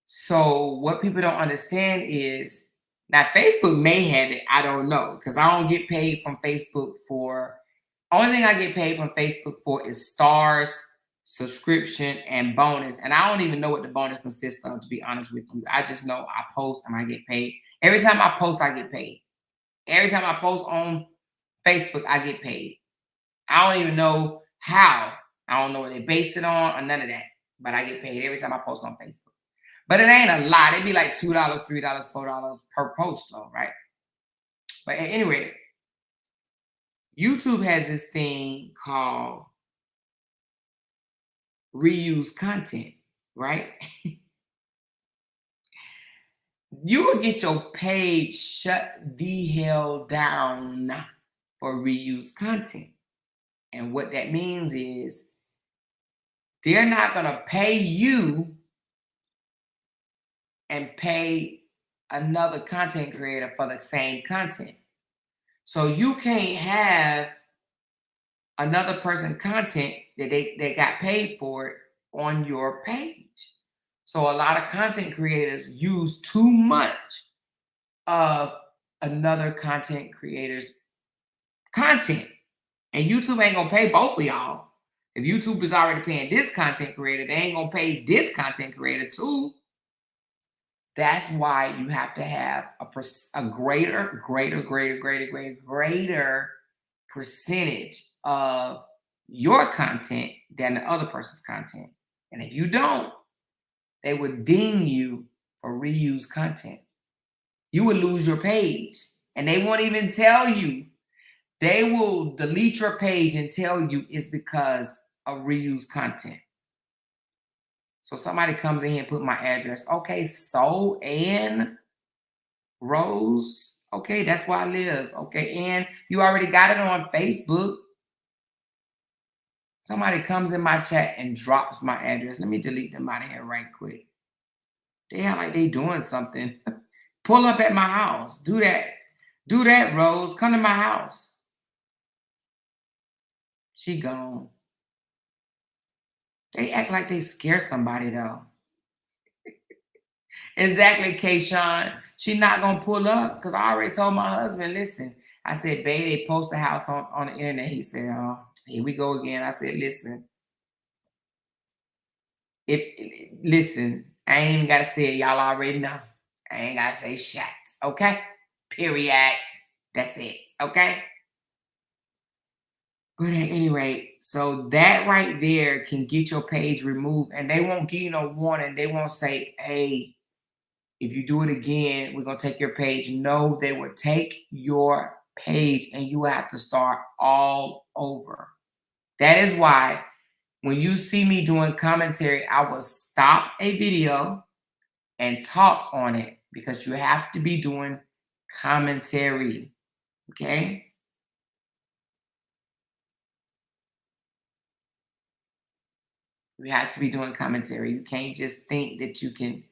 So what people don't understand is now Facebook may have it. I don't know because I don't get paid from Facebook for. Only thing I get paid from Facebook for is stars, subscription, and bonus. And I don't even know what the bonus consists of, to be honest with you. I just know I post and I get paid. Every time I post, I get paid. Every time I post on Facebook, I get paid. I don't even know how. I don't know what they base it on or none of that. But I get paid every time I post on Facebook. But it ain't a lot. It'd be like $2, $3, $4 per post, though, right? But anyway, YouTube has this thing called reuse content, right? You will get your page shut the hell down for reuse content. And what that means is they're not going to pay you and pay another content creator for the same content. So you can't have another person content that they got paid for it on your page. So a lot of content creators use too much of another content creator's content. And YouTube ain't gonna pay both of y'all. If YouTube is already paying this content creator, they ain't gonna pay this content creator too. That's why you have to have a greater percentage of your content than the other person's content. And if you don't, they would ding you for reuse content. You would lose your page. And they won't even tell you. They will delete your page and tell you it's because of reuse content. So somebody comes in here and put my address. Okay, so Ann Rose. Okay, that's where I live. Okay, Ann, you already got it on Facebook. Somebody comes in my chat and drops my address. Let me delete them out of here right quick. They act like they doing something. Pull up at my house. Do that. Do that, Rose. Come to my house. She gone. They act like they scare somebody though. Exactly, Kayshawn. She not gonna pull up because I already told my husband, listen, I said, babe, they post a house on the internet. He said, oh, here we go again. I said, listen, listen, I ain't even gotta say it, y'all already know. I ain't gotta say shit, okay? Period. That's it, okay? But at any rate, so that right there can get your page removed, and they won't give you no warning. They won't say, hey, if you do it again, we're gonna take your page. No, they will take your page and you have to start all over. That is why when you see me doing commentary, I will stop a video and talk on it because you have to be doing commentary. Okay? You have to be doing commentary. You can't just think that you can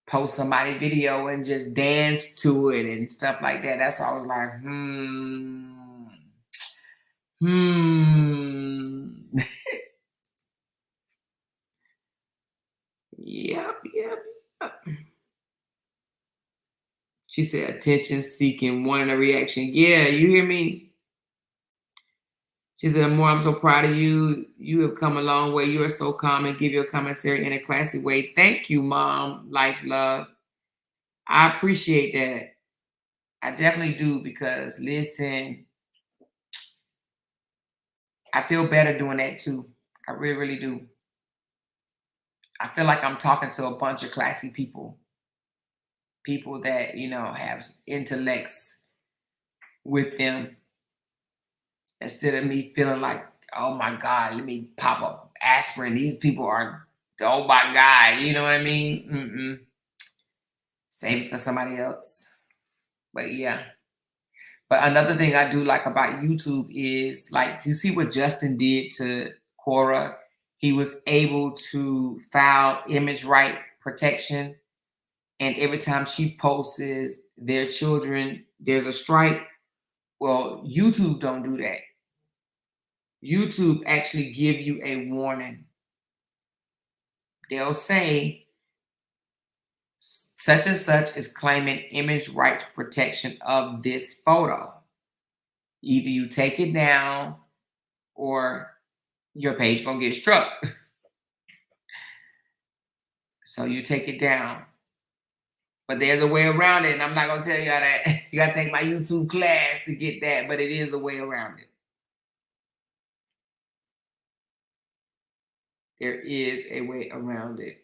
post somebody video and just dance to it and stuff like that. That's why I was like, Yep, yep, yep. She said attention seeking, wanting a reaction. Yeah, you hear me? She said, more, I'm so proud of you. You have come a long way. You are so calm and give your commentary in a classy way. Thank you, Mom. Life, love. I appreciate that. I definitely do because, listen, I feel better doing that too. I really, really do. I feel like I'm talking to a bunch of classy people. People that, have intellects with them instead of me feeling like, oh my God, let me pop up aspirin. These people are, oh my God, you know what I mean? Save it for somebody else. But yeah. But another thing I do like about YouTube is like, you see what Justin did to Cora? He was able to file image right protection. And every time she posts their children, there's a strike. Well, YouTube don't do that. YouTube actually give you a warning. They'll say such and such is claiming image rights protection of this photo. Either you take it down or your page gonna get struck. So you take it down. But there's a way around it, and I'm not gonna tell you how that. You gotta take my YouTube class to get that, but it is a way around it. There is a way around it.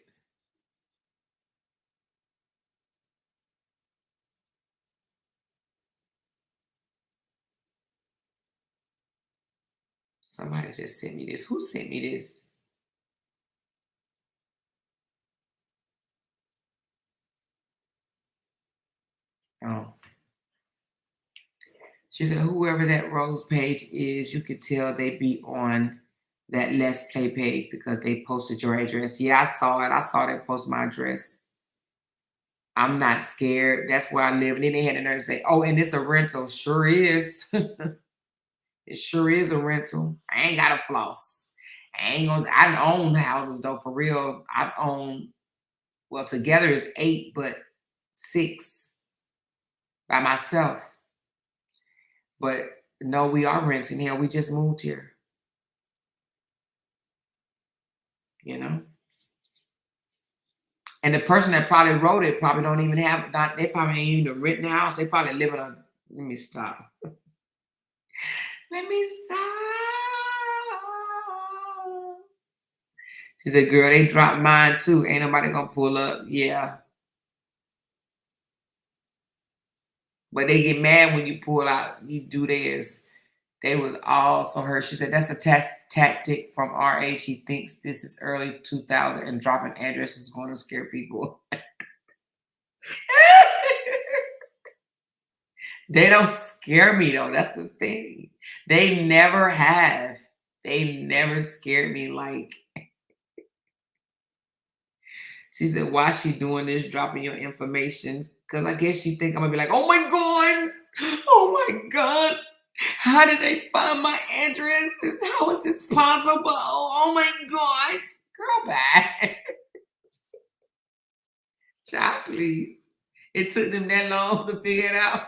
Somebody just sent me this. Who sent me this? Oh. She said, whoever that Rose page is, you could tell they be on that Let's Play page because they posted your address. Yeah, I saw it. I saw they post my address. I'm not scared. That's where I live. And then they had the nerve to say, oh, and it's a rental. Sure is. It sure is a rental. I ain't got a floss. I own houses though, for real. I've owned, well, together is 8, but 6 by myself. But no, we are renting here. We just moved here. And the person that probably wrote it probably don't even have, they probably ain't even renting the house. They probably live in a, let me stop. Let me stop. She said, girl, they dropped mine too. Ain't nobody gonna pull up. Yeah. But they get mad when you pull out, you do theirs. They was all so hurt. She said, that's a tactic from our age. He thinks this is early 2000 and dropping addresses is going to scare people. They don't scare me though. That's the thing. They never have. They never scared me like. She said, why is she doing this, dropping your information? Because I guess she think I'm going to be like, oh my God. Oh my God. How did they find my addresses? How is this possible? Oh my God. Girl, bye. Child, please. It took them that long to figure it out.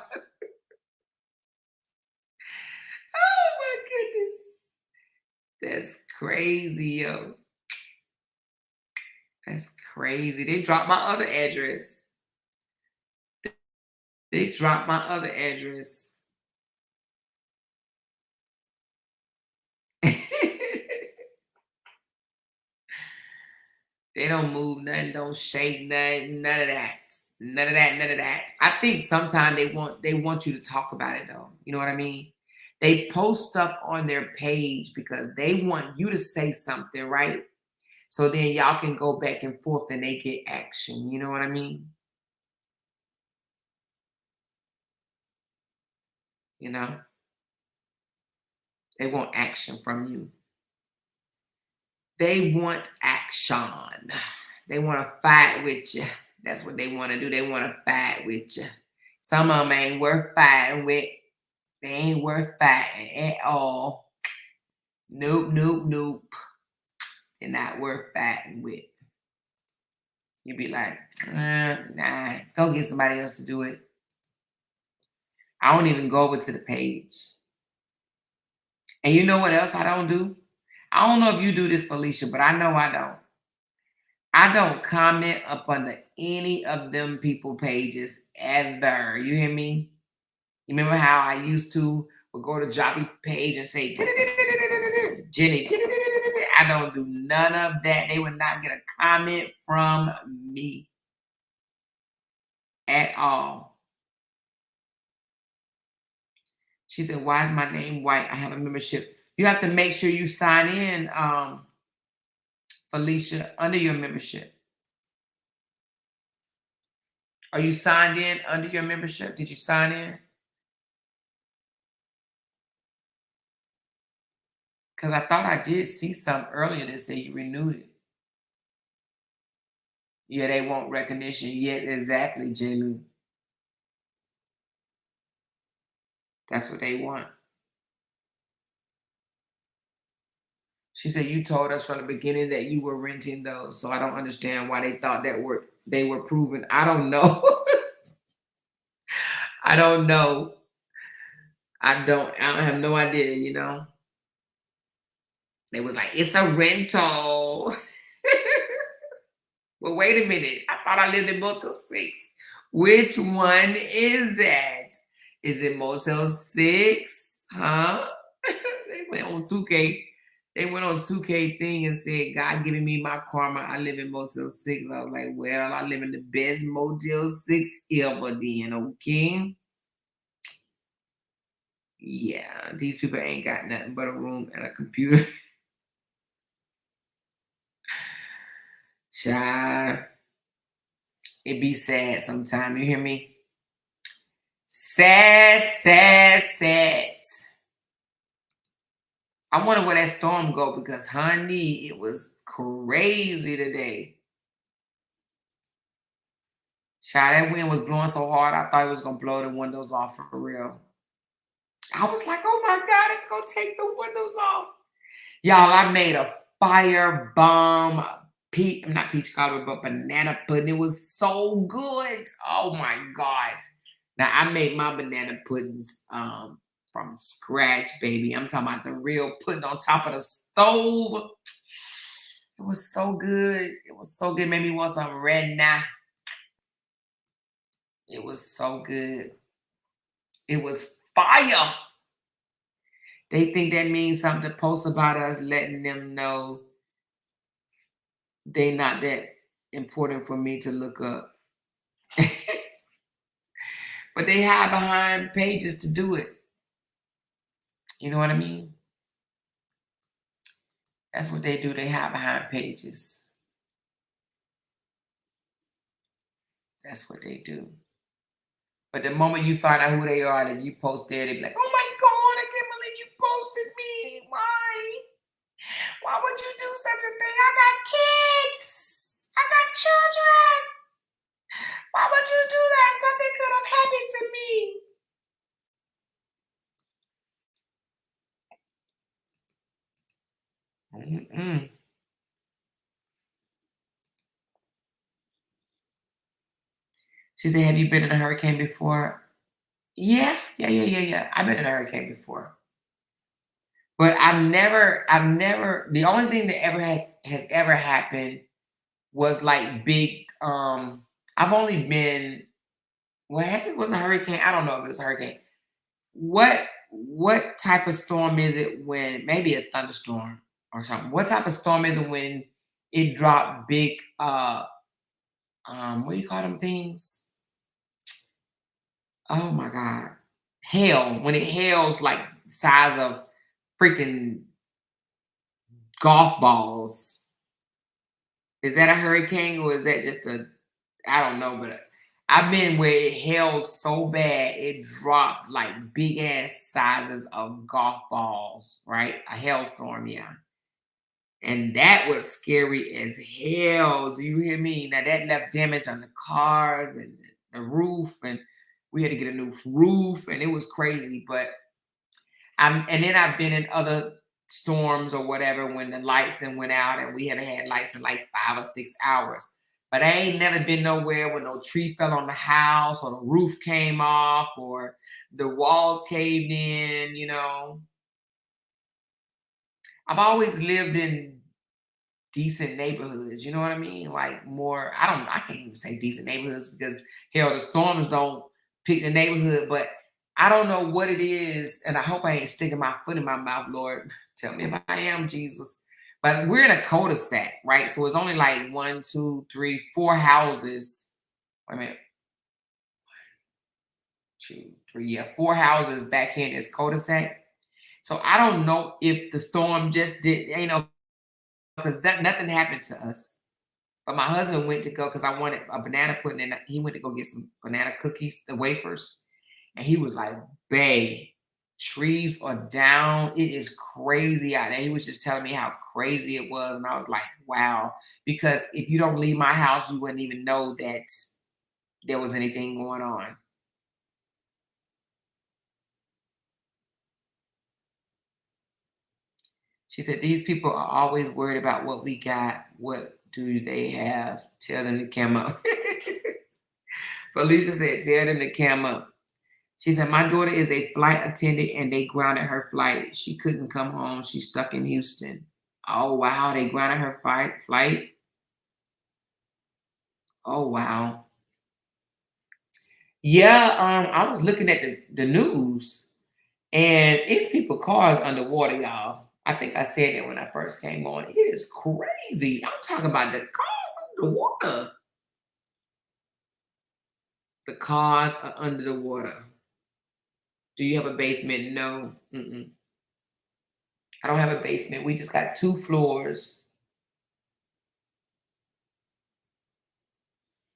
Oh my goodness. That's crazy, yo. That's crazy. They dropped my other address. They dropped my other address. They don't move nothing, don't shake nothing, none of that. None of that, none of that. I think sometimes they want you to talk about it though. You know what I mean? They post stuff on their page because they want you to say something, right? So then y'all can go back and forth and they get action. You know what I mean? You know? They want action from you. They want action. They want to fight with you. That's what they want to do. They want to fight with you. Some of them ain't worth fighting with. They ain't worth fighting at all. Nope, nope, nope. They're not worth fighting with. You be like, nah, go get somebody else to do it. I don't even go over to the page. And you know what else I don't do? I don't know if you do this, Felicia, but I know I don't. I don't comment up under any of them people pages ever. You hear me? You remember how I used to would go to Jobbie page and say Jenny. I don't do none of that. They would not get a comment from me at all. She said, "Why is my name white? I have a membership." You have to make sure you sign in, Felicia, under your membership. Are you signed in under your membership? Did you sign in? Because I thought I did see some earlier that said you renewed it. Yeah, they want recognition. Yeah, exactly, Jamie. That's what they want. She said you told us from the beginning that you were renting those, so I don't understand why they thought that they were proven. I don't know. I don't know. I have no idea, you know. They was like, it's a rental. Well, wait a minute. I thought I lived in Motel 6. Which one is that? Is it Motel 6? Huh? They went on 2K. They went on 2K thing and said, God giving me my karma. I live in Motel 6. I was like, well, I live in the best Motel 6 ever then, okay? Yeah, these people ain't got nothing but a room and a computer. Child, it be sad sometimes. You hear me? Sad, sad, sad. I wonder where that storm go because, honey, it was crazy today. Child, that wind was blowing so hard, I thought it was going to blow the windows off for real. I was like, oh my God, it's going to take the windows off. Y'all, I made a fire bomb, not peach cobbler, but banana pudding. It was so good. Oh my God. Now, I made my banana puddings from scratch, baby. I'm talking about the real pudding on top of the stove. It was so good. It was so good. Made me want some red now. It was so good. It was fire. They think that means something to post about us, letting them know they not that important for me to look up. But they hide behind pages to do it. You know what I mean? That's what they do. They hide behind pages. That's what they do. But the moment you find out who they are, that you post there, they be like, oh my God, I can't believe you posted me. Why? Why would you do such a thing? I got kids. I got children. Why would you do that? Something could have happened to me. Mm-mm. She said, have you been in a hurricane before? Yeah. I've been in a hurricane before. But I've never, the only thing that ever has ever happened was like big, I've only been, well, has it was a hurricane? I don't know if it was a hurricane. What type of storm is it when maybe a thunderstorm or something? What type of storm is it when it dropped big what do you call them things? Oh my God. Hail. When it hails like size of freaking golf balls. Is that a hurricane or is that just a, I don't know, but I've been where it hailed so bad it dropped like big ass sizes of golf balls, right? A hailstorm, yeah. And that was scary as hell. Do you hear me? Now that left damage on the cars and the roof, and we had to get a new roof, and it was crazy. But and then I've been in other storms or whatever when the lights then went out and we haven't had lights in like 5 or 6 hours. But I ain't never been nowhere when no tree fell on the house or the roof came off or the walls caved in, you know. I've always lived in decent neighborhoods, you know what I mean? Like more, I can't even say decent neighborhoods because hell, the storms don't pick the neighborhood, but I don't know what it is, and I hope I ain't sticking my foot in my mouth, Lord. Tell me if I am, Jesus. But we're in a cul-de-sac, right? So it's only like 4 houses. Wait a minute. 2, 3, yeah, 4 houses back here in this cul-de-sac. So I don't know if the storm just did, because nothing happened to us. But my husband went to go because I wanted a banana pudding, and he went to go get some banana cookies, the wafers. And he was like, babe, trees are down. It is crazy out there. He was just telling me how crazy it was. And I was like, wow. Because if you don't leave my house, you wouldn't even know that there was anything going on. She said, these people are always worried about what we got. What do they have? Tell them to come up. Felicia said, tell them to come up. She said, my daughter is a flight attendant and they grounded her flight. She couldn't come home. She's stuck in Houston. Oh, wow. They grounded her flight. Oh, wow. Yeah, I was looking at the news and it's people cars underwater, y'all. I think I said that when I first came on. It is crazy. I'm talking about the cars underwater. The cars are under the water. Do you have a basement? No. Mm-mm. I don't have a basement. We just got 2 floors.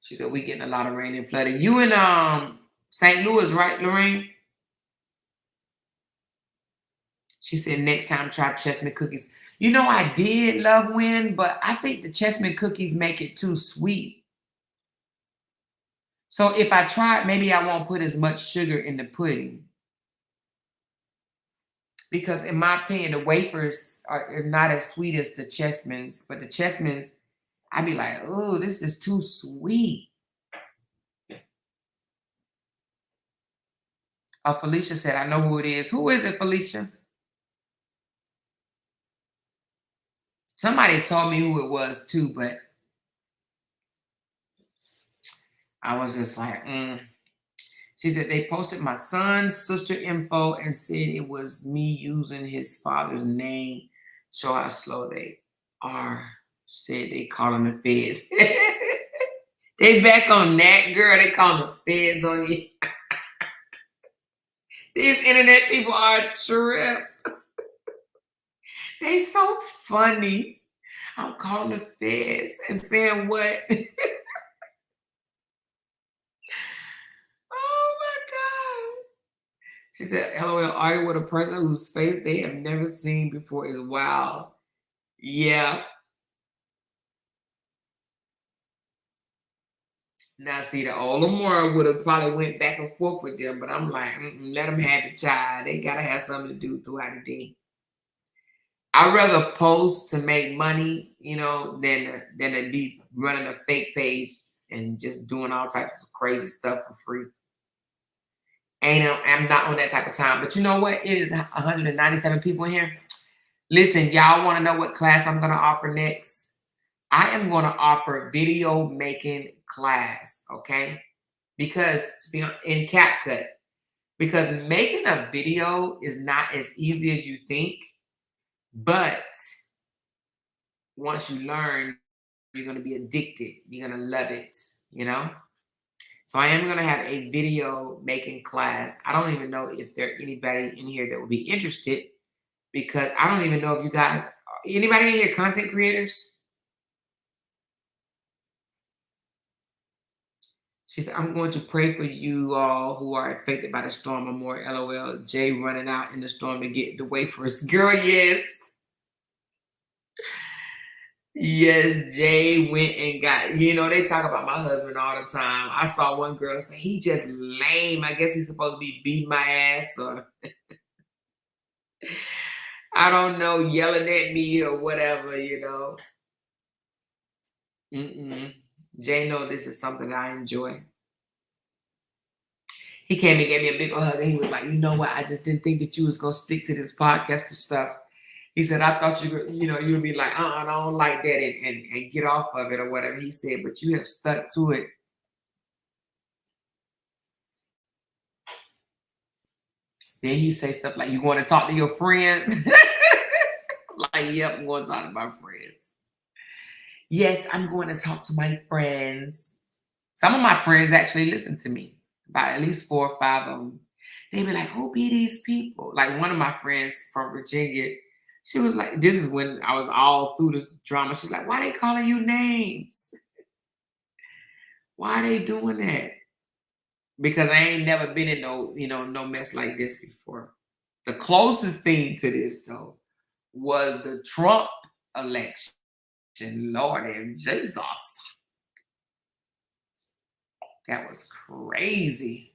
She said, we getting a lot of rain and flooding. You in St. Louis, right, Lorraine? She said, next time try chestnut cookies. You know, I did love Win, but I think the chestnut cookies make it too sweet. So if I try it, maybe I won't put as much sugar in the pudding. Because in my opinion, the wafers are not as sweet as the chestnuts. But the chestnuts, I'd be like, oh, this is too sweet. Felicia said, I know who it is. Who is it, Felicia? Somebody told me who it was too, but I was just like, She said, they posted my son's sister info and said it was me using his father's name. Show how slow they are. Said they calling the feds. They back on that, girl. They calling the feds on you. These internet people are a trip. They so funny. I'm calling the feds and saying what? Oh my God. She said, LOL, argue with a person whose face they have never seen before is wild. Yeah. Now, see, the old Lamar would have probably went back and forth with them, but I'm like, let them have the child. They got to have something to do throughout the day. I'd rather post to make money, than to be running a fake page. and just doing all types of crazy stuff for free. I'm not on that type of time. But you know what? It is 197 people in here. Listen, y'all want to know what class I'm going to offer next? I am going to offer video making class, okay? Because to be in CapCut, because making a video is not as easy as you think, but once you learn, you're going to be addicted. You're going to love it, you know? So I am going to have a video making class. I don't even know if there's anybody in here that would be interested, because I don't even know if you guys, anybody in here content creators? She said, I'm going to pray for you all who are affected by the storm or more. LOL. Jay running out in the storm to get away first. Girl, yes. Yes, Jay went and got, they talk about my husband all the time. I saw one girl say, he just lame. I guess he's supposed to be beating my ass, or I don't know, yelling at me or whatever, Jay know this is something I enjoy. He came and gave me a big hug, and he was like, you know what? I just didn't think that you was going to stick to this podcast and stuff. He said, I thought you would be like, I don't like that and get off of it or whatever. He said, but you have stuck to it. Then he say stuff like, you want to talk to your friends? Like, yep, I'm going to talk to my friends. Yes, I'm going to talk to my friends. Some of my friends actually listen to me. About at least 4 or 5 of them. They be like, who be these people? Like one of my friends from Virginia, she was like, this is when I was all through the drama. She's like, why they calling you names? Why they doing that? Because I ain't never been in no mess like this before. The closest thing to this, though, was the Trump election. Lord and Jesus. That was crazy.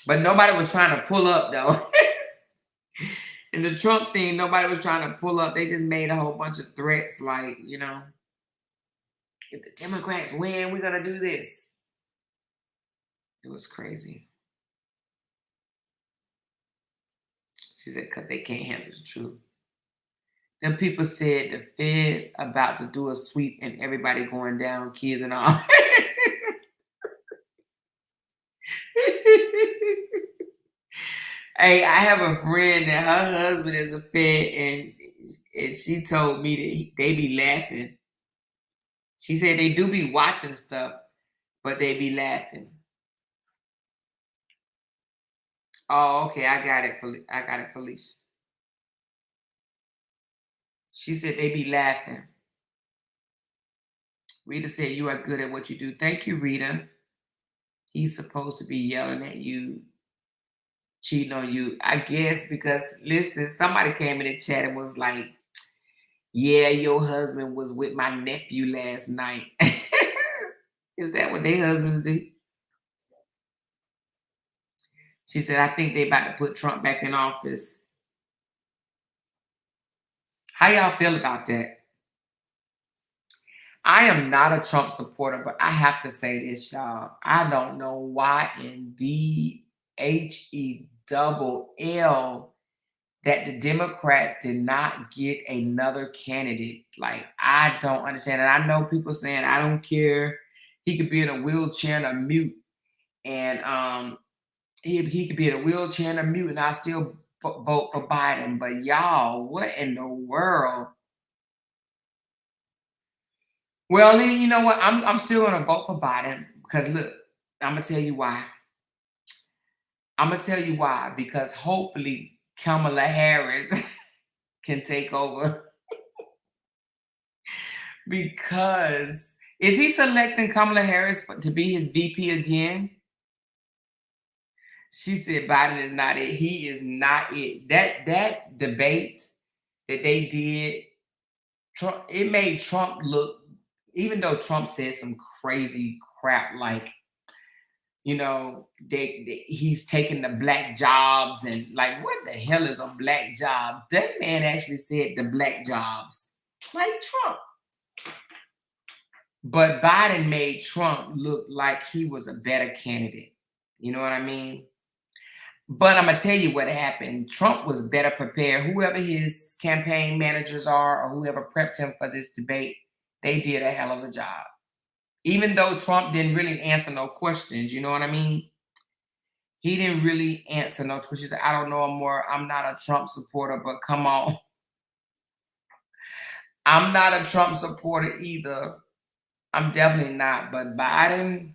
But nobody was trying to pull up, though. In the Trump thing, nobody was trying to pull up. They just made a whole bunch of threats like, if the Democrats win, we're going to do this. It was crazy. She said, because they can't handle the truth. Them people said the Fed's about to do a sweep and everybody going down, kids and all. Hey, I have a friend that her husband is a Fed, and she told me that they be laughing. She said they do be watching stuff, but they be laughing. Oh, okay, I got it, Felicia. She said they be laughing. Rita said you are good at what you do. Thank you, Rita. He's supposed to be yelling at you, cheating on you. I guess because, listen, somebody came in the chat and was like, yeah, your husband was with my nephew last night. Is that what their husbands do? She said, I think they about to put Trump back in office. How y'all feel about that? I am not a Trump supporter, but I have to say this, y'all. I don't know why in BHELL that the Democrats did not get another candidate. Like, I don't understand it. I know people saying, I don't care. He could be in a wheelchair and a mute. And he could be in a wheelchair and a mute, and I still vote for Biden. But y'all, what in the world? Well, then you know what? I'm still gonna vote for Biden because look, I'm gonna tell you why. Because hopefully Kamala Harris can take over. Because is he selecting Kamala Harris to be his VP again? She said Biden is not it. He is not it. That debate that they did, Trump, it made Trump look, even though Trump said some crazy crap like, he's taking the black jobs and like, what the hell is a black job? That man actually said the black jobs, like Trump. But Biden made Trump look like he was a better candidate. You know what I mean? But I'm gonna tell you what happened. Trump was better prepared. Whoever his campaign managers are, or whoever prepped him for this debate, they did a hell of a job. Even though Trump didn't really answer no questions, you know what I mean? He didn't really answer no questions. I don't know more. I'm not a Trump supporter, but come on. I'm not a Trump supporter either. I'm definitely not. But Biden,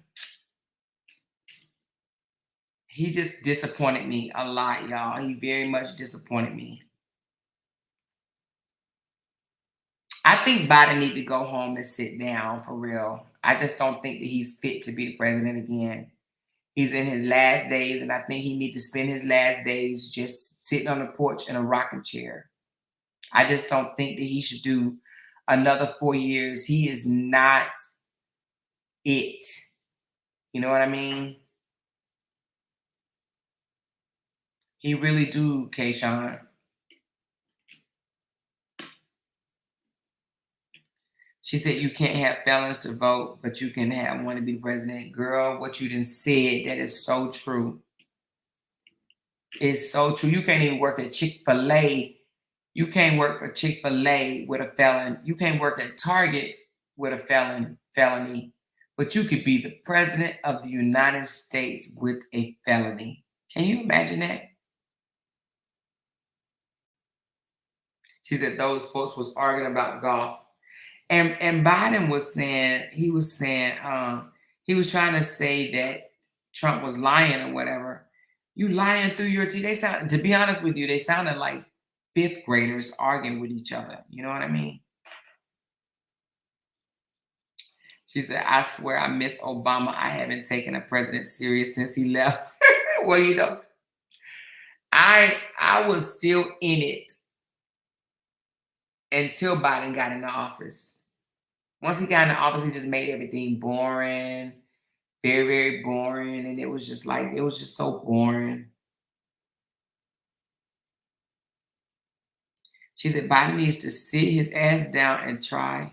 he just disappointed me a lot, y'all. He very much disappointed me. I think Biden need to go home and sit down for real. I just don't think that he's fit to be the president again. He's in his last days, and I think he need to spend his last days just sitting on the porch in a rocking chair. I just don't think that he should do another 4 years. He is not it. You know what I mean? He really do, Kayshawn. She said you can't have felons to vote, but you can have one to be president. Girl, what you just said, that is so true. It's so true. You can't even work at Chick-fil-A. You can't work for Chick-fil-A with a felon. You can't work at Target with a felony. But you could be the president of the United States with a felony. Can you imagine that? She said those folks was arguing about golf. And Biden was saying, he was trying to say that Trump was lying or whatever. You lying through your teeth. They sound, to be honest with you, they sounded like fifth graders arguing with each other. You know what I mean? She said, I swear I miss Obama. I haven't taken a president serious since he left. Well, you know, I was still in it until Biden got into office. Once he got into office, he just made everything boring, very, very boring. And it was just like, it was just so boring. She said Biden needs to sit his ass down and try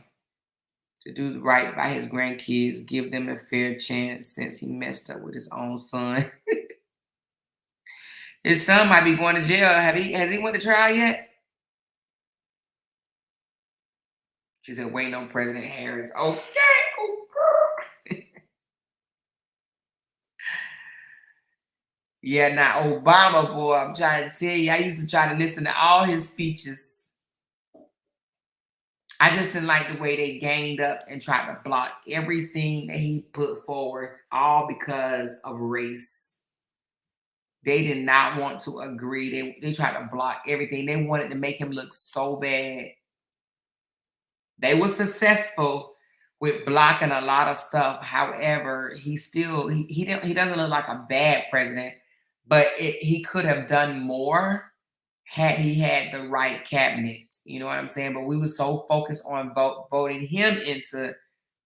to do right by his grandkids, give them a fair chance since he messed up with his own son. His son might be going to jail. Has he went to trial yet? She said, waiting on President Harris. Okay, oh girl. Yeah, now Obama, boy, I'm trying to tell you, I used to try to listen to all his speeches. I just didn't like the way they ganged up and tried to block everything that he put forward, all because of race. They did not want to agree. They tried to block everything. They wanted to make him look so bad. They were successful with blocking a lot of stuff. However, he doesn't look like a bad president, but he could have done more had he had the right cabinet. You know what I'm saying? But we were so focused on voting him into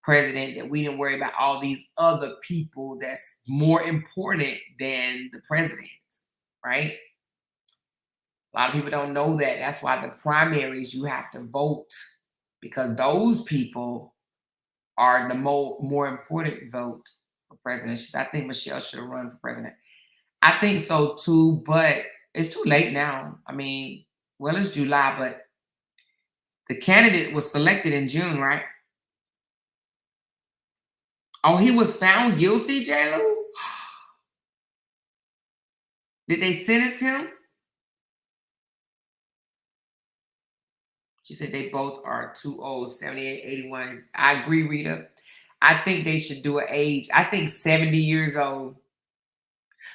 president that we didn't worry about all these other people that's more important than the president, right? A lot of people don't know that. That's why the primaries, you have to vote, because those people are the more important vote for president. I think Michelle should have run for president. I think so too, but it's too late now. I mean, well, it's July, but the candidate was selected in June, right? Oh, he was found guilty, J-Lo? Did they sentence him? She said they both are too old, 78, 81. I agree, Rita. I think they should do an age. I think 70 years old.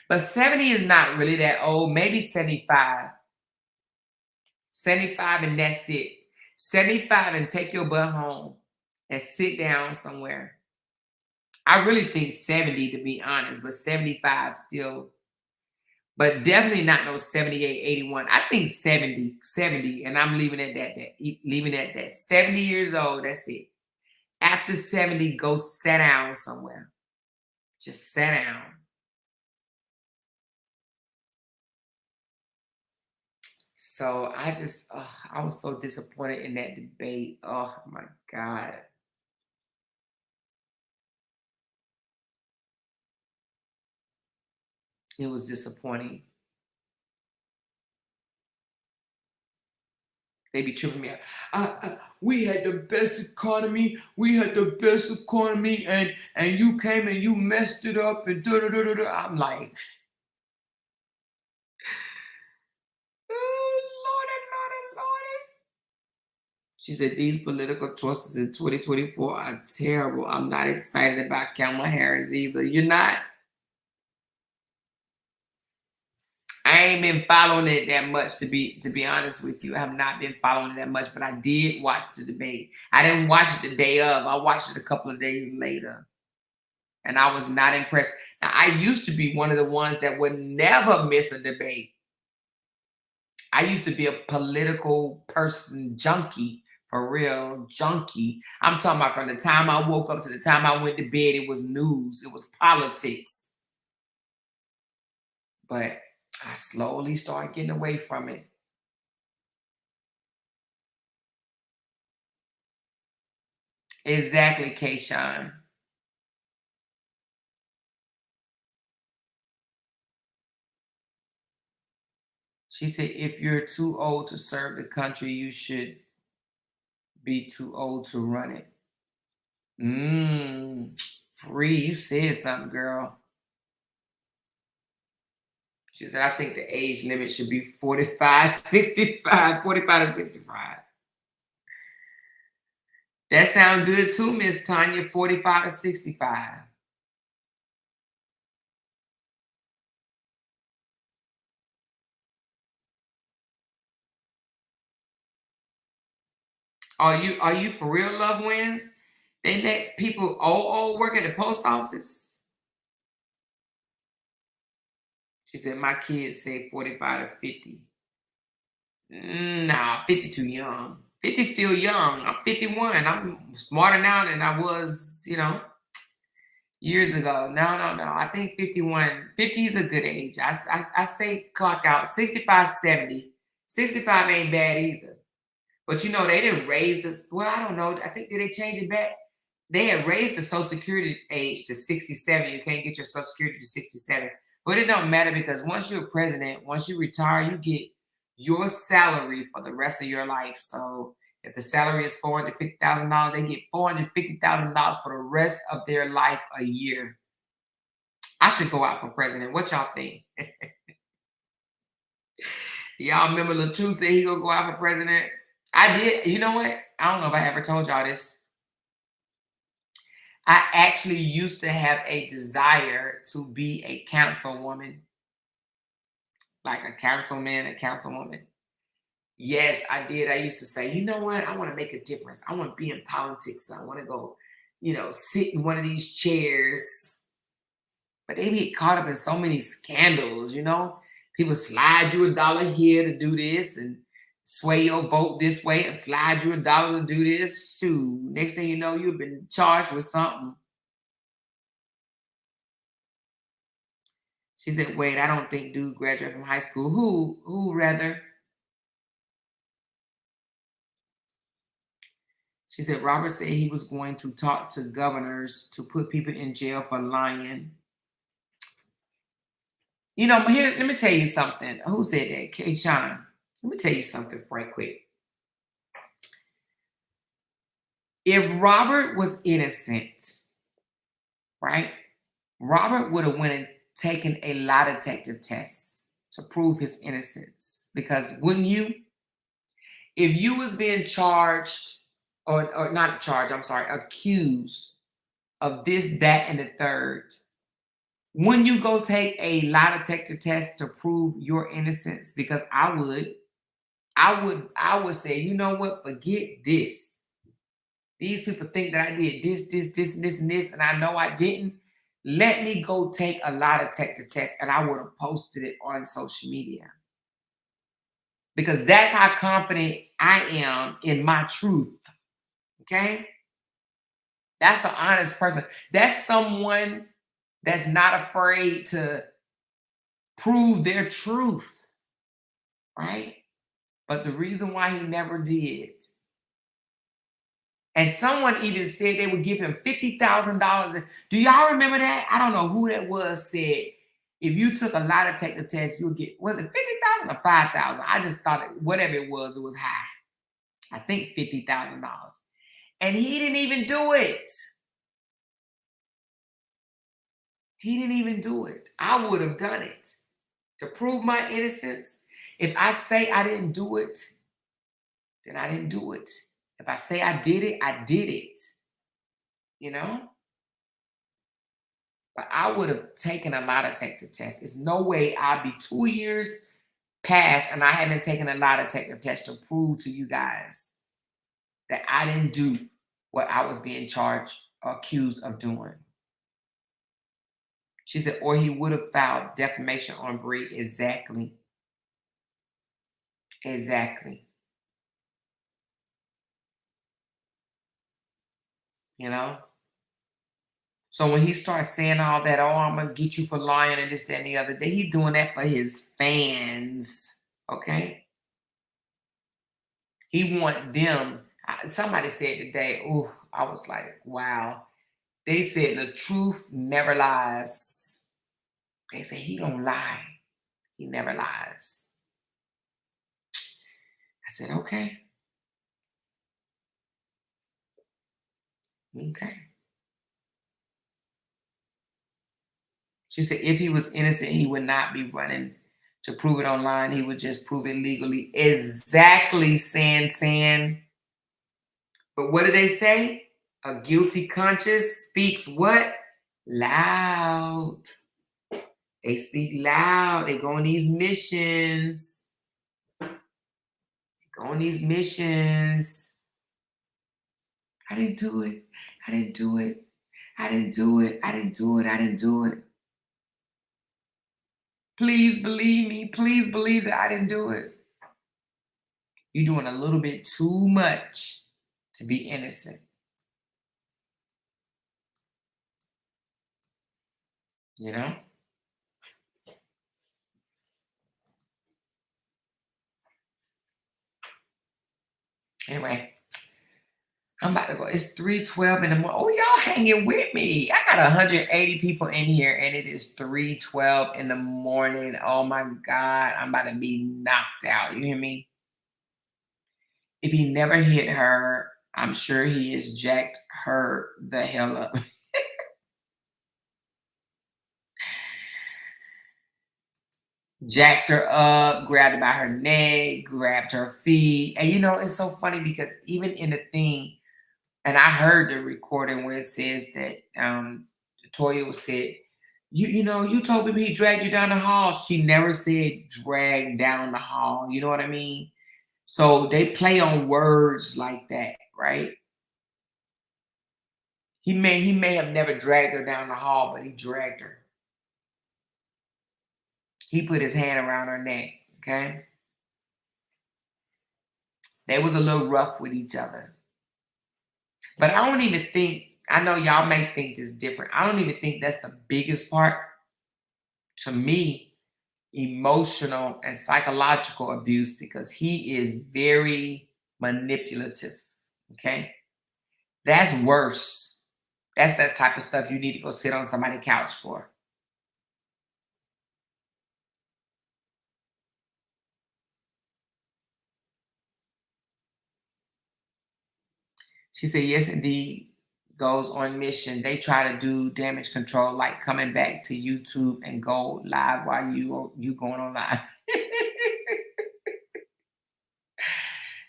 But 70 is not really that old. Maybe 75. 75 and that's it. 75 and take your butt home and sit down somewhere. I really think 70 to be honest, but 75 still. But definitely not no 78, 81. I think 70, and I'm leaving it at that. Leaving it at that. 70 years old, that's it. After 70, go sit down somewhere. Just sit down. So I was so disappointed in that debate. Oh my God. It was disappointing. They be tripping me out. We had the best economy. We had the best economy, and you came and you messed it up and da da da da. I'm like, oh, Lordy, Lordy, Lordy. She said these political choices in 2024 are terrible. I'm not excited about Kamala Harris either. You're not. I ain't been following it that much to be honest with you. I have not been following it that much, but I did watch the debate. I didn't watch it the day of. I watched it a couple of days later. And I was not impressed. Now, I used to be one of the ones that would never miss a debate. I used to be a political person junkie, for real, junkie. I'm talking about from the time I woke up to the time I went to bed, it was news, it was politics. But I slowly started getting away from it. Exactly, Kayshawn. She said, if you're too old to serve the country, you should be too old to run it. Free, you said something, girl. She said, I think the age limit should be 45, 65, 45 to 65. That sounds good too, Miss Tanya, 45 to 65. Are you for real, loved ones? They let people old work at the post office? She said, my kids say 45 to 50. Nah, 50 too young. 50 still young. I'm 51. I'm smarter now than I was, years ago. No, no, no. I think 51, 50 is a good age. I say clock out 65, 70. 65 ain't bad either. But they didn't raise this. Well, I don't know. I think did they change it back? They had raised the Social Security age to 67. You can't get your Social Security to 67. But it don't matter because once you're president, once you retire, you get your salary for the rest of your life. So if the salary is $450,000, they get $450,000 for the rest of their life a year. I should go out for president. What y'all think? Y'all remember Latu said he gonna go out for president? I did. You know what? I don't know if I ever told y'all this. I actually used to have a desire to be a councilwoman, like a councilman, a councilwoman. Yes, I did. I used to say, you know what? I want to make a difference. I want to be in politics. I want to go, sit in one of these chairs. But they get caught up in so many scandals, People slide you $1 here to do this and sway your vote this way and slide you $1 to do this. Shoot. Next thing you know, you've been charged with something. She said, wait, I don't think dude graduated from high school. Who rather? She said, Robert said he was going to talk to governors to put people in jail for lying. Here, let me tell you something. Who said that? Kayshawn. Let me tell you something right quick. If Robert was innocent, right? Robert would have went and taken a lie detector test to prove his innocence. Because wouldn't you? If you was being charged, or not charged, I'm sorry, accused of this, that, and the third, wouldn't you go take a lie detector test to prove your innocence? Because I would say, you know what, forget this. These people think that I did this, and this, and I know I didn't. Let me go take a lie detector test, and I would have posted it on social media. Because that's how confident I am in my truth. Okay? That's an honest person. That's someone that's not afraid to prove their truth. Right? But the reason why he never did. And someone even said they would give him $50,000. Do y'all remember that? I don't know who that was said. If you took a lie detector test, you'll get, was it 50,000 or 5,000? I just thought whatever it was high. I think $50,000. And he didn't even do it. He didn't even do it. I would have done it to prove my innocence. If I say I didn't do it, then I didn't do it. If I say I did it, I did it. You know? But I would have taken a lie detector test. There's no way I'd be 2 years past and I haven't taken a lie detector test to prove to you guys that I didn't do what I was being charged or accused of doing. She said, or he would have filed defamation on Bree. Exactly. Exactly. You know? So when he starts saying all that, oh, I'm going to get you for lying and this, that, and the other day, he's doing that for his fans. Okay? He want them. Somebody said today, oh, I was like, wow. They said the truth never lies. They say he don't lie. He never lies. I said, okay. Okay. She said, if he was innocent, he would not be running to prove it online. He would just prove it legally. Exactly, San. But what do they say? A guilty conscience speaks what? Loud. They speak loud. They go on these missions. Go on these missions. I didn't do it. I didn't do it. I didn't do it. I didn't do it. I didn't do it. Please believe me. Please believe that I didn't do it. You're doing a little bit too much to be innocent. You know? Anyway, I'm about to go. It's 3:12 in the morning. Oh, y'all hanging with me. I got 180 people in here, and it is 3:12 in the morning. Oh my God, I'm about to be knocked out. You hear me? If he never hit her, I'm sure he has jacked her the hell up. Jacked her up, grabbed her by her neck, grabbed her feet. And you know, it's so funny because even in the thing, and I heard the recording where it says that Toya said, you know, you told me he dragged you down the hall. She never said drag down the hall. You know what I mean? So they play on words like that, right? He may have never dragged her down the hall, but he dragged her. He put his hand around her neck, okay? They was a little rough with each other. But I don't even think, I know y'all may think this different. I don't even think that's the biggest part. To me, emotional and psychological abuse, because he is very manipulative, okay? That's worse. That's that type of stuff you need to go sit on somebody's couch for. She said, yes, indeed, goes on mission. They try to do damage control, like coming back to YouTube and go live while you going on live.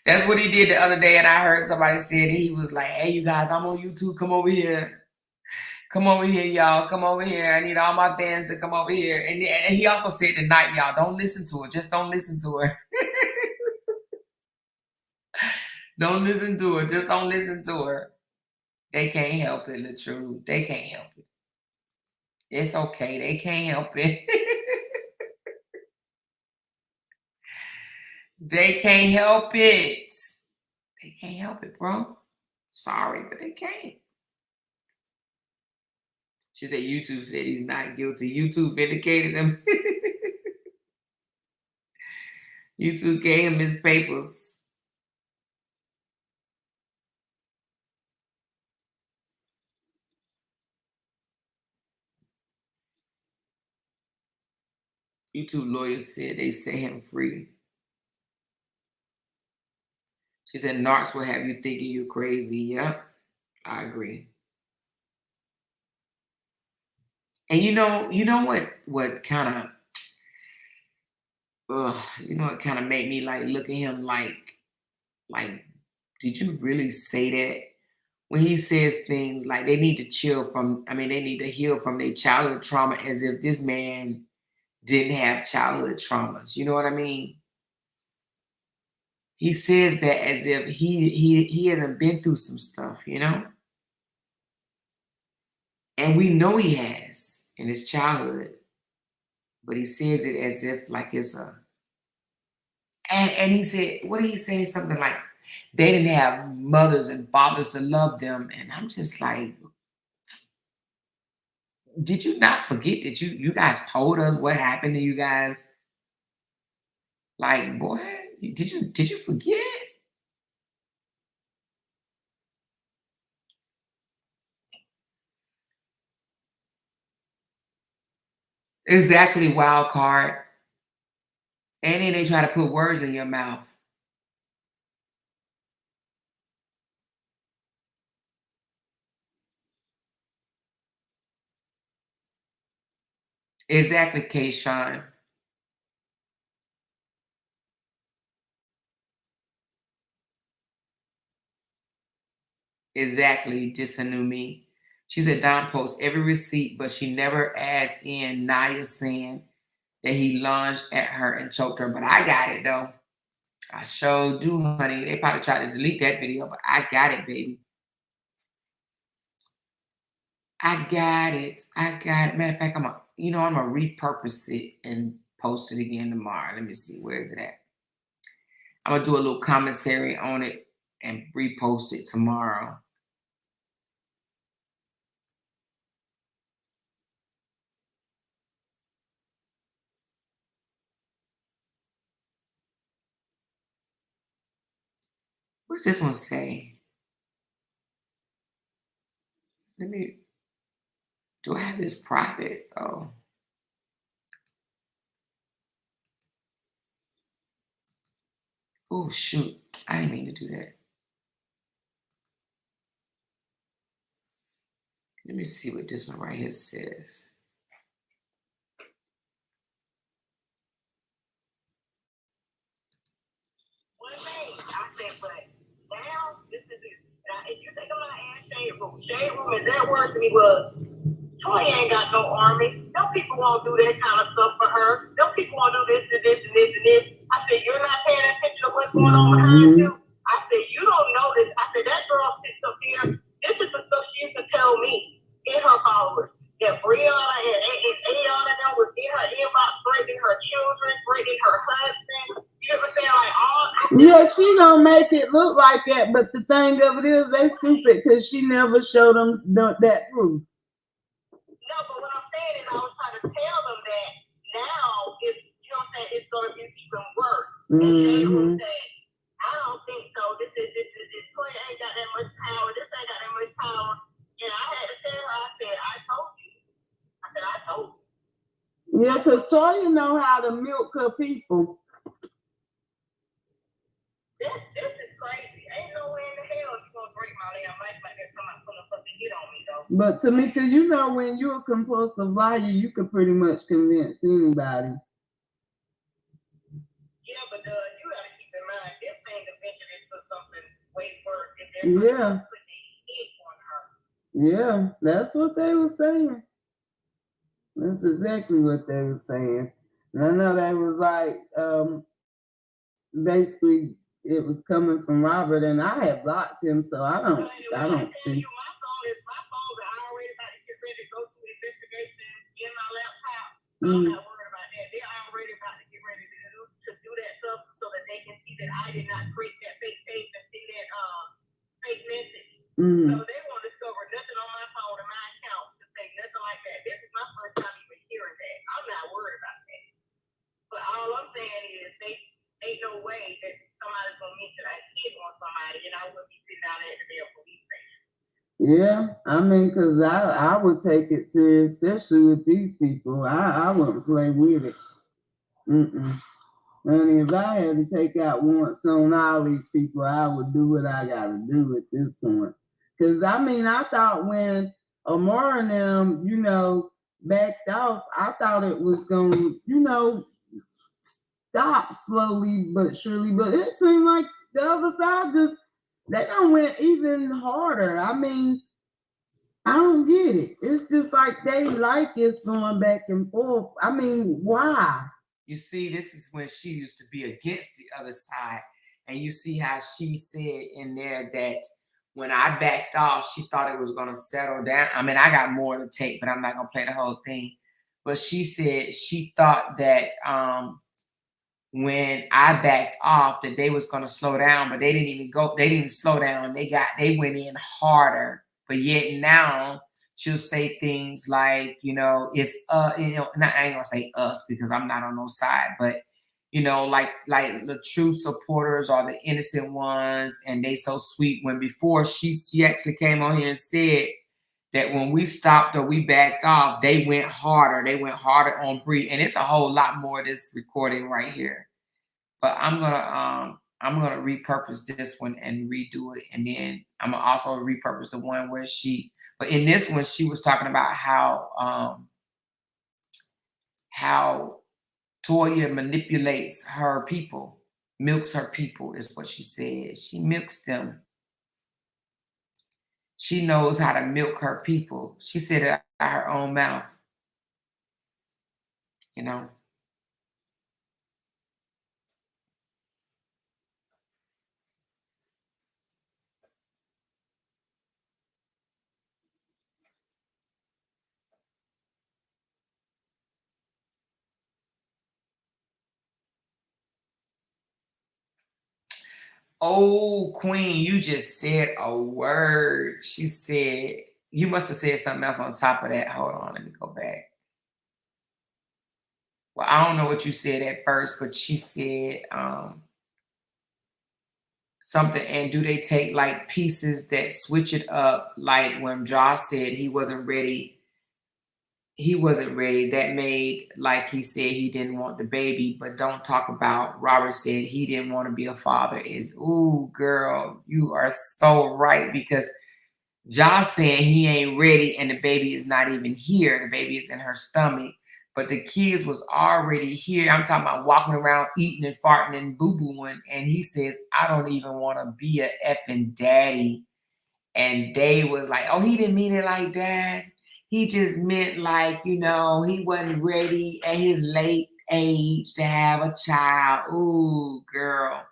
That's what he did the other day, and I heard somebody say that he was like, hey, you guys, I'm on YouTube. Come over here. Come over here, y'all. Come over here. I need all my fans to come over here. And he also said tonight, y'all, don't listen to her. Just don't listen to her. Don't listen to her. Just don't listen to her. They can't help it, the truth. They can't help it. It's okay. They can't help it. They can't help it. They can't help it, bro. Sorry, but they can't. She said YouTube said he's not guilty. YouTube vindicated him. YouTube gave him his papers. YouTube lawyers said they set him free. She said narcs will have you thinking you're crazy. Yep, I agree. And you know what kind of it kind of made me like look at him like did you really say that? When he says things like they need to they need to heal from their childhood trauma, as if this man didn't have childhood traumas. You know what I mean? He says that as if he hasn't been through some stuff, And we know he has in his childhood, but he says it as if like it's a and he said, what did he say? Something like they didn't have mothers and fathers to love them. And I'm just like, did you not forget that you guys told us what happened to you guys? Like, boy, did you forget? Exactly, wild card. And then they try to put words in your mouth. Exactly, Kayshawn. Exactly, Disanumi. She said Don posts every receipt, but she never adds in Naya saying that he lunged at her and choked her. But I got it though. I sure do, honey. They probably tried to delete that video, but I got it, baby. I got it. I got it. Matter of fact, I'm gonna repurpose it and post it again tomorrow. Let me see. Where is it at? I'm gonna do a little commentary on it and repost it tomorrow. What's this one say? Do I have this private? Oh shoot. I didn't mean to do that. Let me see what this one right here says. Shade room is that word to me was Toy ain't got no army. No people won't do that kind of stuff for her. No people won't do this and this and this and this. I said, you're not paying attention to what's going on behind you. I said, you don't know this. I said, that girl sits up here. This is the stuff she used to tell me in her followers. That Brianna and Ayana them was in her inbox, breaking her children, breaking her husband. You know what I'm saying? Like all. Yeah, she gonna make it look like that, but the thing of it is, they stupid because she never showed them that proof. No, but what I'm saying is, I was trying to tell them that now it's it's gonna be even worse. And they said, I don't think so. This Toya ain't got that much power. This ain't got that much power. And I had to tell her, I said, I told you. I said, I told you. Yeah, because Toya know how to milk her people. This is crazy. Ain't no way in the hell you gonna break my damn life like that. Somebody's gonna fucking hit on me though. But Tamika, when you're a compulsive liar, you can pretty much convince anybody. Yeah, but you gotta keep in mind this thing eventually into something way worse. Yeah. Yeah, that's what they were saying. That's exactly what they were saying. And I know they was like, basically it was coming from Robert, and I had blocked him, so I don't see. My phone is already about to get ready to go through investigation in my laptop. I'm not worried about that. They're already about to get ready to do that stuff so that they can see that I did not create that fake tape and send that fake message. So they won't discover nothing on my phone or my account to say nothing like that. This is my first time even hearing that. I'm not worried about that. But all I'm saying is they ain't no way that somebody's gonna mention I hit on somebody and I wouldn't be sitting down at the damn police station. Yeah, I mean, because I would take it serious, especially with these people. I wouldn't play with it. Honey, if I had to take out warrants on all these people, I would do what I gotta do at this point. Cause I mean, I thought when Amara and them, backed off, I thought it was gonna, stop slowly but surely. But it seemed like the other side they done went even harder. I mean, I don't get it. It's just like they like it's going back and forth. I mean, why? You see, this is when she used to be against the other side. And you see how she said in there that when I backed off, she thought it was going to settle down. I mean, I got more to take, but I'm not going to play the whole thing. But she said she thought that when I backed off, that they was going to slow down, but they didn't even slow down. They went in harder. But yet now she'll say things like, it's I ain't gonna say us because I'm not on no side, but like the true supporters are the innocent ones, and they so sweet. When before she actually came on here and said that when we stopped or we backed off, they went harder. They went harder on Bree, and it's a whole lot more of this recording right here. But I'm gonna repurpose this one and redo it, and then I'm gonna also repurpose the one where but in this one she was talking about how Toya manipulates her people, milks her people is what she said. She milks them. She knows how to milk her people. She said it out of her own mouth. Oh, Queen, you just said a word. She said, you must have said something else on top of that. Hold on, let me go back. Well, I don't know what you said at first, but she said something, and do they take like pieces that switch it up? Like when Josh said he wasn't ready. That made, like he said, he didn't want the baby, but don't talk about Robert said he didn't want to be a father. Ooh, girl, you are so right, because Josh saying he ain't ready and the baby is not even here. The baby is in her stomach, but the kids was already here. I'm talking about walking around eating and farting and boo-booing, and he says, I don't even want to be a effing daddy. And they was like, oh, he didn't mean it like that. He just meant like, he wasn't ready at his late age to have a child. Ooh, girl,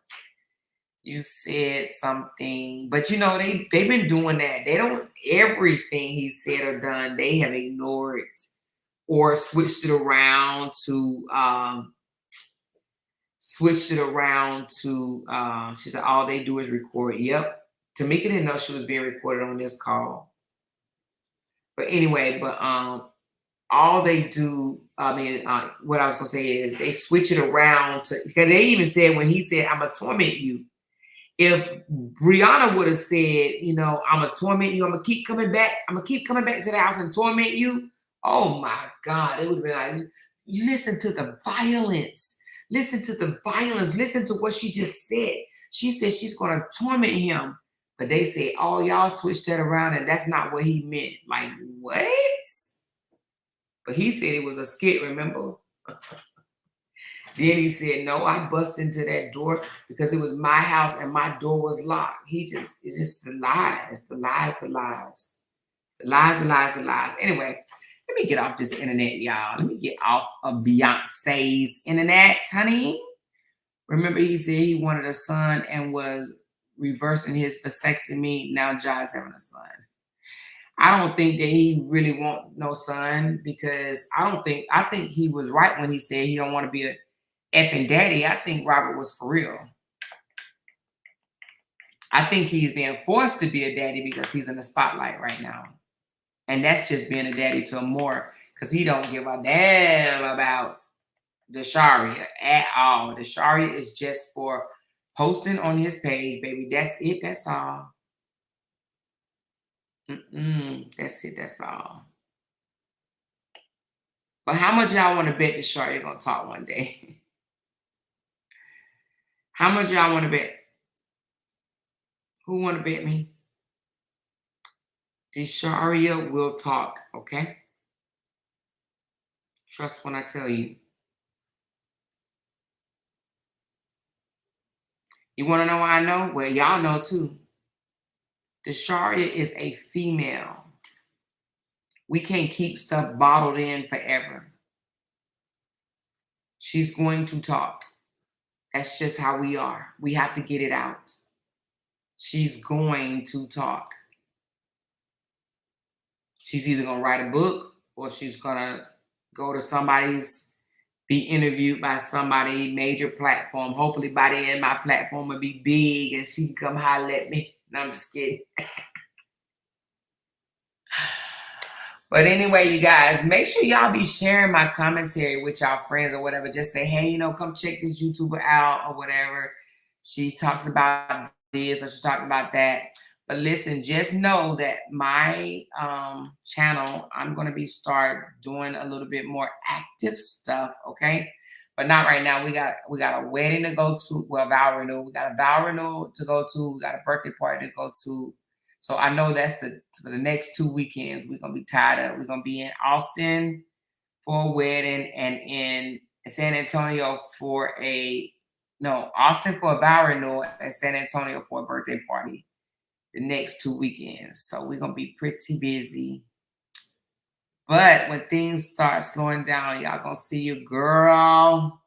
you said something. But, they've been doing that. They don't, everything he said or done, they have ignored or switched it around to, she said, all they do is record. Yep. Tamika didn't know she was being recorded on this call. But anyway, all they do, what I was going to say is they switch it around because they even said when he said, I'm going to torment you. If Brianna would have said, I'm going to torment you, I'm going to keep coming back. I'm going to keep coming back to the house and torment you. Oh my God. It would have been like, listen to the violence. Listen to the violence. Listen to what she just said. She said she's going to torment him. But they say, oh, y'all switched that around and that's not what he meant. Like, what? But he said it was a skit, remember? Then he said, no, I bust into that door because it was my house and my door was locked. It's just the lies, the lies, the lies. The lies, the lies, the lies. Anyway, let me get off this internet, y'all. Let me get off of Beyonce's internet, honey. Remember he said he wanted a son and was reversing his vasectomy. Now John's having a son. I don't think that he really want no son because I think he was right when he said he don't want to be a effing daddy. I think Robert was for real. I think he's being forced to be a daddy because he's in the spotlight right now. And that's just being a daddy to more because he don't give a damn about Desharia at all. Desharia is just for posting on his page, baby. That's it. That's all. That's it. That's all. But how much y'all want to bet Desharia gonna talk one day? How much y'all want to bet? Who want to bet me? Desharia will talk, okay? Trust when I tell you. You want to know why I know? Well, y'all know too. Desharia is a female. We can't keep stuff bottled in forever. She's going to talk. That's just how we are. We have to get it out. She's going to talk. She's either going to write a book or she's going to go to somebody's, be interviewed by somebody, major platform. Hopefully by the end, my platform will be big and she can come holler at me. No, I'm just kidding. But anyway, you guys, make sure y'all be sharing my commentary with y'all friends or whatever. Just say, hey, come check this YouTuber out or whatever. She talks about this or she talked about that. But listen, just know that my channel, I'm going to be start doing a little bit more active stuff, okay? But not right now. We got a wedding to go to. Well, vow renewal. We got a vow renewal to go to. We got a birthday party to go to. So I know that's for the next 2 weekends. We're going to be tied up. We're going to be in Austin for a wedding and in San Antonio for Austin for a vow renewal and San Antonio for a birthday party the next 2 weekends. So we're going to be pretty busy. But when things start slowing down, y'all going to see your girl.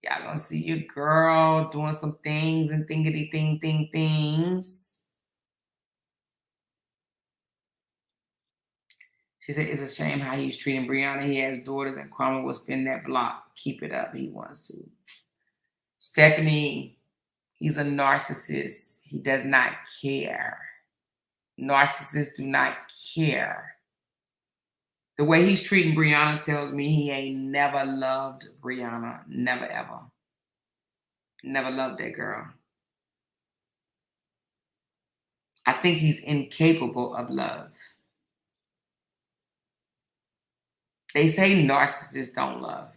Y'all going to see your girl doing some things and things. She said, it's a shame how he's treating Brianna. He has daughters and Kwame will spin that block. Keep it up. He wants to. Stephanie, he's a narcissist. He does not care. Narcissists do not care. The way he's treating Brianna tells me he ain't never loved Brianna. Never, ever. Never loved that girl. I think he's incapable of love. They say narcissists don't love.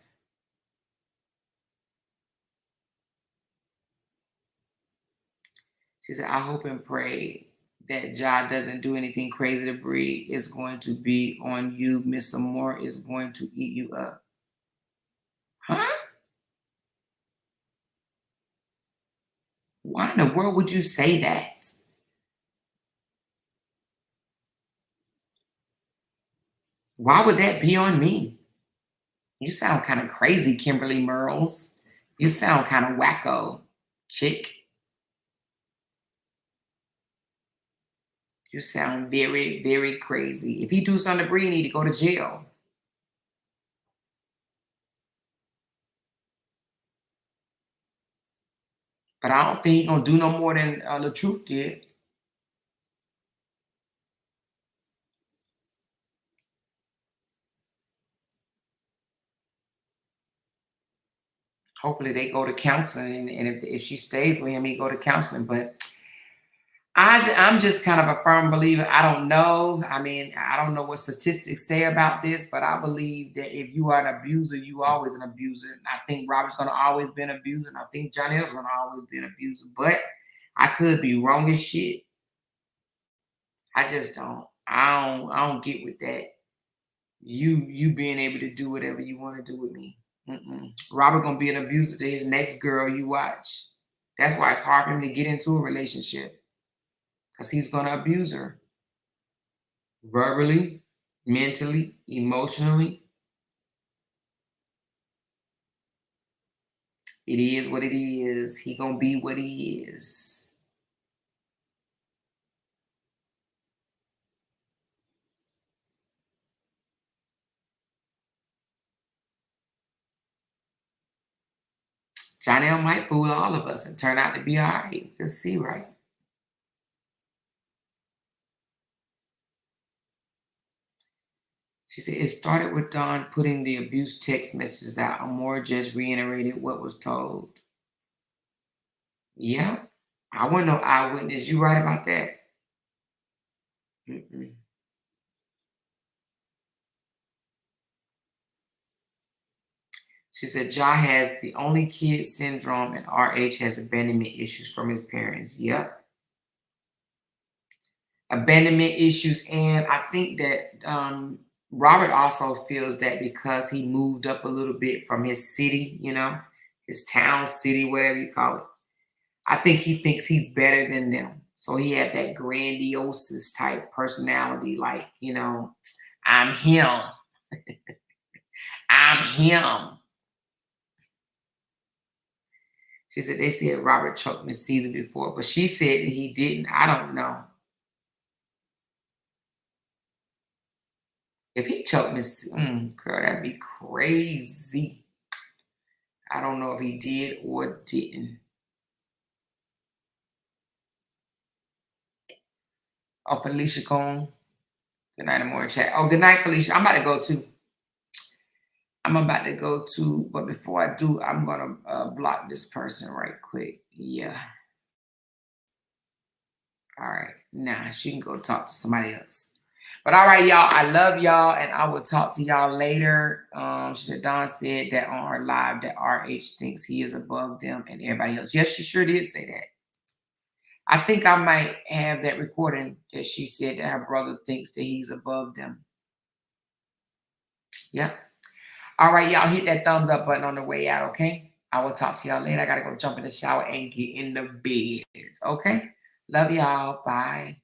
She said, I hope and pray that Ja doesn't do anything crazy to Bree. It's going to be on you. Miss Amore is going to eat you up. Huh? Why in the world would you say that? Why would that be on me? You sound kind of crazy, Kimberly Merles. You sound kind of wacko, chick. You sound very, very crazy. If he do something to Bree, he need to go to jail. But I don't think he's going to do no more than the truth did. Hopefully they go to counseling, and if she stays with him, he go to counseling. But I'm just kind of a firm believer. I don't know. I mean, I don't know what statistics say about this, but I believe that if you are an abuser, you are always an abuser. And I think Robert's going to always be an abuser, and I think Johnny's going to always be an abuser. But I could be wrong as shit. I just don't. I don't get with that. You being able to do whatever you want to do with me. Robert gonna be an abuser to his next girl you watch. That's why it's hard for him to get into a relationship, because he's gonna abuse her verbally, mentally, emotionally. It is what it is. He gonna be what he is. Johnny might fool all of us and turn out to be all right. We'll see, right? She said, it started with Dawn putting the abuse text messages out. Amore just reiterated what was told. Yeah, I wasn't no eyewitness. You right about that? She said, Ja has the only kid syndrome and RH has abandonment issues from his parents. Yep. Abandonment issues. And I think that Robert also feels that because he moved up a little bit from his city, you know, his town, city, whatever you call it. I think he thinks he's better than them. So he had that grandiose type personality, like, you know, I'm him. I'm him. She said they said Robert choked Miss Caesar before, but she said that he didn't. I don't know. If he choked Miss, girl, that'd be crazy. I don't know if he did or didn't. Oh, Felicia gone. Good night, more chat. Oh, good night, Felicia. I'm about to go too. But before I do, I'm gonna block this person right quick. Yeah. All right. Nah, she can go talk to somebody else. But all right, y'all. I love y'all, and I will talk to y'all later. Dawn said that on her live that RH thinks he is above them and everybody else. Yes, she sure did say that. I think I might have that recording that she said that her brother thinks that he's above them. Yep. All right, y'all, hit that thumbs up button on the way out, okay? I will talk to y'all later. I got to go jump in the shower and get in the bed, okay? Love y'all. Bye.